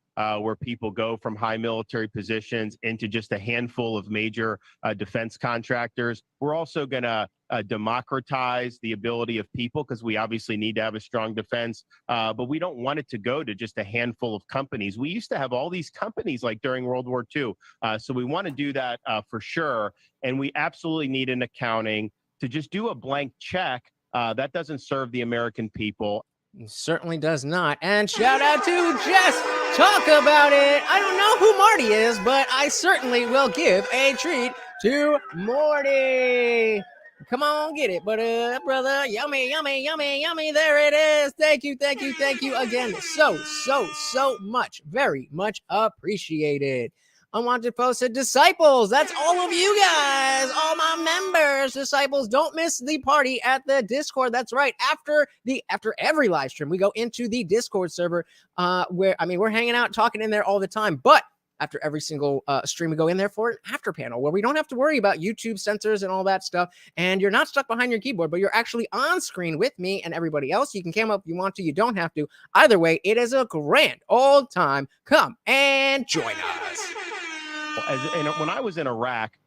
where people go from high military positions into just a handful of major defense contractors. We're also going to democratize the ability of people, because we obviously need to have a strong defense, but we don't want it to go to just a handful of companies. We used to have all these companies like during World War II. So we want to do that for sure. And we absolutely need an accounting to just do a blank check. That doesn't serve the American people. It certainly does not. And shout out to Jess. Talk about it. I don't know who Marty is, but I certainly will give a treat to Morty. Come on, get it, brother. Yummy. There it is. Thank you again. So much. Very much appreciated. Unwanted post said disciples. That's all of you guys, all my members, disciples. Don't miss the party at the Discord. That's right. After every live stream, we go into the Discord server where we're hanging out, talking in there all the time. But after every single stream, we go in there for an after panel where we don't have to worry about YouTube censors and all that stuff. And you're not stuck behind your keyboard, but you're actually on screen with me and everybody else. You can cam up if you want to. You don't have to. Either way, it is a grand old time. Come and join us. When I was in Iraq,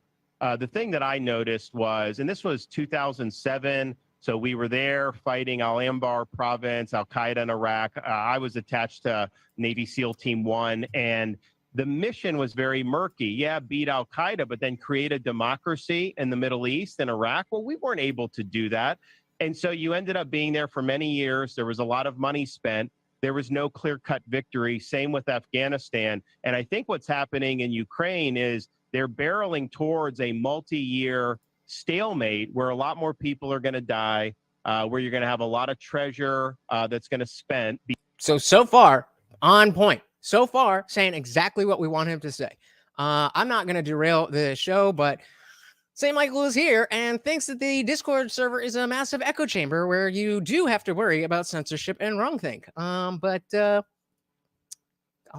the thing that I noticed was, and this was 2007, so we were there fighting Al-Anbar province, Al-Qaeda in Iraq. I was attached to Navy SEAL Team 1, and the mission was very murky. Yeah, beat Al-Qaeda, but then create a democracy in the Middle East and Iraq. Well, we weren't able to do that. And so you ended up being there for many years. There was a lot of money spent. There was no clear-cut victory. Same with Afghanistan. And I think what's happening in Ukraine is they're barreling towards a multi-year stalemate where a lot more people are going to die, where you're going to have a lot of treasure that's going to spend. So far, on point. So far, saying exactly what we want him to say. I'm not going to derail the show, but St. Michael is here and thinks that the Discord server is a massive echo chamber where you do have to worry about censorship and wrongthink. But I'll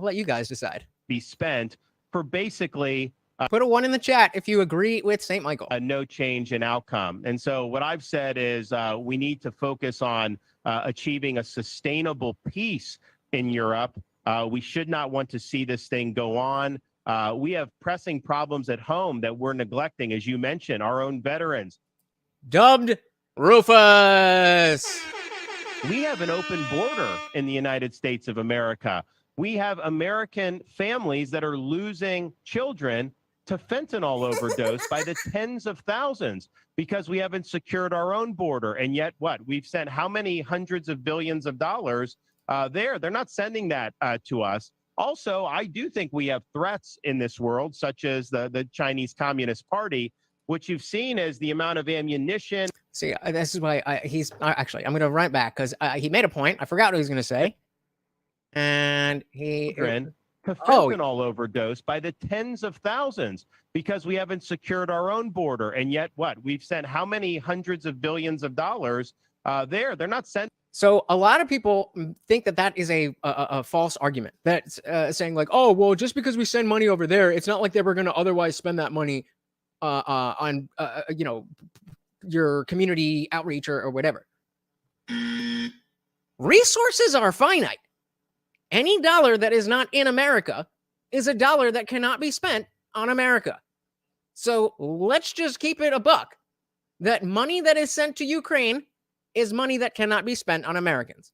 let you guys decide. Be spent for basically put a 1 in the chat if you agree with St. Michael. No change in outcome. And so what I've said is we need to focus on achieving a sustainable peace in Europe. We should not want to see this thing go on. We have pressing problems at home that we're neglecting, as you mentioned, our own veterans. Dubbed Rufus. We have an open border in the United States of America. We have American families that are losing children to fentanyl overdose by the tens of thousands because we haven't secured our own border. And yet what? We've sent how many hundreds of billions of dollars there? They're not sending that to us. Also, I do think we have threats in this world, such as the Chinese Communist Party, which you've seen as the amount of ammunition. See, this is why he's actually, I'm going to run it back because he made a point. I forgot what he was going to say. And he to fentanyl overdose by the tens of thousands because we haven't secured our own border. And yet what? We've sent how many hundreds of billions of dollars there? They're not sending. So a lot of people think that that is a false argument. That's saying like, oh, well, just because we send money over there, it's not like they were going to otherwise spend that money on, you know, your community outreach or whatever. Resources are finite. Any dollar that is not in America is a dollar that cannot be spent on America. So let's just keep it a buck. That money that is sent to Ukraine is money that cannot be spent on Americans.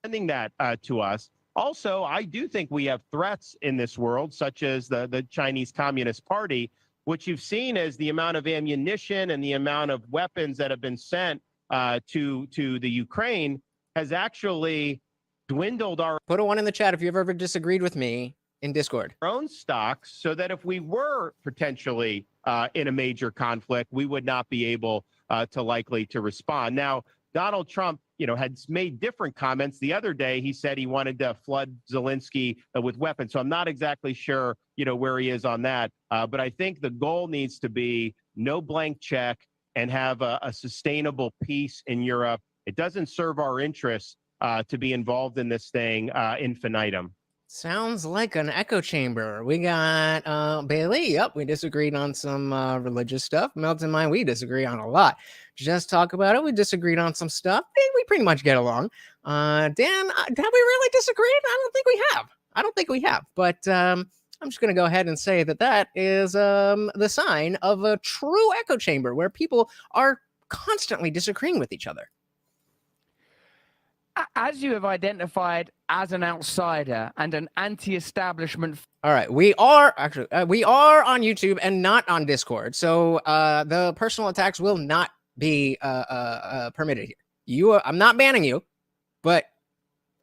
Sending that to us. Also, I do think we have threats in this world, such as the Chinese Communist Party, which you've seen as the amount of ammunition and the amount of weapons that have been sent to the Ukraine has actually dwindled our Put a 1 in the chat if you've ever disagreed with me in Discord. own stocks, so that if we were potentially in a major conflict, we would not be able to likely to respond. Now, Donald Trump, you know, had made different comments. The other day, he said he wanted to flood Zelensky with weapons. So I'm not exactly sure, you know, where he is on that. But I think the goal needs to be no blank check and have a sustainable peace in Europe. It doesn't serve our interests to be involved in this thing infinitum. Sounds like an echo chamber. We got Bailey. Yep, we disagreed on some religious stuff. Melton Mine, we disagree on a lot. Just talk about it. We disagreed on some stuff. We pretty much get along. Dan, have we really disagreed? I don't think we have. But I'm just going to go ahead and say that that is the sign of a true echo chamber where people are constantly disagreeing with each other. As you have identified as an outsider and an anti-establishment. All right, we are on YouTube and not on Discord, so the personal attacks will not be permitted here. I'm not banning you, but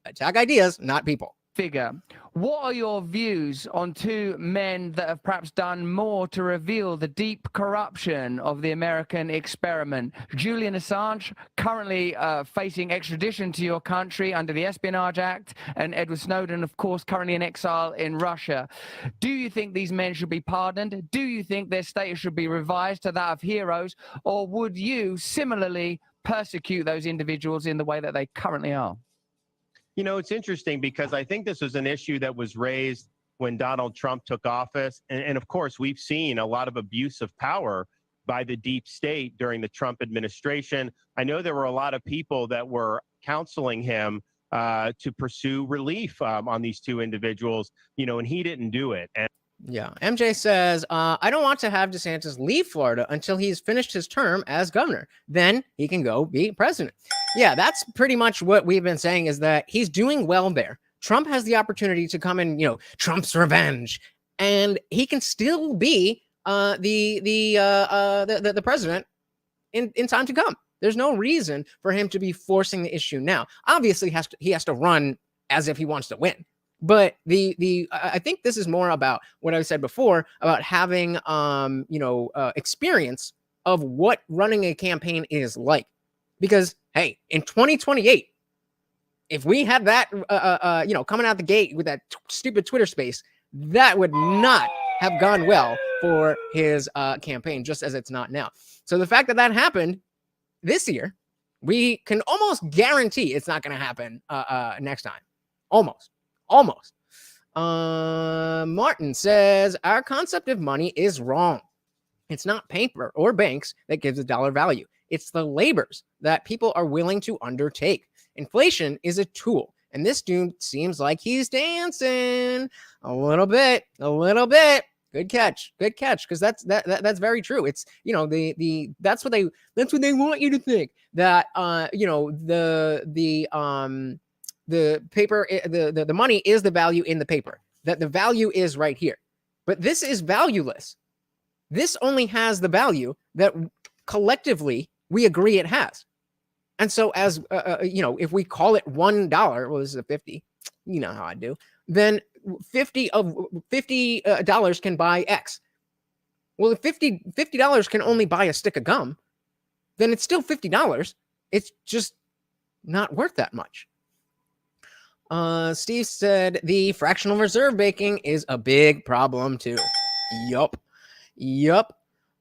attack ideas, not people. Figure. What are your views on two men that have perhaps done more to reveal the deep corruption of the American experiment? Julian Assange, currently facing extradition to your country under the Espionage Act, and Edward Snowden, of course, currently in exile in Russia. Do you think these men should be pardoned? Do you think their status should be revised to that of heroes? Or would you similarly persecute those individuals in the way that they currently are? You know, it's interesting because I think this was an issue that was raised when Donald Trump took office. And of course, we've seen a lot of abuse of power by the deep state during the Trump administration. I know there were a lot of people that were counseling him to pursue relief on these two individuals, you know, and he didn't do it. And yeah, MJ says, I don't want to have DeSantis leave Florida until he's finished his term as governor. Then he can go be president. Yeah, that's pretty much what we've been saying, is that he's doing well there. Trump has the opportunity to come in, you know, Trump's revenge, and he can still be the president in time to come. There's no reason for him to be forcing the issue now. Obviously, he has to run as if he wants to win. But I think this is more about what I said before about having experience of what running a campaign is like. Because hey, in 2028, if we had that coming out the gate with that stupid Twitter space, that would not have gone well for his campaign, just as it's not now. So the fact that that happened this year, we can almost guarantee it's not going to happen next time. Almost. Martin says, our concept of money is wrong. It's not paper or banks that gives a dollar value. It's the labors that people are willing to undertake. Inflation is a tool. And this dude seems like he's dancing a little bit. Good Good catch. Because that's very true. It's, you know, that's what they want you to think, that you know, the paper, the money is the value in the paper, that the value is right here. But this is valueless. This only has the value that collectively we agree it has. And so, as you know, if we call it $1, well, this is a 50, you know how I do, then $50 can buy X. Well, if $50 can only buy a stick of gum, then it's still $50. It's just not worth that much. Steve said the fractional reserve banking is a big problem too. Yup.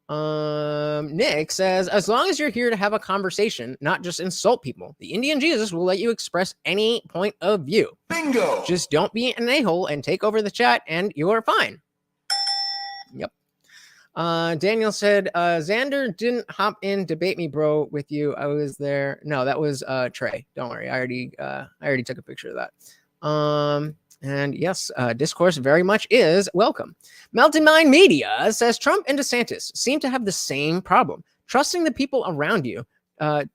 Nick says, as long as you're here to have a conversation, not just insult people, the Indian Jesus will let you express any point of view. Bingo! Just don't be an a-hole and take over the chat and you're fine. Yep. Daniel said, Xander didn't hop in debate me, bro, with you. I was there. No, that was Trey. Don't worry. I already took a picture of that. And yes, discourse very much is welcome. Melted Mind Media says Trump and DeSantis seem to have the same problem, trusting the people around you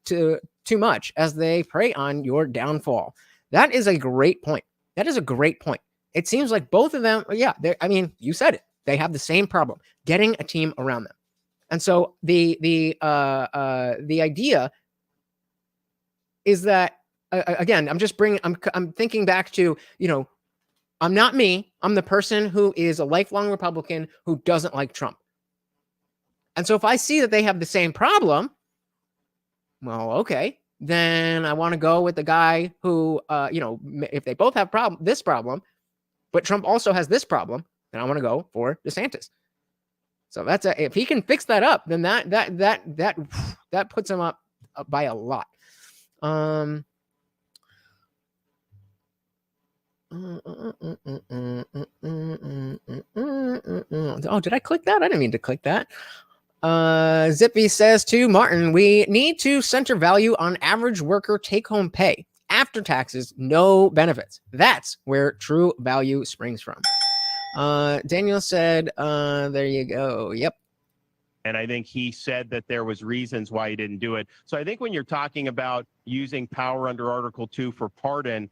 too much as they prey on your downfall. That is a great point. It seems like both of them, yeah, I mean, you said it. They have the same problem, getting a team around them. And so the idea is that, again, I'm thinking back to, you know, I'm not me. I'm the person who is a lifelong Republican who doesn't like Trump. And so if I see that they have the same problem, well, okay, then I want to go with the guy who, you know, if they both have this problem, but Trump also has this problem, then I want to go for DeSantis. So if he can fix that up, then that puts him up by a lot. Oh, did I click that? I didn't mean to click that. Zippy says to Martin, we need to center value on average worker take-home pay. After taxes, no benefits. That's where true value springs from. Daniel said, there you go. Yep. And I think he said that there was reasons why he didn't do it. So I think when you're talking about using power under Article 2 for pardon,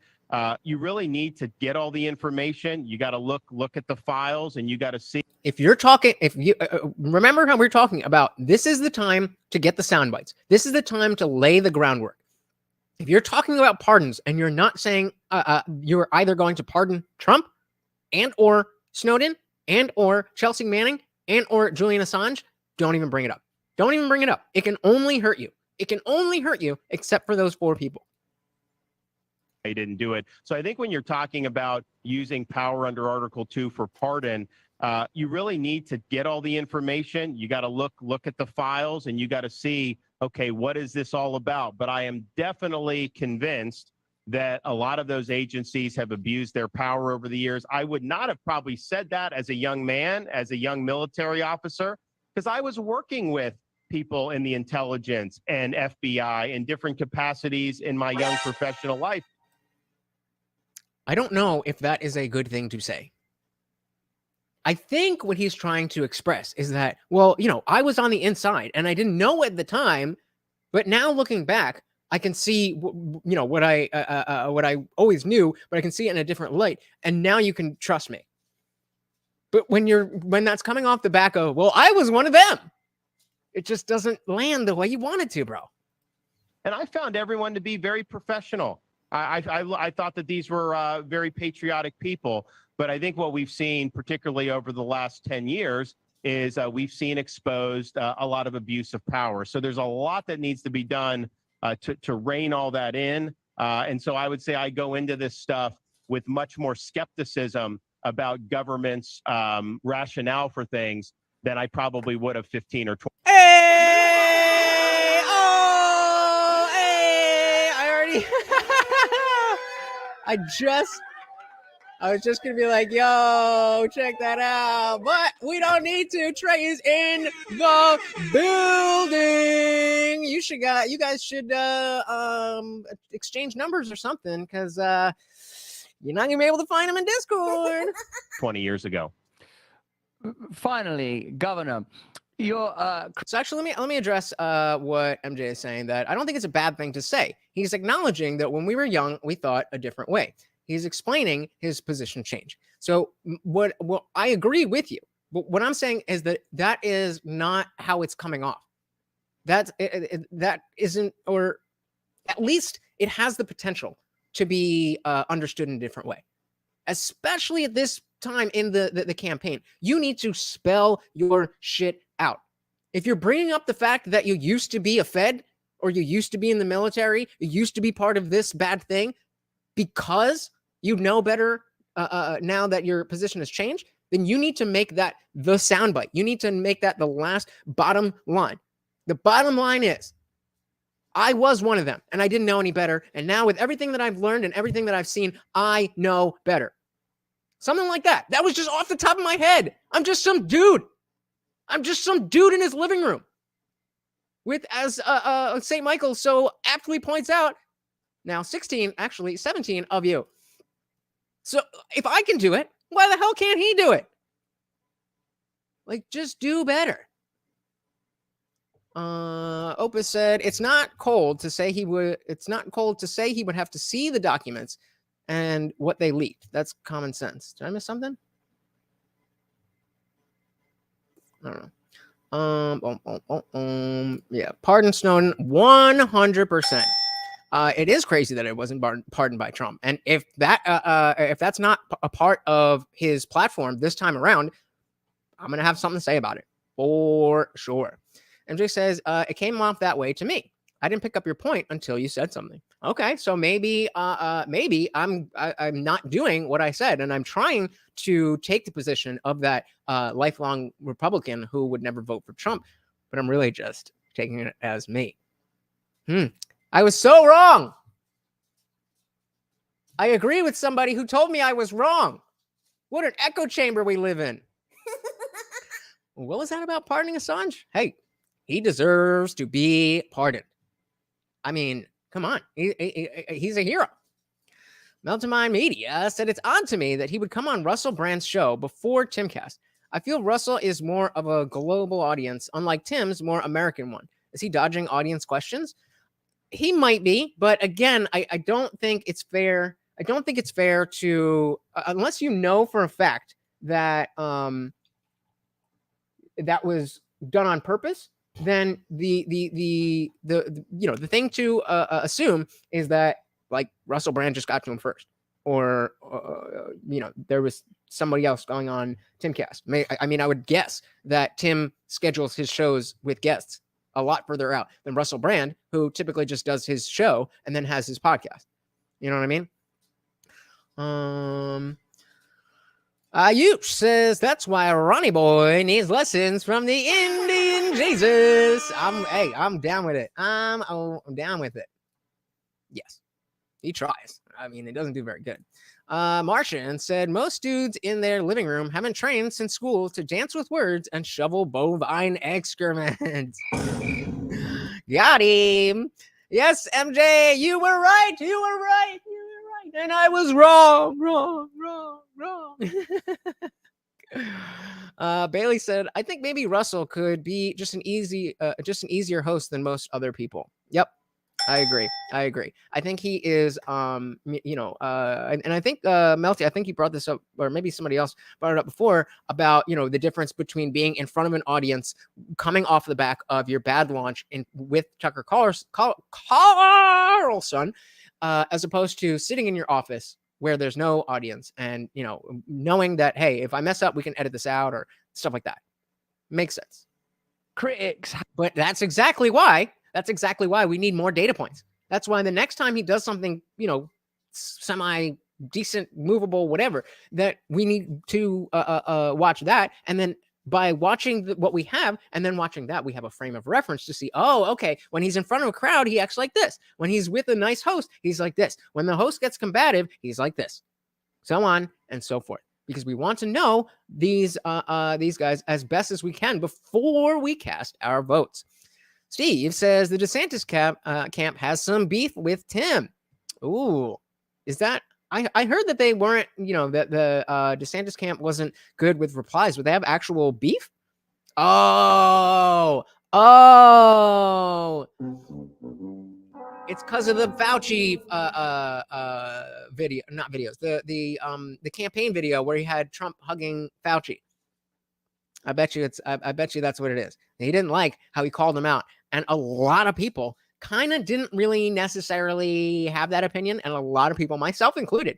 you really need to get all the information. You got to look at the files, and you got to see. If you're talking, if you remember how we're talking about, this is the time to get the sound bites. This is the time to lay the groundwork. If you're talking about pardons and you're not saying you're either going to pardon Trump and or Snowden and or Chelsea Manning and or Julian Assange, don't even bring it up. Don't even bring it up. It can only hurt you. It can only hurt you, except for those 4 people. He didn't do it. So I think when you're talking about using power under Article 2 for pardon, you really need to get all the information. You got to look at the files, and you got to see, okay, what is this all about? But I am definitely convinced that a lot of those agencies have abused their power over the years. I would not have probably said that as a young man, as a young military officer, because I was working with people in the intelligence and FBI in different capacities in my young professional life. I don't know if that is a good thing to say. I think what he's trying to express is that, well, you know, I was on the inside and I didn't know at the time, but now looking back, I can see, you know, what I always knew, but I can see it in a different light. And now you can trust me. But when that's coming off the back of, well, I was one of them, it just doesn't land the way you want it to, bro. And I found everyone to be very professional. I thought that these were very patriotic people, but I think what we've seen, particularly over the last 10 years, is we've seen exposed a lot of abuse of power. So there's a lot that needs to be done to rein all that in. And so I would say I go into this stuff with much more skepticism about government's rationale for things than I probably would have 15 or 20. Hey! Oh! Hey! I already... I was just gonna be like, yo, check that out, but we don't need to. Trey is in the building. You guys should exchange numbers or something, because you're not gonna be able to find him in Discord. 20 years ago. Finally, Governor, your So actually, let me address what MJ is saying. That I don't think it's a bad thing to say. He's acknowledging that when we were young, we thought a different way. He's explaining his position change. So what I agree with you, but what I'm saying is that is not how it's coming off. That isn't, or at least it has the potential to be understood in a different way, especially at this time in the campaign. You need to spell your shit out. If you're bringing up the fact that you used to be a Fed, or you used to be in the military, you used to be part of this bad thing, because you know better now that your position has changed, then you need to make that the soundbite. You need to make that the last bottom line. The bottom line is, I was one of them and I didn't know any better. And now with everything that I've learned and everything that I've seen, I know better. Something like that. That was just off the top of my head. I'm just some dude. I'm just some dude in his living room. With, as St. Michael so aptly points out, now 17 of you. So if I can do it, why the hell can't he do it? Like, just do better. Opus said it's not cold to say he would have to see the documents and what they leaked. That's common sense. Did I miss something? I don't know. Yeah, pardon Snowden 100%. It is crazy that it wasn't pardoned by Trump. And if that's not a part of his platform this time around, I'm gonna have something to say about it for sure. MJ says it came off that way to me. I didn't pick up your point until you said something. Okay, so maybe I'm not doing what I said, and I'm trying to take the position of that lifelong Republican who would never vote for Trump, but I'm really just taking it as me. I was so wrong. I agree with somebody who told me I was wrong. What an echo chamber we live in. What was that about pardoning Assange? Hey, he deserves to be pardoned. I mean, come on. He's a hero. Meltamine Media said it's odd to me that he would come on Russell Brand's show before Timcast. I feel Russell is more of a global audience, unlike Tim's more American one. Is he dodging audience questions? He might be, but again, I don't think it's fair. I don't think it's fair to, unless you know for a fact that that was done on purpose, then the thing to assume is that, like, Russell Brand just got to him first, or there was somebody else going on Timcast. I mean, I would guess that Tim schedules his shows with guests a lot further out than Russell Brand, who typically just does his show and then has his podcast. You know what I mean? Ayush says that's why Ronnie Boy needs lessons from the Indian Jesus. I'm down with it. I'm down with it. Yes, he tries. I mean, it doesn't do very good. Martian said most dudes in their living room haven't trained since school to dance with words and shovel bovine excrement. Got him. Yes, MJ, you were right. And I was wrong. Bailey said, I think maybe Russell could be just an easier host than most other people. Yep. I agree. I think he is, and I think, Melty, I think you brought this up, or maybe somebody else brought it up before, about, the difference between being in front of an audience, coming off the back of your bad launch with Tucker Carlson, as opposed to sitting in your office where there's no audience and, knowing that, hey, if I mess up, we can edit this out or stuff like that. Makes sense. Critics. But that's exactly why we need more data points. That's why the next time he does something, semi decent, movable, whatever, that we need to watch that. And then by watching what we have and then watching that, we have a frame of reference to see, oh, okay, when he's in front of a crowd, he acts like this. When he's with a nice host, he's like this. When the host gets combative, he's like this. So on and so forth. Because we want to know these guys as best as we can before we cast our votes. Steve says the DeSantis camp has some beef with Tim. Ooh, is that I heard that they weren't, that the DeSantis camp wasn't good with replies. Would they have actual beef? Oh, it's because of the Fauci video, not videos, the campaign video where he had Trump hugging Fauci. I bet you that's what it is. He didn't like how he called him out, and a lot of people kind of didn't really necessarily have that opinion, and a lot of people, myself included,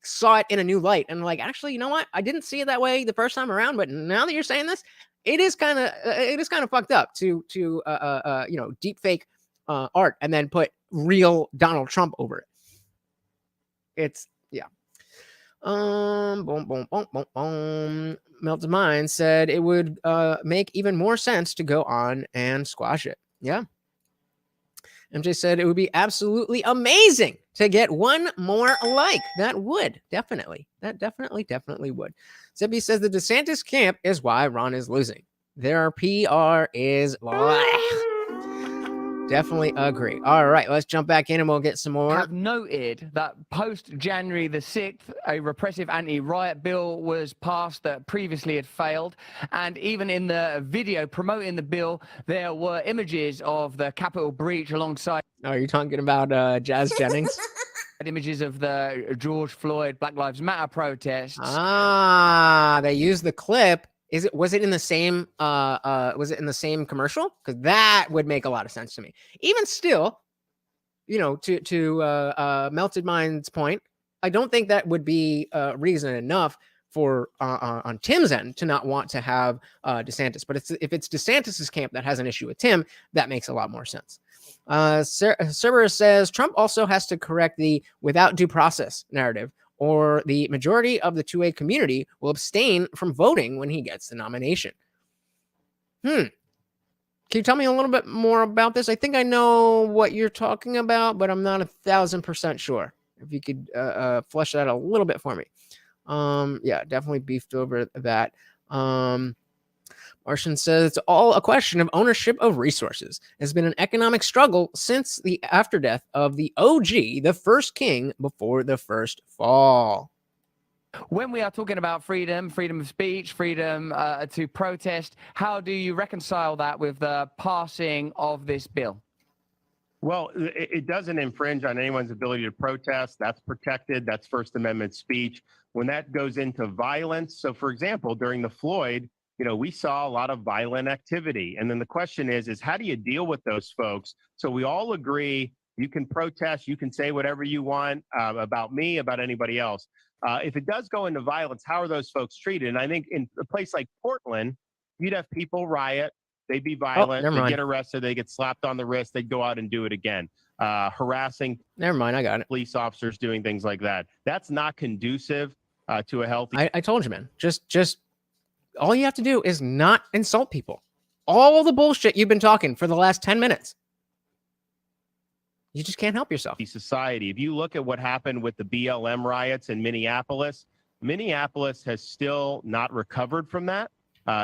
saw it in a new light and like, actually, you know what? I didn't see it that way the first time around, but now that you're saying this, it is kind of fucked up to deep fake art and then put real Donald Trump over it. It's boom, boom, boom, boom, boom. Melted Mind said it would make even more sense to go on and squash it. Yeah. MJ said it would be absolutely amazing to get one more like. That would definitely would. Zippy says the DeSantis camp is why Ron is losing. Their PR is blah. Definitely agree. All right, let's jump back in and we'll get some more. Have noted that post January the 6th, a repressive anti-riot bill was passed that previously had failed. And even in the video promoting the bill, there were images of the Capitol breach alongside. Are you talking about Jazz Jennings? Images of the George Floyd Black Lives Matter protests. They used the clip. Was it in the same commercial? Because that would make a lot of sense to me. Even still, to Melted Mind's point, I don't think that would be reason enough for on Tim's end to not want to have DeSantis. But if it's DeSantis's camp that has an issue with Tim, that makes a lot more sense. Cerberus says Trump also has to correct the without due process narrative, or the majority of the 2A community will abstain from voting when he gets the nomination. Can you tell me a little bit more about this? I think I know what you're talking about, but I'm not 1,000% sure. If you could flesh that a little bit for me. Yeah, definitely beefed over that. Martian says it's all a question of ownership of resources. It's been an economic struggle since the afterdeath of the OG, the first king before the first fall. When we are talking about freedom of speech, freedom to protest, how do you reconcile that with the passing of this bill? Well, it doesn't infringe on anyone's ability to protest. That's protected. That's First Amendment speech. When that goes into violence, so for example, during the Floyd, we saw a lot of violent activity. And then the question is how do you deal with those folks? So we all agree you can protest, you can say whatever you want about me, about anybody else. If it does go into violence, how are those folks treated? And I think in a place like Portland, you'd have people riot, they'd be violent, they get arrested, they get slapped on the wrist, they'd go out and do it again. Harassing I got it. Police officers doing things like that. That's not conducive to a healthy. I told you, man. Just all you have to do is not insult people. All the bullshit you've been talking for the last 10 minutes. You just can't help yourself. Society. If you look at what happened with the BLM riots in Minneapolis, Minneapolis has still not recovered from that.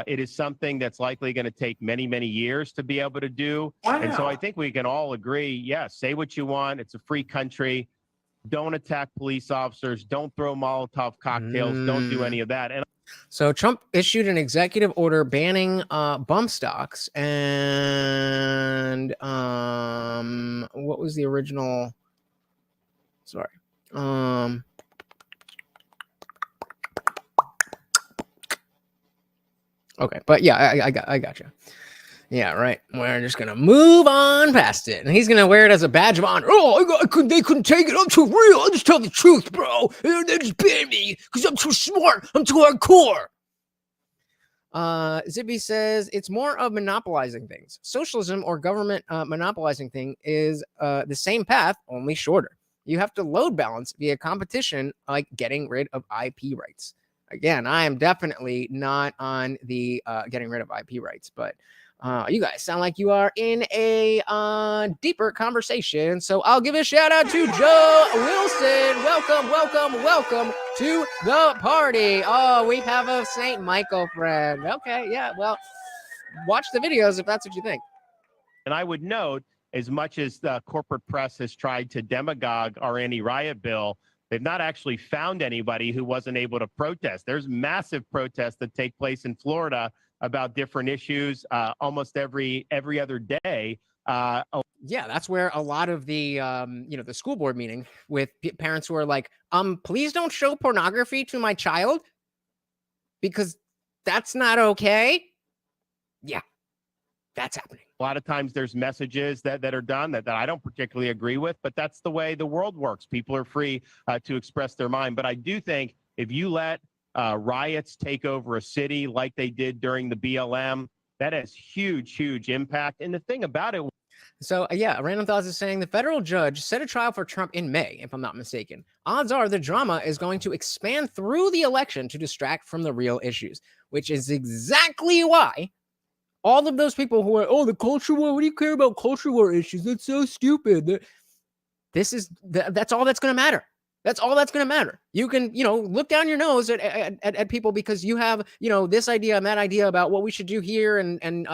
It is something that's likely going to take many, many years to be able to do. Wow. And so I think we can all agree, yes, say what you want. It's a free country. Don't attack police officers. Don't throw Molotov cocktails. Don't do any of that. And so Trump issued an executive order banning bump stocks and what was the original? Sorry. Okay, but yeah, I got you. Yeah, right. We're just gonna move on past it, and he's gonna wear it as a badge of honor. Oh, they couldn't take it. I'm too real. I just tell the truth, bro. They just ban me because I'm too smart. I'm too hardcore. Zippy says it's more of monopolizing things. Socialism or government monopolizing thing is the same path, only shorter. You have to load balance via competition, like getting rid of IP rights. Again, I am definitely not on the getting rid of IP rights, but you guys sound like you are in a deeper conversation. So I'll give a shout out to Joe Wilson. Welcome to the party. Oh, we have a St. Michael friend. Okay, yeah, well, watch the videos if that's what you think. And I would note, as much as the corporate press has tried to demagogue our anti-riot bill, They've not actually found anybody who wasn't able to protest. There's massive protests that take place in Florida about different issues almost every other day. Yeah, that's where a lot of the the school board meeting with parents who are like, please don't show pornography to my child because that's not okay. Yeah, that's happening. A lot of times there's messages that are done that I don't particularly agree with, but that's the way the world works. People are free to express their mind. But I do think if you let riots take over a city like they did during the BLM, that has huge impact. And the thing about it. So, yeah, Random Thoughts is saying the federal judge set a trial for Trump in May, if I'm not mistaken. Odds are the drama is going to expand through the election to distract from the real issues, which is exactly why all of those people who are, oh, the culture war, what do you care about culture war issues? That's so stupid. That's all that's going to matter. That's all that's going to matter. You can, look down your nose at people because you have, this idea and that idea about what we should do here and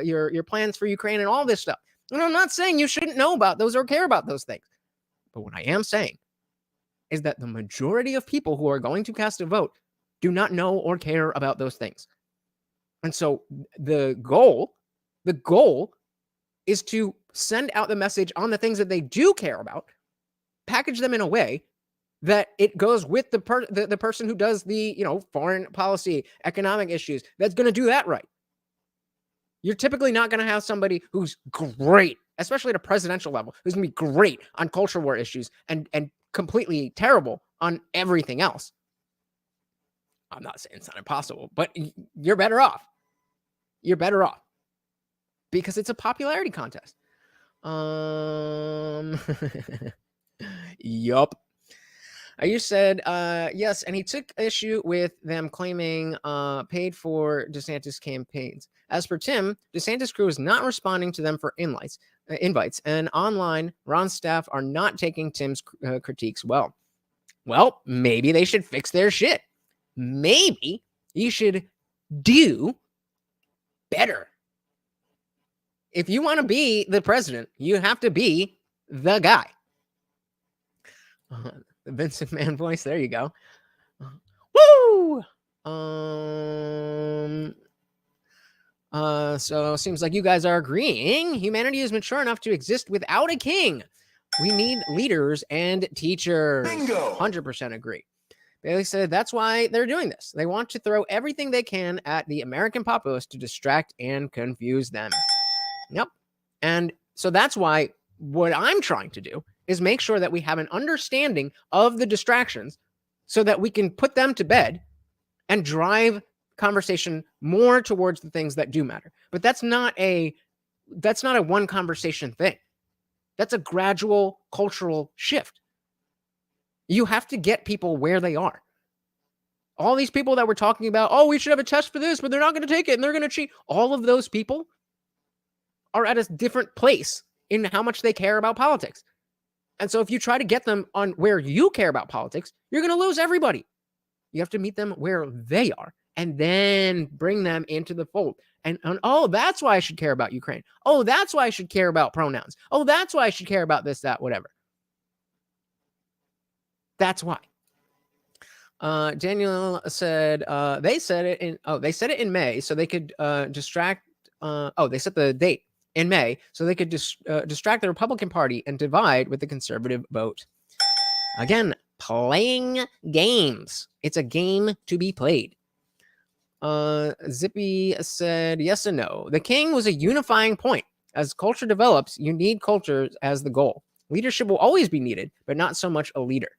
your plans for Ukraine and all this stuff. And I'm not saying you shouldn't know about those or care about those things. But what I am saying is that the majority of people who are going to cast a vote do not know or care about those things. And so the goal is to send out the message on the things that they do care about, package them in a way that it goes with the person who does the, foreign policy, economic issues, that's going to do that right. You're typically not going to have somebody who's great, especially at a presidential level, who's going to be great on culture war issues and completely terrible on everything else. I'm not saying it's not impossible, but you're better off. You're better off because it's a popularity contest. Yup. You said, yes, and he took issue with them claiming paid for DeSantis campaigns. As per Tim, DeSantis crew is not responding to them for invites, and online, Ron's staff are not taking Tim's critiques well. Well, maybe they should fix their shit. Maybe you should do better. If you want to be the president, you have to be the guy. The Vincent Man voice. There you go. Woo! So it seems like you guys are agreeing. Humanity is mature enough to exist without a king. We need leaders and teachers. Bingo! 100% agree. Bailey said that's why they're doing this. They want to throw everything they can at the American populace to distract and confuse them. Yep. And so that's why what I'm trying to do is make sure that we have an understanding of the distractions so that we can put them to bed and drive conversation more towards the things that do matter. But that's not a one conversation thing. That's a gradual cultural shift. You have to get people where they are. All these people that we're talking about, oh, we should have a test for this, but they're not going to take it and they're going to cheat. All of those people are at a different place in how much they care about politics. And so if you try to get them on where you care about politics, you're going to lose everybody. You have to meet them where they are and then bring them into the fold. And oh, that's why I should care about Ukraine. Oh, that's why I should care about pronouns. Oh, that's why I should care about this, that, whatever. That's why. Daniel said they said it in May so they could distract. They set the date in May so they could distract the Republican Party and divide with the conservative vote. Again, playing games. It's a game to be played. Zippy said yes and no. The king was a unifying point. As culture develops, you need culture as the goal. Leadership will always be needed, but not so much a leader.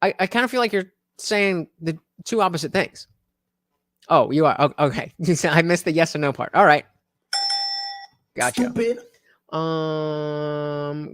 I kind of feel like you're saying the two opposite things. Oh, you are? Oh, okay. I missed the yes or no part. All right. Gotcha. Stupid.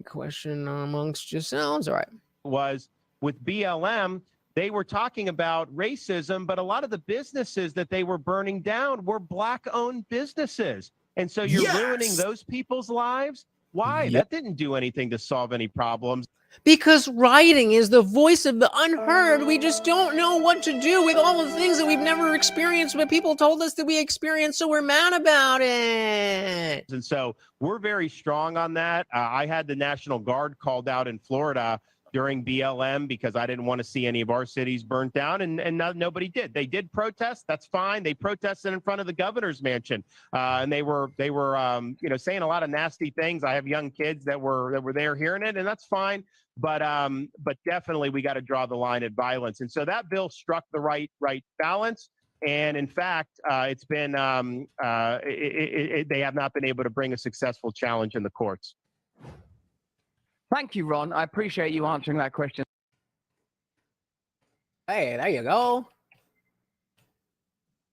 Question amongst yourselves. All right. Was with BLM, they were talking about racism, but a lot of the businesses that they were burning down were Black-owned businesses. And so you're ruining those people's lives. Why? Yep. That didn't do anything to solve any problems. Because rioting is the voice of the unheard. We just don't know what to do with all the things that we've never experienced, but people told us that we experienced, so we're mad about it. And so we're very strong on that. I had the National Guard called out in Florida during BLM because I didn't want to see any of our cities burnt down, and nobody did. They did protest. That's fine. They protested in front of the governor's mansion, and they were saying a lot of nasty things. I have young kids that were there hearing it, and that's fine. But definitely we got to draw the line at violence. And so that bill struck the right balance. And in fact, it's been they have not been able to bring a successful challenge in the courts. Thank you, Ron. I appreciate you answering that question. Hey, there you go.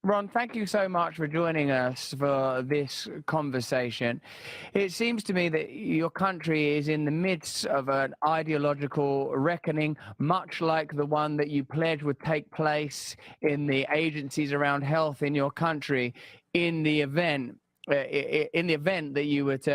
Ron, thank you so much for joining us for this conversation. It seems to me that your country is in the midst of an ideological reckoning, much like the one that you pledged would take place in the agencies around health in your country in the event that you were to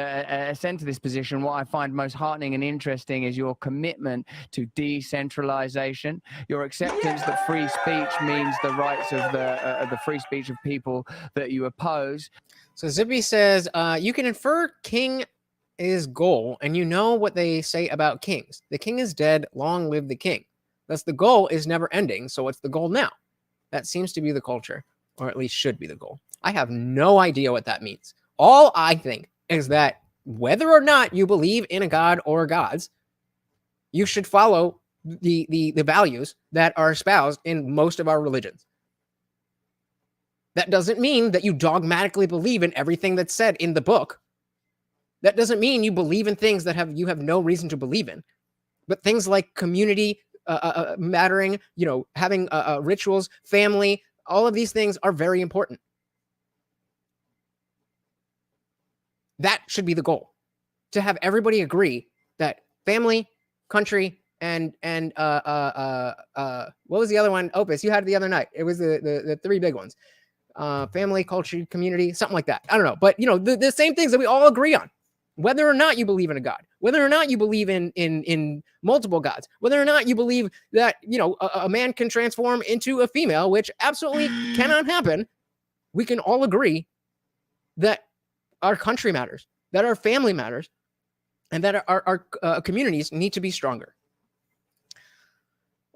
ascend to this position. What I find most heartening and interesting is your commitment to decentralization, your acceptance that free speech means the rights of the free speech of people that you oppose. So Zippy says, you can infer king is goal, and you know what they say about kings. The king is dead, long live the king. Thus the goal is never ending, so what's the goal now? That seems to be the culture, or at least should be the goal. I have no idea what that means. All I think is that whether or not you believe in a god or gods, you should follow the values that are espoused in most of our religions. That doesn't mean that you dogmatically believe in everything that's said in the book. That doesn't mean you believe in things that you have no reason to believe in. But things like community mattering, having rituals, family, all of these things are very important. That should be the goal, to have everybody agree that family, country, and what was the other one? Opus, you had it the other night. It was the three big ones: family, culture, community, something like that. I don't know, but the same things that we all agree on, whether or not you believe in a god, whether or not you believe in multiple gods, whether or not you believe that a man can transform into a female, which absolutely cannot happen. We can all agree that our country matters, that our family matters, and that our communities need to be stronger.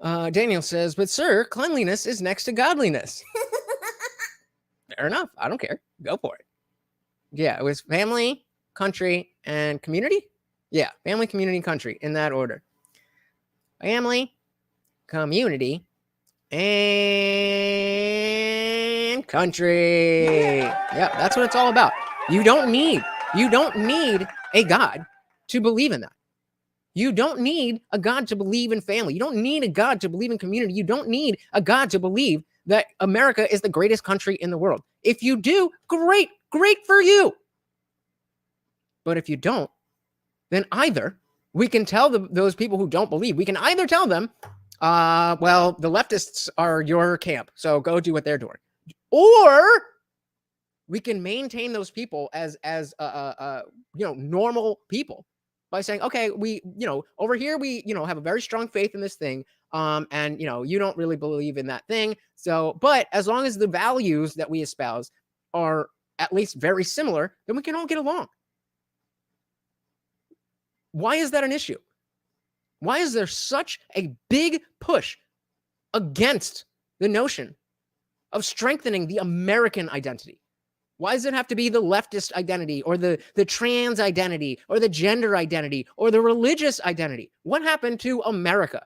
Daniel says, but sir, cleanliness is next to godliness. Fair enough. I don't care. Go for it. Yeah, it was family, country, and community. Yeah, family, community, country, in that order. Family, community, and country. Yeah, that's what it's all about. You don't need a god to believe in that. You don't need a god to believe in family. You don't need a god to believe in community. You don't need a god to believe that America is the greatest country in the world. If you do, great for you. But if you don't, then either we can tell those people who don't believe, we can either tell them, well, the leftists are your camp, so go do what they're doing. Or we can maintain those people as normal people by saying, okay, we, over here, we, have a very strong faith in this thing. And you don't really believe in that thing. So, but as long as the values that we espouse are at least very similar, then we can all get along. Why is that an issue? Why is there such a big push against the notion of strengthening the American identity? Why does it have to be the leftist identity or the trans identity or the gender identity or the religious identity? What happened to America?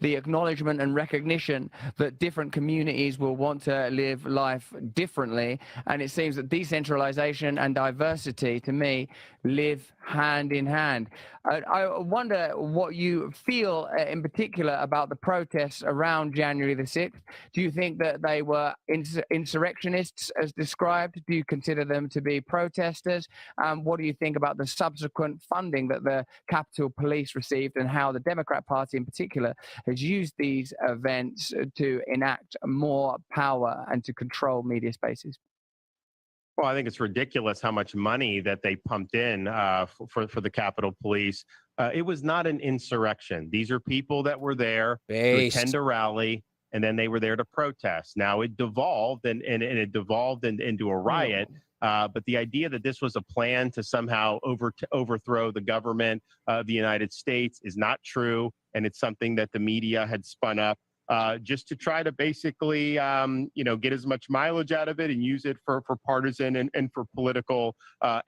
The acknowledgement and recognition that different communities will want to live life differently. And it seems that decentralization and diversity, to me, live hand in hand. I wonder what you feel in particular about the protests around January the 6th. Do you think that they were insurrectionists as described? Do you consider them to be protesters? What do you think about the subsequent funding that the Capitol Police received and how the Democrat Party in particular has used these events to enact more power and to control media spaces? Well, I think it's ridiculous how much money that they pumped in for the Capitol Police. It was not an insurrection. These are people that were there to attend a rally, and then they were there to protest. Now it devolved and it devolved into a riot. But the idea that this was a plan to somehow overthrow the government of the United States is not true. And it's something that the media had spun up just to try to basically, get as much mileage out of it and use it for partisan and for political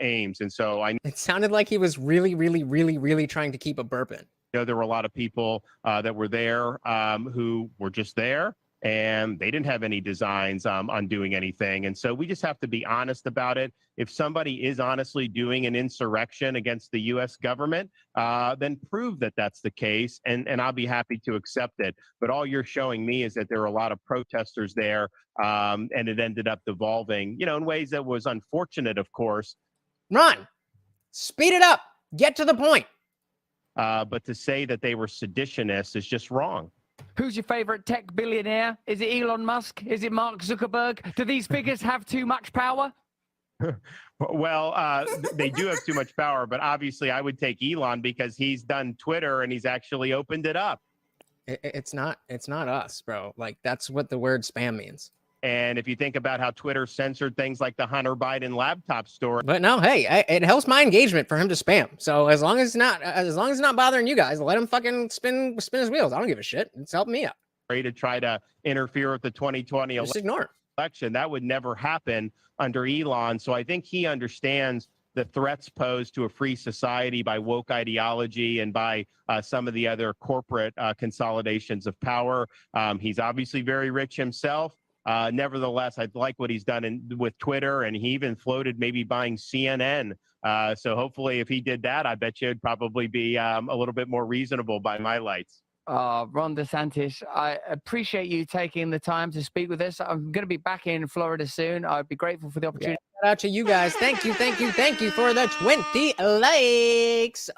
aims. And so it sounded like he was really, really, really, really trying to keep a burp in. There were a lot of people that were there who were just there, and they didn't have any designs on doing anything. And so we just have to be honest about it. If somebody is honestly doing an insurrection against the U.S. government, then prove that that's the case, and I'll be happy to accept it. But all you're showing me is that there were a lot of protesters there, and it ended up devolving, in ways that was unfortunate, of course. Ron, speed it up. Get to the point. But to say that they were seditionists is just wrong. Who's your favorite tech billionaire? Is it Elon Musk? Is it Mark Zuckerberg? Do these figures have too much power? Well, they do have too much power, but obviously I would take Elon because he's done Twitter and he's actually opened it up. It's not us, bro. Like, that's what the word spam means. And if you think about how Twitter censored things like the Hunter Biden laptop story. But no, hey, it helps my engagement for him to spam. So as long as it's not bothering you guys, let him fucking spin his wheels. I don't give a shit. It's helping me out. To try to interfere with the 2020 Just ignore election. That would never happen under Elon. So I think he understands the threats posed to a free society by woke ideology and by some of the other corporate consolidations of power. He's obviously very rich himself. Nevertheless, I like what he's done with Twitter, and he even floated maybe buying CNN. So hopefully if he did that, I bet you it'd probably be a little bit more reasonable by my lights. Ron DeSantis, I appreciate you taking the time to speak with us. I'm going to be back in Florida soon. I'd be grateful for the opportunity. Yeah. Shout out to you guys. Thank you for the 20 likes.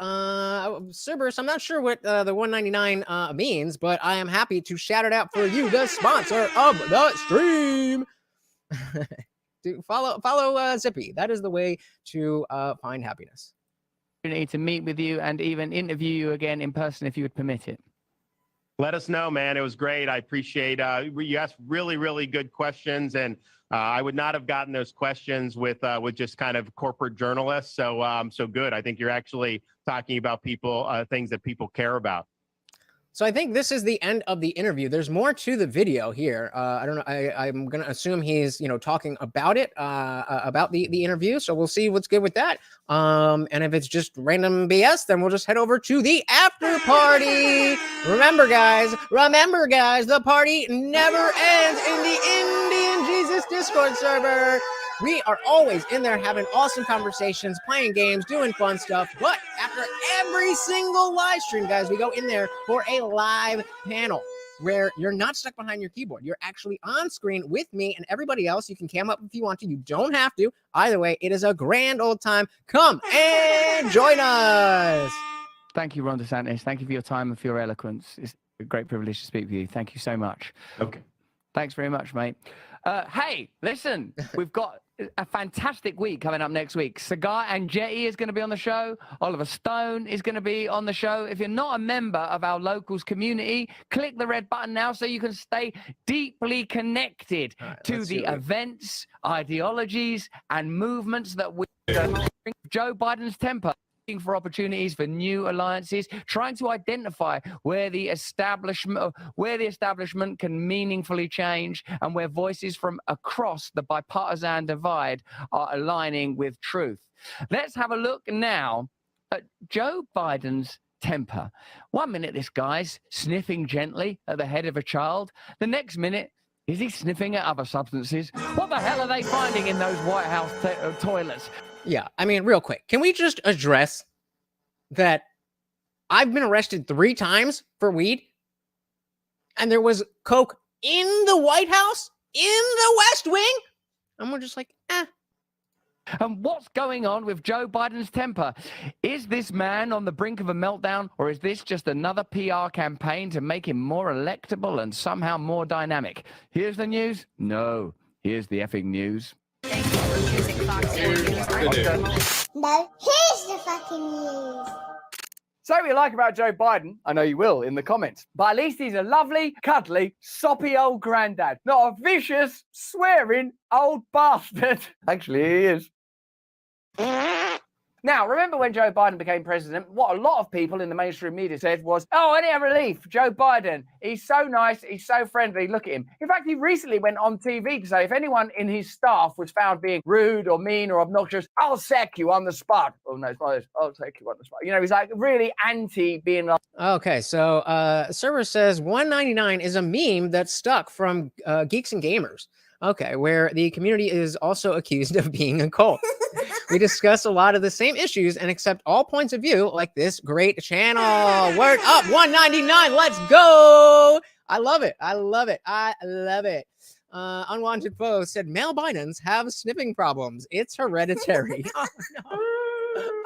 Cerberus, I'm not sure what the 199 means, but I am happy to shout it out for you, the sponsor of the stream. Follow Zippy. That is the way to find happiness. To meet with you and even interview you again in person if you would permit it. Let us know, man. It was great. I appreciate you asked really, really good questions, and I would not have gotten those questions with just kind of corporate journalists. So good. I think you're actually talking about things that people care about. So I think this is the end of the interview. There's more to the video here. I don't know. I'm going to assume he's, talking about it, about the interview. So we'll see what's good with that. And if it's just random BS, then we'll just head over to the after party. Remember, guys, the party never ends in the Indian Jesus Discord server. We are always in there having awesome conversations, playing games, doing fun stuff. But after every single live stream, guys, we go in there for a live panel where you're not stuck behind your keyboard. You're actually on screen with me and everybody else. You can cam up if you want to. You don't have to. Either way, it is a grand old time. Come and join us. Thank you, Ron DeSantis. Thank you for your time and for your eloquence. It's a great privilege to speak with you. Thank you so much. Okay. Thanks very much, mate. Hey, listen, we've got a fantastic week coming up next week. Cigar and Jetty is going to be on the show. Oliver Stone is going to be on the show. If you're not a member of our locals community, click the red button now so you can stay deeply connected to the events, ideologies, and movements that we bring Joe Biden's temper. For opportunities for new alliances, trying to identify where the establishment can meaningfully change and where voices from across the bipartisan divide are aligning with truth. Let's have a look now at Joe Biden's temper. 1 minute, this guy's sniffing gently at the head of a child. The next minute, is he sniffing at other substances? What the hell are they finding in those White House toilets? Yeah, I mean, real quick, can we just address that I've been arrested 3 times for weed, and there was coke in the White House, in the West Wing, and we're just like, eh. And what's going on with Joe Biden's temper? Is this man on the brink of a meltdown, or is this just another PR campaign to make him more electable and somehow more dynamic? Here's the news? No. Here's the effing news. Thank you for using Fox News. No, here's the fucking news. Say what you like about Joe Biden, I know you will in the comments, but at least he's a lovely, cuddly, soppy old granddad, not a vicious, swearing old bastard. Actually, he is. Now, remember when Joe Biden became president, what a lot of people in the mainstream media said was, oh, any relief, Joe Biden, he's so nice, he's so friendly, look at him. In fact, he recently went on TV to say if anyone in his staff was found being rude or mean or obnoxious, I'll sack you on the spot. Oh, no, it's not this. I'll sack you on the spot. You know, he's like really anti being like... Okay, so server says 199 is a meme that stuck from Geeks and Gamers. Okay, where the community is also accused of being a cult. We discuss a lot of the same issues and accept all points of view like this great channel. Word up, 199, let's go. I love it. I love it. I love it. Unwanted Foe said, male Bidens have sniffing problems. It's hereditary. Oh, no.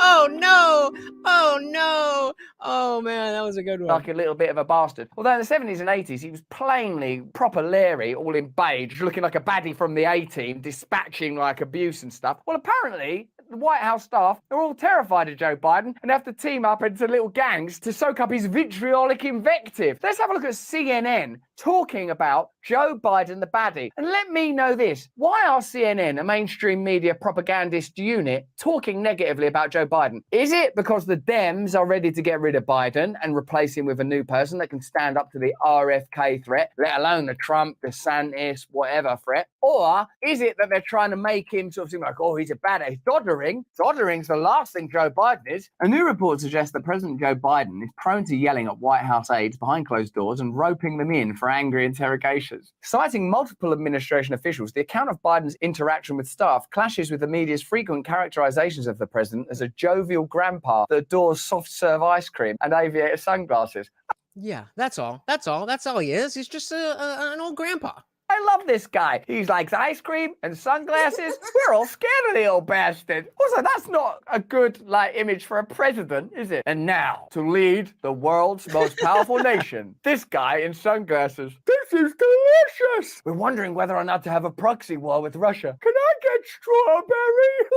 Oh, no. Oh, no. Oh, man, that was a good one. like a little bit of a bastard. Although in the 70s and 80s, he was plainly proper Larry, all in beige, looking like a baddie from the A-Team, dispatching like abuse and stuff. Well, apparently, the White House staff are all terrified of Joe Biden and have to team up into little gangs to soak up his vitriolic invective. Let's have a look at CNN talking about Joe Biden the baddie. And let me know this. Why are CNN, a mainstream media propagandist unit, talking negatively about Joe Biden? Is it because the Dems are ready to get rid of Biden and replace him with a new person that can stand up to the RFK threat, let alone the Trump, DeSantis, whatever threat? Or is it that they're trying to make him sort of seem like, oh, he's a baddie, he's doddering? Doddering's the last thing Joe Biden is. A new report suggests that President Joe Biden is prone to yelling at White House aides behind closed doors and roping them in for angry interrogations. Citing multiple administration officials, the account of Biden's interaction with staff clashes with the media's frequent characterizations of the president as a jovial grandpa that adores soft-serve ice cream and aviator sunglasses. Yeah, that's all. That's all. That's all he is. He's just an old grandpa. I love this guy. He likes ice cream and sunglasses. We're all scared of the old bastard. Also, that's not a good image for a president, is it? And now, to lead the world's most powerful nation, this guy in sunglasses. This is delicious. We're wondering whether or not to have a proxy war with Russia. Can I get strawberry?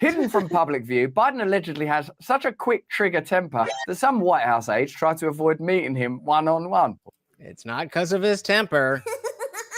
Hidden from public view, Biden allegedly has such a quick trigger temper that some White House aides try to avoid meeting him one-on-one. It's not because of his temper.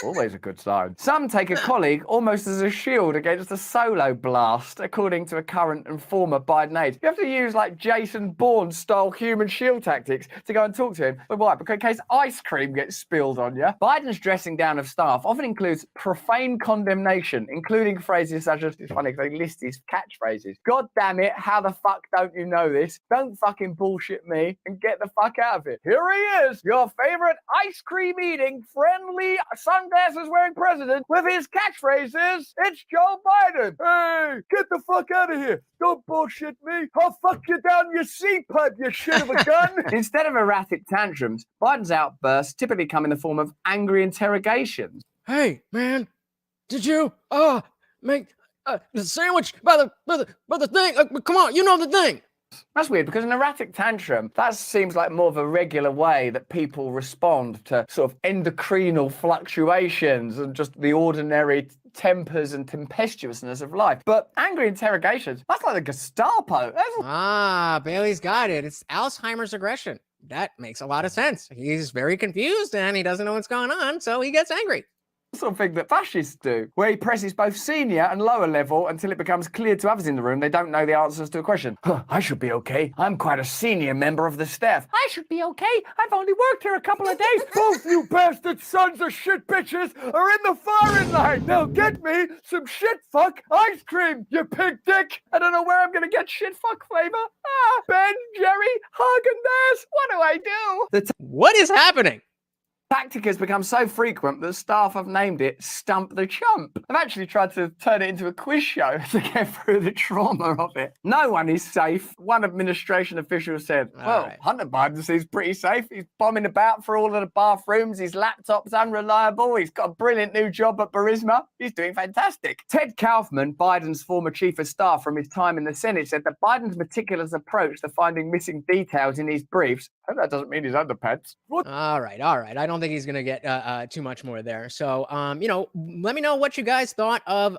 Always a good sign. Some take a colleague almost as a shield against a solo blast, according to a current and former Biden aide. You have to use Jason Bourne-style human shield tactics to go and talk to him. But why? Because in case ice cream gets spilled on you. Biden's dressing down of staff often includes profane condemnation, including phrases such as, it's funny because they list his catchphrases. God damn it, how the fuck don't you know this? Don't fucking bullshit me and get the fuck out of it. Here he is, your favorite ice cream eating, friendly, sunglasses wearing president with his catchphrases. It's Joe Biden. Hey, get the fuck out of here. Don't bullshit me. I'll fuck you down your C-pipe, you shit of a gun. Instead of erratic tantrums, Biden's outbursts typically come in the form of angry interrogations. Hey, man, did you make the sandwich by the thing? Come on, you know the thing. That's weird because an erratic tantrum, that seems like more of a regular way that people respond to sort of endocrinal fluctuations and just the ordinary tempers and tempestuousness of life. But angry interrogations, that's like the Gestapo. Bailey's got it. It's Alzheimer's aggression. That makes a lot of sense. He's very confused and he doesn't know what's going on, so he gets angry. Something that fascists do, where he presses both senior and lower level until it becomes clear to others in the room they don't know the answers to a question. I should be okay. I'm quite a senior member of the staff. I should be okay. I've only worked here a couple of days. Both you bastard sons of shit bitches are in the firing line. Now get me some shit fuck ice cream, you pig dick. I don't know where I'm going to get shit fuck flavor. Ben, Jerry, Haagen-Dazs. What do I do? What is happening? Tactic has become so frequent that staff have named it Stump the Chump. I've actually tried to turn it into a quiz show to get through the trauma of it. No one is safe. One administration official said, Hunter Biden seems pretty safe. He's bombing about for all of the bathrooms. His laptop's unreliable. He's got a brilliant new job at Burisma. He's doing fantastic. Ted Kaufman, Biden's former chief of staff from his time in the Senate, said that Biden's meticulous approach to finding missing details in his briefs That doesn't mean he's underpants. What? All right. I don't think he's gonna get too much more there. So, let me know what you guys thought of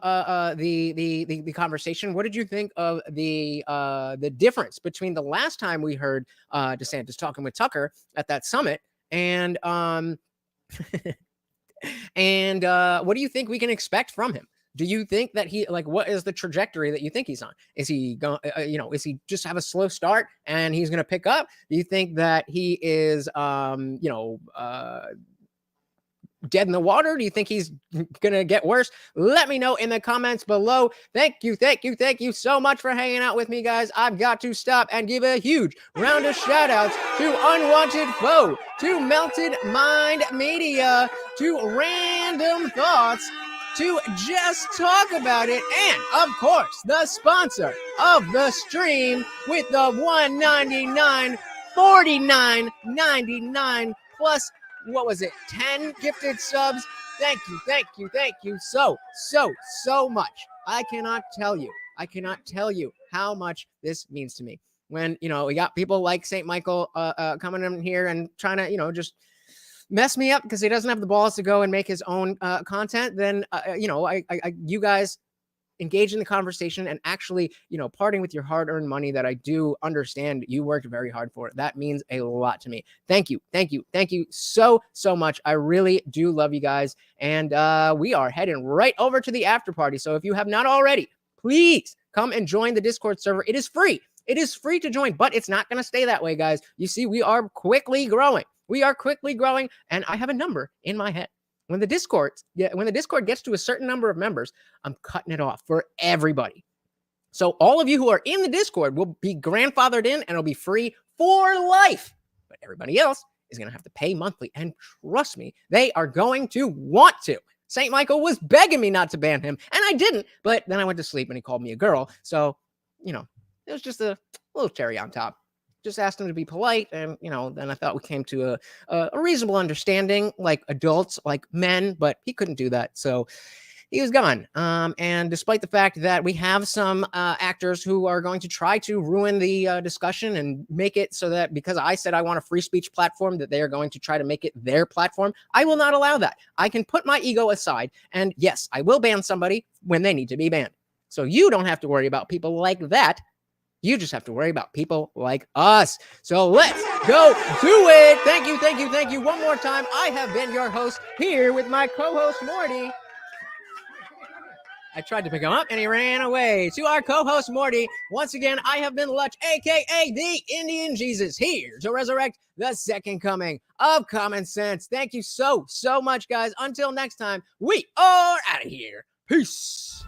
the conversation. What did you think of the difference between the last time we heard DeSantis talking with Tucker at that summit and and what do you think we can expect from him? Do you think that what is the trajectory that you think he's on? Is he going, is he just have a slow start and he's going to pick up? Do you think that he is, dead in the water? Do you think he's going to get worse? Let me know in the comments below. Thank you so much for hanging out with me, guys. I've got to stop and give a huge round of shout outs to Unwanted Foe, to Melted Mind Media, to Random Thoughts, to Just Talk About It, and of course, the sponsor of the stream with the $1.99, $49.99 plus, what was it, 10 gifted subs. Thank you so much. I cannot tell you how much this means to me. When, we got people like St. Michael coming in here and trying to, just mess me up because he doesn't have the balls to go and make his own content, then, you guys engage in the conversation and actually, parting with your hard-earned money that I do understand you worked very hard for. That means a lot to me. Thank you so much. I really do love you guys. And we are heading right over to the after party. So if you have not already, please come and join the Discord server. It is free. It is free to join, but it's not going to stay that way, guys. You see, we are quickly growing. And I have a number in my head. When the Discord gets to a certain number of members, I'm cutting it off for everybody. So all of you who are in the Discord will be grandfathered in and it'll be free for life. But everybody else is going to have to pay monthly. And trust me, they are going to want to. St. Michael was begging me not to ban him, and I didn't. But then I went to sleep and he called me a girl. So, it was just a little cherry on top. Just asked him to be polite, and then I thought we came to a reasonable understanding, like adults, like men, but he couldn't do that, so he was gone. And despite the fact that we have some actors who are going to try to ruin the discussion and make it so that because I said I want a free speech platform, that they are going to try to make it their platform, I will not allow that. I can put my ego aside, and yes, I will ban somebody when they need to be banned. So you don't have to worry about people like that. You just have to worry about people like us. So let's go do it. Thank you. One more time. I have been your host here with my co-host, Morty. I tried to pick him up and he ran away. To our co-host, Morty, once again, I have been Lutch, a.k.a. the Indian Jesus, here to resurrect the second coming of common sense. Thank you so much, guys. Until next time, we are out of here. Peace.